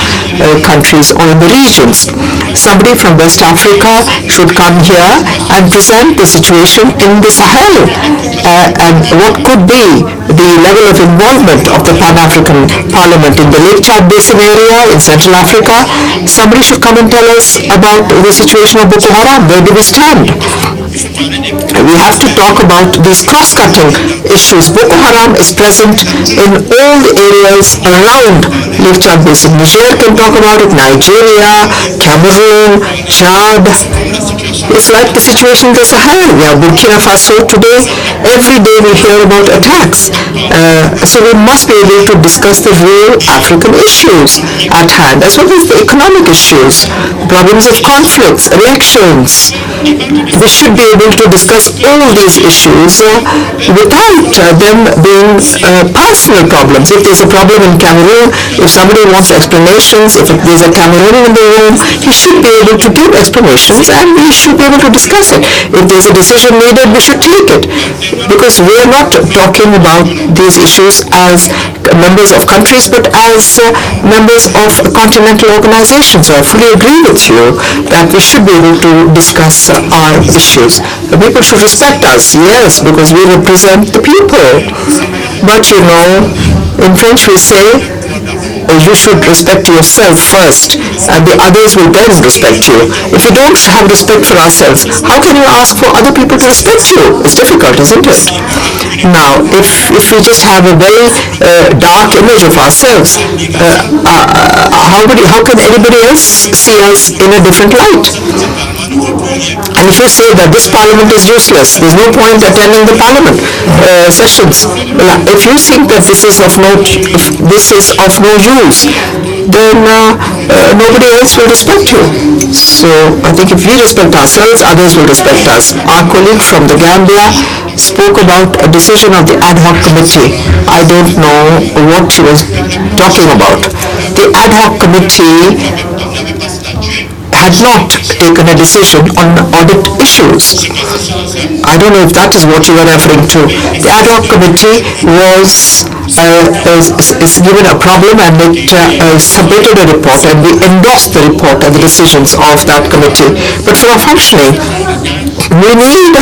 countries or in the regions. Somebody from West Africa should come here and present the situation in the Sahel and what could be the level of involvement of the Pan-African Parliament in the Lake Chad Basin area in Central Africa. Somebody should come and tell us about the situation of Boko Haram. Where do we stand? We have to talk about these cross-cutting issues. Boko Haram is present in all the areas around Lake Chad Basin. Niger can talk about it, Nigeria, Cameroon, Chad. It's like the situation in the Sahel. We have Burkina Faso today. Every day we hear about attacks. So we must be able to discuss the real African issues at hand, as well as the economic issues, problems of conflicts, elections. We should be able to discuss all these issues without them being personal problems. If there's a problem in Cameroon, if somebody wants explanations, if there's a Cameroonian in the room, he should be able to give explanations and we should be able to discuss it. If there's a decision needed, we should take it. Because we are not talking about these issues as members of countries, but as members of continental organizations. I fully agree with you that we should be able to discuss our issues. The people should respect us, yes, because we represent the people. But you know, in French we say, you should respect yourself first and the others will then respect you. If you don't have respect for ourselves, how can you ask for other people to respect you? It's difficult, isn't it? Now, if we just have a very dark image of ourselves, how can anybody else see us in a different light? And if you say that this parliament is useless, there's no point attending the parliament sessions. If you think that this is of no use, then nobody else will respect you. So I think if we respect ourselves, others will respect us. Our colleague from the Gambia spoke about a decision of the ad hoc committee. I don't know what she was talking about. The ad hoc committee had not taken a decision on audit issues. I don't know if that is what you were referring to. The ad hoc committee was given a problem and it submitted a report and we endorsed the report and the decisions of that committee. But for our functioning, we need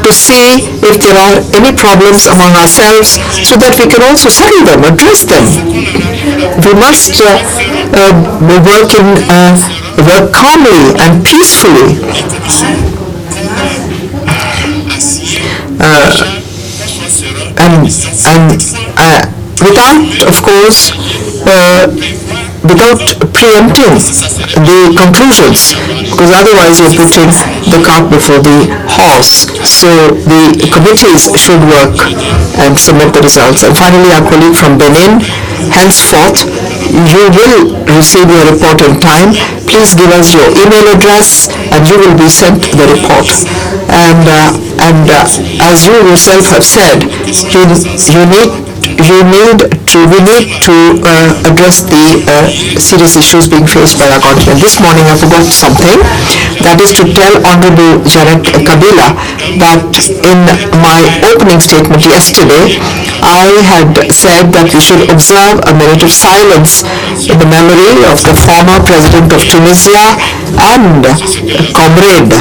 to see if there are any problems among ourselves so that we can also settle them, address them. We must work calmly and peacefully. Without, of course, without preempting the conclusions, because otherwise you're putting the cart before the horse. So the committees should work and submit the results. And finally, our colleague from Benin, henceforth, you will receive your report in time. Please give us your email address and you will be sent the report. And as you yourself have said, we need to address the serious issues being faced by our continent. This morning I forgot something, that is to tell Honorable Janet Kabila that in my opening statement yesterday, I had said that we should observe a minute of silence in the memory of the former President of Tunisia and Comrade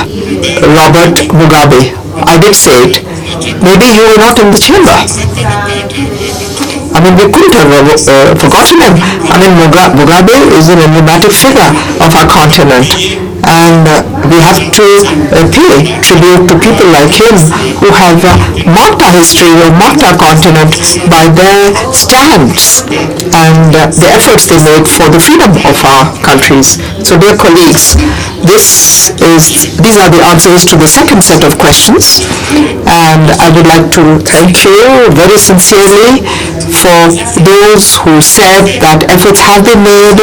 Robert Mugabe. I did say it. Maybe you were not in the chamber. I mean, we couldn't have forgotten him. I mean, Mugabe is an emblematic figure of our continent, and we have to pay tribute to people like him who have marked our history or marked our continent by their stands and the efforts they made for the freedom of our countries. So, dear colleagues, these are the answers to the second set of questions, and I would like to thank you very sincerely for those who said that efforts have been made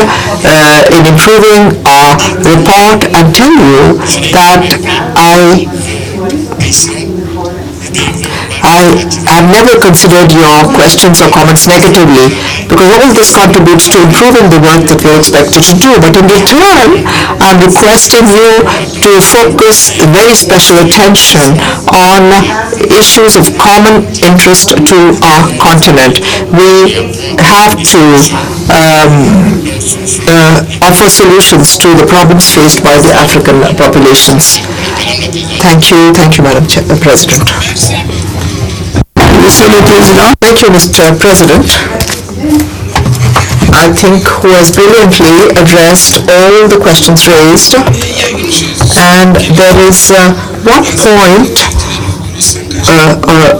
in improving our report, and tell you that I have never considered your questions or comments negatively, because all this contributes to improving the work that we're expected to do. But in return, I'm requesting you to focus very special attention on issues of common interest to our continent. We have to offer solutions to the problems faced by the African populations. Thank you, Madam President. Thank you, Mr. President. I think who has brilliantly addressed all the questions raised, and there is one point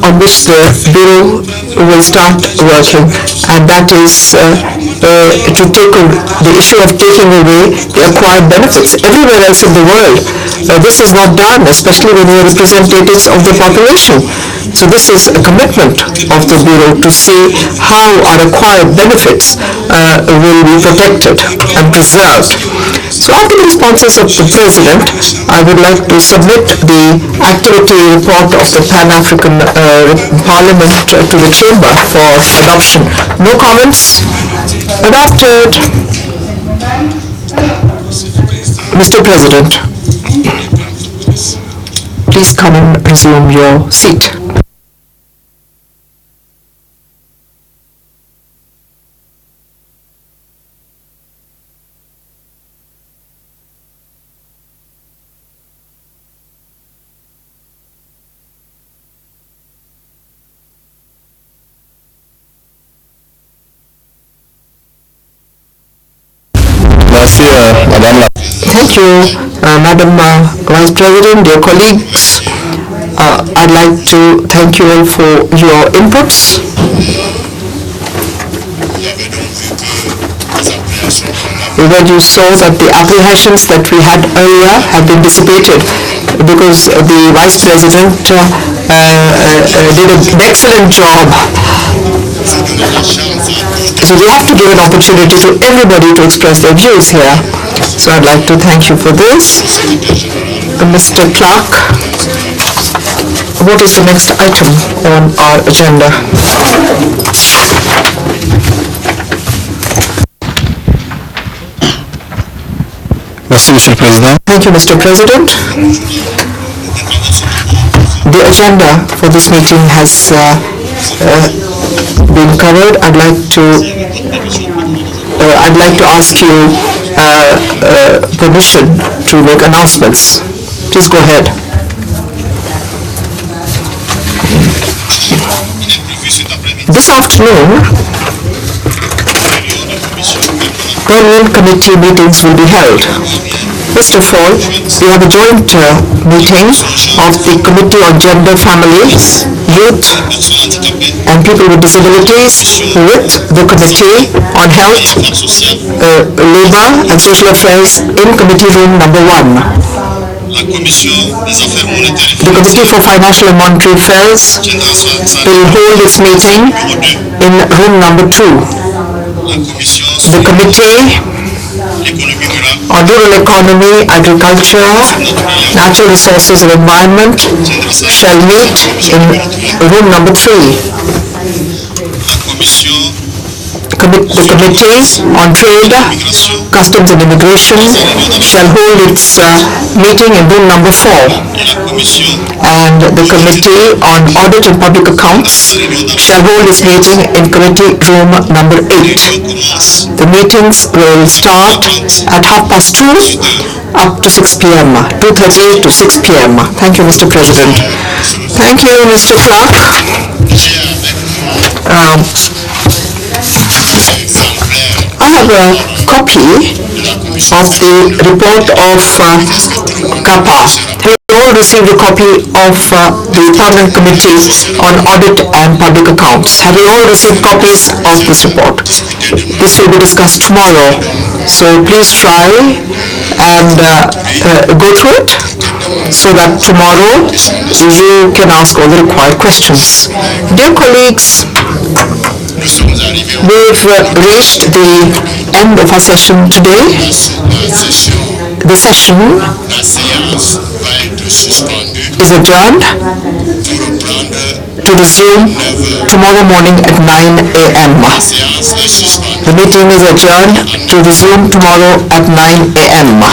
on which the bill will start working, and that is to take the issue of taking away the acquired benefits. Everywhere else in the world, this is not done, especially when you are representatives of the population. So this is a commitment of the Bureau to see how our acquired benefits will be protected and preserved. So after the responses of the President, I would like to submit the activity report of the Pan-African Parliament to the Chamber for adoption. No comments? Adopted. Mr. President, please come and resume your seat. Thank you, Madam Vice President, dear colleagues. I'd like to thank you all for your inputs. When you saw that the apprehensions that we had earlier have been dissipated because the Vice President did an excellent job. So we have to give an opportunity to everybody to express their views here. So I'd like to thank you for this. Mr. Clark, what is the next item on our agenda? Merci, Monsieur le Président. Thank you, Mr. President. The agenda for this meeting has been covered. I'd like to ask you permission to make announcements. Please go ahead. This afternoon, permanent committee meetings will be held. First of all, we have a joint meeting of the Committee on Gender, Families, Youth and People with Disabilities with the Committee on Health, Labour and Social Affairs in Committee Room number 1. The Committee for Financial and Monetary Affairs will hold its meeting in room number 2. The Committee on Rural Economy, Agriculture, Natural Resources and Environment shall meet in room number 3. The Committee on Trade, Customs and Immigration shall hold its meeting in room number 4, and the Committee on Audit and Public Accounts shall hold its meeting in committee room number 8. The meetings will start at 2:30 up to 6 p.m. 2:30 to 6 p.m. Thank you, Mr. President. Thank you, Mr. Clerk. I have a copy of the report of CAPA. Have you all received a copy of the Permanent Committee on Audit and Public Accounts? Have you all received copies of this report? This will be discussed tomorrow. So please try and go through it so that tomorrow you can ask all the required questions. Dear colleagues, we've reached the end of our session today. The session is adjourned to resume tomorrow morning at 9 a.m. The meeting is adjourned to resume tomorrow at 9 a.m.